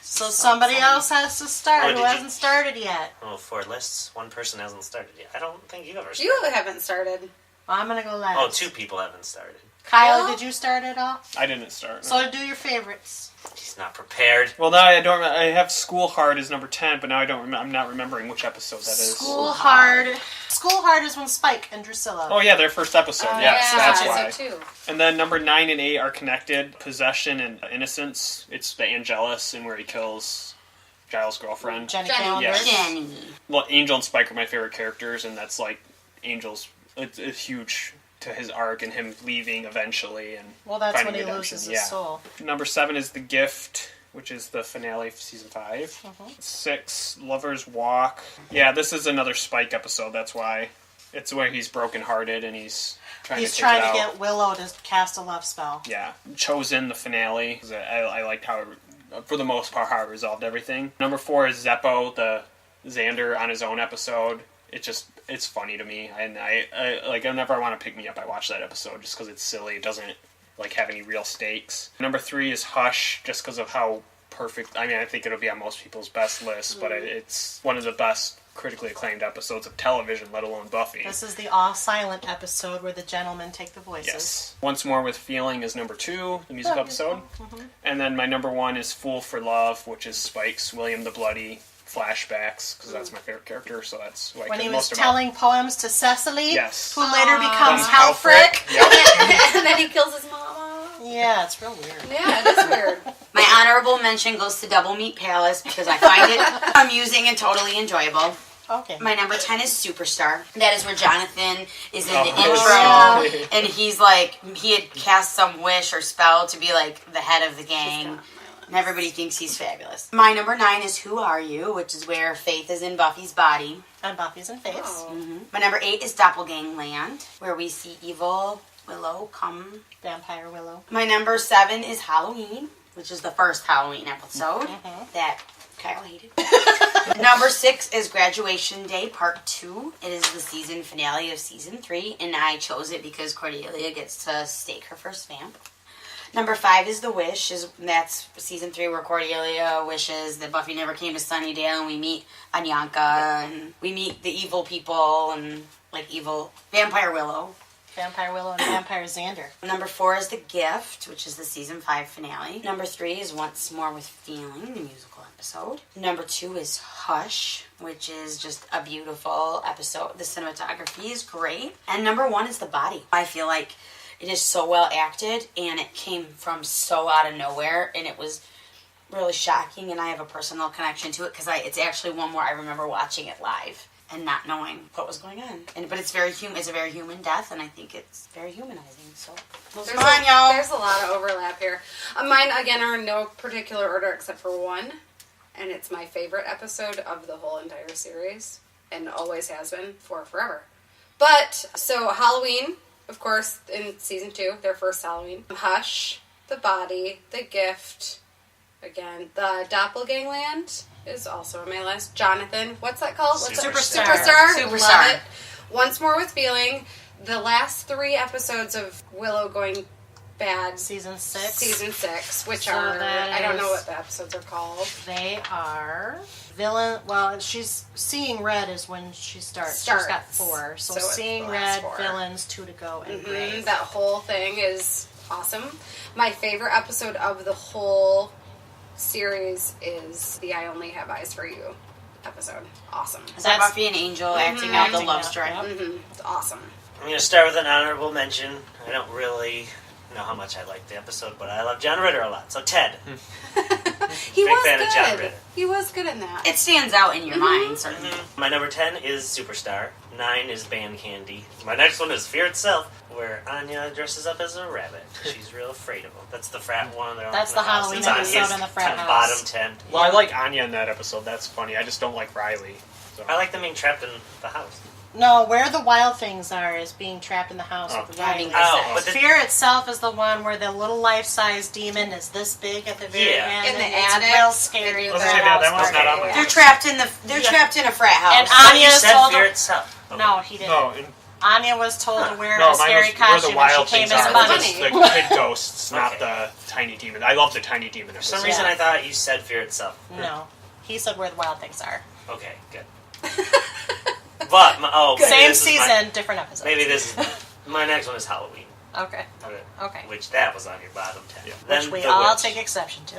So somebody else has to start Oh, who did you- hasn't started yet. Oh, 4 lists. One person hasn't started yet. I don't think you've ever started. You haven't started. I'm going to go last. Oh, 2 people haven't started. Kyle, Well- did you start it all? I didn't start. So do your favorites. He's not prepared. Well, now I don't. I have School Hard as number 10, but now I don't. I'm not remembering which episode that is. School Hard. School Hard is when Spike and Drusilla. Oh yeah, their first episode. Yes, yeah, that's so why. too. And then number 9 and 8 are connected. Possession and Innocence. It's the Angelus, and where he kills Giles' girlfriend. Jenny Jenny. Calendar. Yes. Jenny. Well, Angel and Spike are my favorite characters, and that's Angel's. It's huge to his arc and him leaving eventually and Well, that's finding when he redemption. loses his Yeah. soul. Number 7 is The Gift, which is the finale of season 5. Mm-hmm. 6, Lover's Walk. Yeah, this is another Spike episode, that's why. It's where he's brokenhearted and he's trying to get Willow to cast a love spell. Yeah. Chosen, the finale. I liked how, for the most part, how it resolved everything. Number 4 is Zeppo, the Xander on his own episode. It's funny to me. And I whenever I want to pick me up, I watch that episode just because it's silly. It doesn't, have any real stakes. Number 3 is Hush, just because of how perfect. I think it'll be on most people's best list, but it's one of the best critically acclaimed episodes of television, let alone Buffy. This is the all-silent episode where the gentlemen take the voices. Yes. Once More with Feeling is number 2, the music episode. Mm-hmm. And then my number 1 is Fool for Love, which is Spike's William the Bloody flashbacks, because that's my favorite character, so that's who I when care he most was about. telling poems to Cecily, yes. who later becomes Halfrick. Halfrick. And then he kills his mama. Yeah, it's real weird. Yeah, it is weird. My honorable mention goes to Double Meat Palace because I find it amusing and totally enjoyable. Okay. My number 10 is Superstar. That is where Jonathan is in the Oh. intro, and he's he had cast some wish or spell to be the head of the gang, and everybody thinks he's fabulous. My number 9 is Who Are You, which is where Faith is in Buffy's body. And Buffy's and Faith's. Oh. Mm-hmm. My number 8 is Doppelgangland, where we see evil Willow come. Vampire Willow. My number 7 is Halloween, which is the first Halloween episode that Kyle hated. Number 6 is Graduation Day Part 2. It is the season finale of Season 3, and I chose it because Cordelia gets to stake her first vamp. Number 5 is The Wish. That's Season 3 where Cordelia wishes that Buffy never came to Sunnydale, and we meet Anyanka, and we meet the evil people, and evil Vampire Willow. Vampire Willow and Vampire Xander. Number 4 is The Gift, which is the Season 5 finale. Number 3 is Once More with Feeling, the musical episode. Number 2 is Hush, which is just a beautiful episode. The cinematography is great. And number 1 is The Body. I feel like it is so well acted, and it came from so out of nowhere, and it was really shocking, and I have a personal connection to it because it's actually one where I remember watching it live and not knowing what was going on. But it's it's a very human death, and I think it's very humanizing. So, There's come on, y'all. There's a lot of overlap here. Mine, again, are in no particular order except for one, and it's my favorite episode of the whole entire series, and always has been for forever. But, so Halloween, of course, in Season 2, their first Halloween. Hush, The Body, The Gift, again, the Doppelgangland is also on my list. Jonathan, what's that called? Superstar. Superstar. Love it. Once More with Feeling. The last 3 episodes of Willow going bad. Season 6. Season 6, which So are, that I don't know is- what the episodes are called. They are villain. Well, she's Seeing Red is when she starts. She's got 4. So it's Seeing the last Red, 4. villains, 2 to go, and Grave. That whole thing is awesome. My favorite episode of the whole series is the I Only Have Eyes for You episode. Awesome. Is that Buffy and Angel acting out the Acting love out, story? yep. It's awesome. I'm going to start with an honorable mention. I don't really know how much I like the episode, but I love John Ritter a lot. So Ted. He Big was fan of John good. Ritter. He was good in that. It stands out in your mind, certainly. My number 10 is Superstar. 9 is Band Candy. My next one is Fear Itself, where Anya dresses up as a rabbit. She's real afraid of him. That's the frat one. That's the Halloween episode in the frat house. Bottom 10. Well, I like Anya in that episode. That's funny. I just don't like Riley. So. I like them being trapped in the house. No, Where the Wild Things Are is being trapped in the house with the Having Riley. Oh, but the, Fear Itself is the one where the little life-size demon is this big at the very Yeah. end. In the and it's attic. real scary. I was gonna say that one's not on my They're list. trapped in a frat house. And I thought you Anya said told Fear him. Itself. Okay. No, he didn't. No, Anya was told to wear no, a scary mine was Where costume the Wild and she came Things as a Are. bunny. It's the kid ghosts, not Okay. the tiny demon. I love the tiny demon For episode. some reason Yeah. I thought you said Fear Itself. No, he said Where the Wild Things Are. Okay, good. But, maybe Same this is season, different episodes. Maybe this is... My next one is Halloween. Okay. Okay. Which that was on your bottom 10. Yeah. Then Which we The all Witch. take exception to.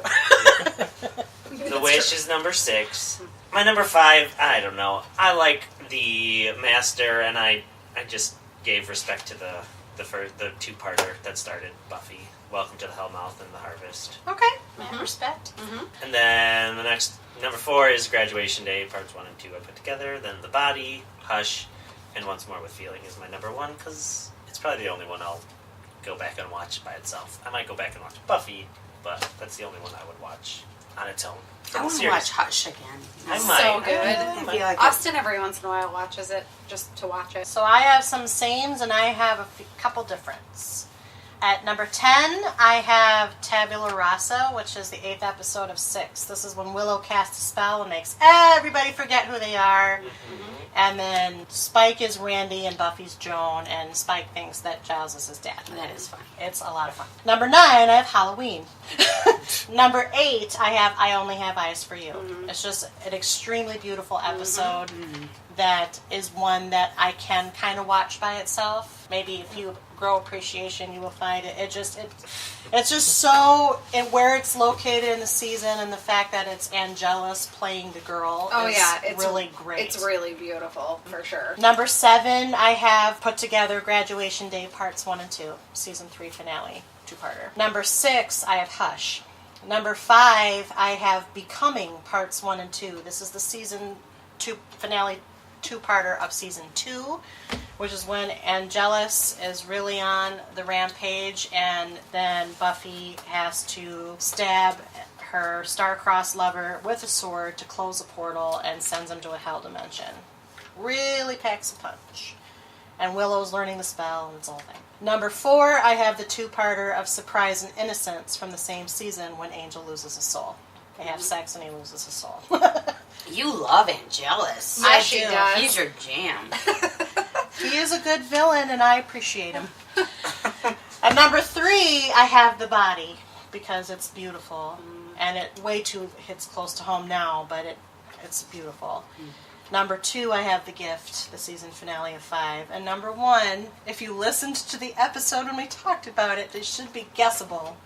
The Witch is number 6. My number 5, I don't know. I like the Master, and I just gave respect to the 2-parter that started Buffy. Welcome to the Hellmouth and the Harvest. Okay. Respect. And then the next, number 4 is Graduation Day, parts 1 and 2 I put together. Then The Body, Hush, and Once More with Feeling is my number 1, because it's probably the only one I'll go back and watch by itself. I might go back and watch Buffy, but that's the only one I would watch on its own. I want to watch Hush again. I might. So good. I feel like Austin every once in a while watches it just to watch it. So I have some sames and I have a couple differents. At number 10, I have Tabula Rasa, which is the 8th episode of 6. This is when Willow casts a spell and makes everybody forget who they are. Mm-hmm. And then Spike is Randy and Buffy's Joan, and Spike thinks that Giles is his dad. that is fun. It's a lot of fun. Number 9, I have Halloween. Number 8, I have I Only Have Eyes for You. Mm-hmm. It's just an extremely beautiful episode that is one that I can kind of watch by itself. Maybe if you grow appreciation, you will find it. It's just so where it's located in the season, and the fact that it's Angelus playing the girl. It's really great. It's really beautiful for sure. Number 7, I have Put Together Graduation Day Parts 1 and 2, season 3 finale, 2-parter. Number 6, I have Hush. Number 5, I have Becoming Parts 1 and 2. This is the season 2 finale, 2-parter of season 2, which is when Angelus is really on the rampage, and then Buffy has to stab her star-crossed lover with a sword to close a portal and sends him to a hell dimension. Really packs a punch. And Willow's learning the spell, and it's all thing. Number 4, I have the 2-parter of Surprise and Innocence from the same season when Angel loses a soul. They have sex and he loses his soul. You love Angelus. I she do. does. He's your jam. He is a good villain, and I appreciate him. At number 3, I have The Body, because it's beautiful. And it way too hits close to home now, but it's beautiful. Number 2, I have The Gift, the season finale of 5. And number 1, if you listened to the episode when we talked about it, it should be guessable.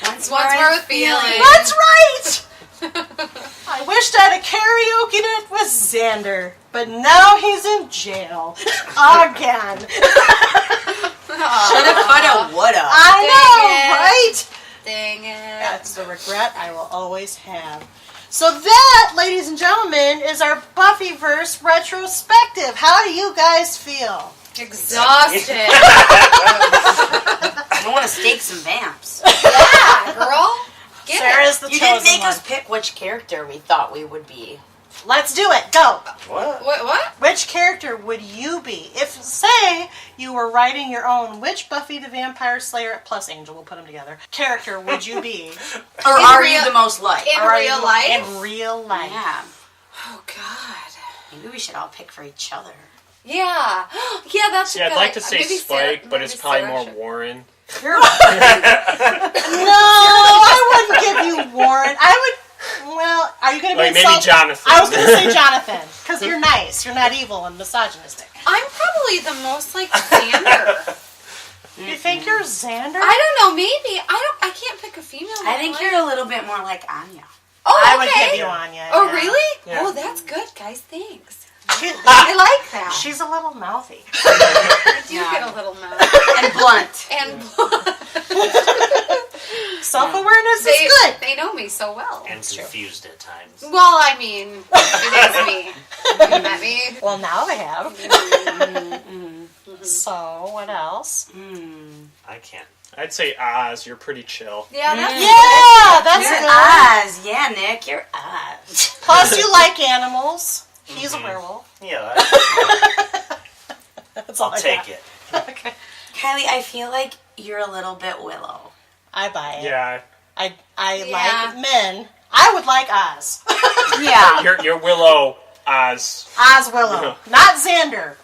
Once more with feeling. That's right! I wished I'd have karaoke'd it with Xander, but now he's in jail. Again. Shoulda, coulda, woulda. I know, right? Dang it. That's the regret I will always have. So that, ladies and gentlemen, is our Buffy-Verse retrospective. How do you guys feel? Exhausted. I want to stake some vamps. Yeah, girl. Get Sarah's the You chosen didn't make one. us pick which character we thought we would be. Let's do it. Go. What? What? Which character would you be? If, say, you were writing your own, which Buffy the Vampire Slayer, plus Angel, we'll put them together, character would you be? Or are you the most liked? In Or are you real life? In real life. Yeah. Oh, God. Maybe we should all pick for each other. Yeah. Yeah, that's a See, I'd good like to idea. say Maybe Spike, Sarah- but maybe it's probably Sarah more should. Warren. No, I wouldn't give you Warren. Well, are you going to be Like maybe Jonathan. I was going to say Jonathan, because you're nice. You're not evil and misogynistic. I'm probably the most like Xander. You think you're Xander? I don't know. Maybe I can't pick a female. I think you're a little bit more like Anya. Oh, I would okay. give you Anya. Oh, yeah. really? Yeah. Oh, that's good, guys. Thanks. She- I like that. she's a little mouthy. I do Yeah. get a little mad. And blunt. And Self-awareness is good. they know me so well. And confused at times. Well, I mean, it is me. You met me. Well, now I have. So, what else? I can't. I'd say Oz. You're pretty chill. Yeah, that's Yeah, that's You're good. Oz. Yeah, Nick, you're Oz. Plus, you like animals. He's a werewolf. Yeah, That's all I'll I take got. it. Okay. Kylie, I feel like you're a little bit Willow. I buy it. Yeah. I Yeah. like men. I would like Oz. Yeah. You're Willow, Oz. Oz Willow. Not Xander.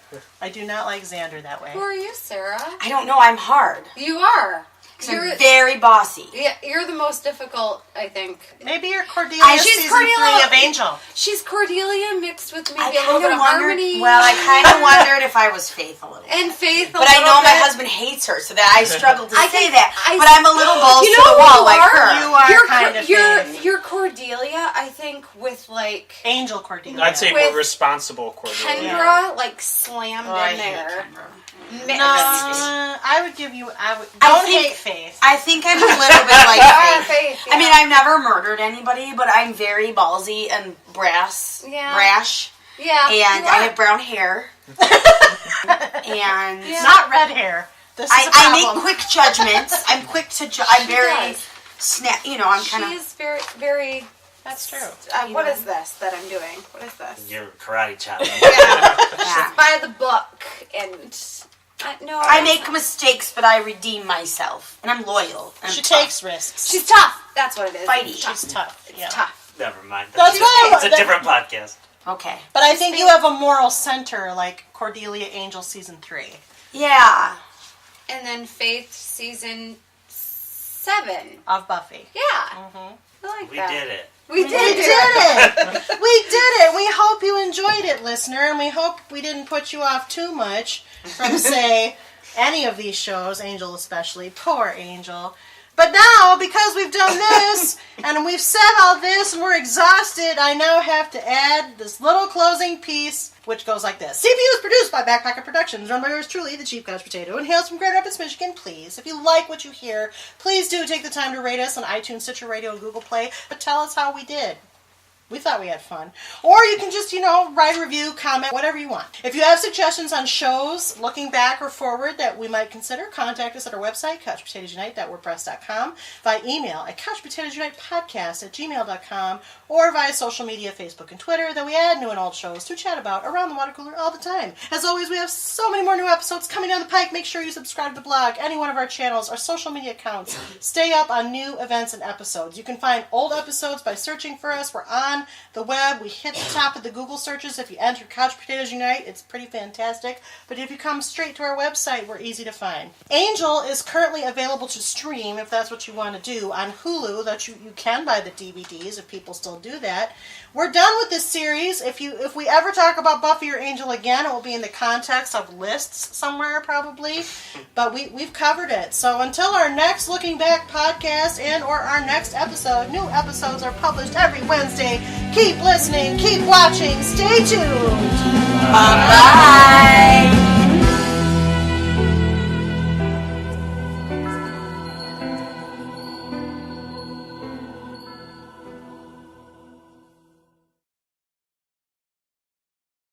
I do not like Xander that way. Who are you, Sarah? I don't know, I'm hard. You are. 'Cause I'm very bossy. Yeah, you're the most difficult, I think. Maybe you're Cordelia She's season Cordelia. 3 of Angel. She's Cordelia mixed with I maybe a little bit kind of of wondered. harmony. Well, I kind of wondered if I was Faith a little. and Faith. But I know my husband hates her, so that I struggle to I say think that. I- But I'm a little balls You to know the who wall you like are? her. You are You're kind of Faith. you're Cordelia, I think, with like Angel Cordelia. I'd say With more responsible Cordelia. Kendra like slammed Oh, I in hate there. Kendra. Mixed. No, I would give you. I Don't think- hate Faith. I think I'm a little bit like Faith. Faith, I mean, yeah. I've never murdered anybody, but I'm very ballsy and brash. Yeah, And you I are. have brown hair. And Yeah. Not red hair. This is a I problem. make quick judgments. I'm quick to I'm very does. snap. You know, I'm kind She of. is very, very. That's true. What is this that I'm doing? What is this? Your karate chop. Yeah. Yeah. She's by the book, and no. I make mistakes, but I redeem myself, and I'm loyal. And She I'm tough. takes risks. She's tough. That's what it is. Fighty. It's tough. She's tough. It's Yeah. tough. Never mind. That's why It's a different podcast. Okay. But I think you have a moral center like Cordelia Angel season 3. Yeah. And then Faith season 7. Of Buffy. Yeah. Mm-hmm. I like We that. did it. We We did did it. it! We did it! We hope you enjoyed it, listener, and we hope we didn't put you off too much from, say, any of these shows, Angel especially. Poor Angel. But now, because we've done this, and we've said all this, and we're exhausted, I now have to add this little closing piece, which goes like this. CPU is produced by Backpacker Productions, run by yours truly, the Chief Couch Potato, and hails from Grand Rapids, Michigan. Please, if you like what you hear, please do take the time to rate us on iTunes, Stitcher Radio, and Google Play, but tell us how we did. We thought we had fun. Or you can just, write a review, comment, whatever you want. If you have suggestions on shows, looking back or forward, that we might consider, contact us at our website, couchpotatoesunite.wordpress.com, via email at couchpotatoesunitepodcast@gmail.com, or via social media, Facebook and Twitter, that we add new and old shows to chat about around the water cooler all the time. As always, we have so many more new episodes coming down the pike. Make sure you subscribe to the blog, any one of our channels, our social media accounts. Stay up on new events and episodes. You can find old episodes by searching for us. We're on the web. We hit the top of the Google searches. If you enter Couch Potatoes Unite, it's pretty fantastic. But if you come straight to our website, we're easy to find. Angel is currently available to stream, if that's what you want to do, on Hulu. That you can buy the DVDs if people still do that. We're done with this series. If we ever talk about Buffy or Angel again, it will be in the context of lists somewhere probably. But we've covered it. So until our next Looking Back podcast and or our next episode, new episodes are published every Wednesday. Keep listening, keep watching, stay tuned. Bye.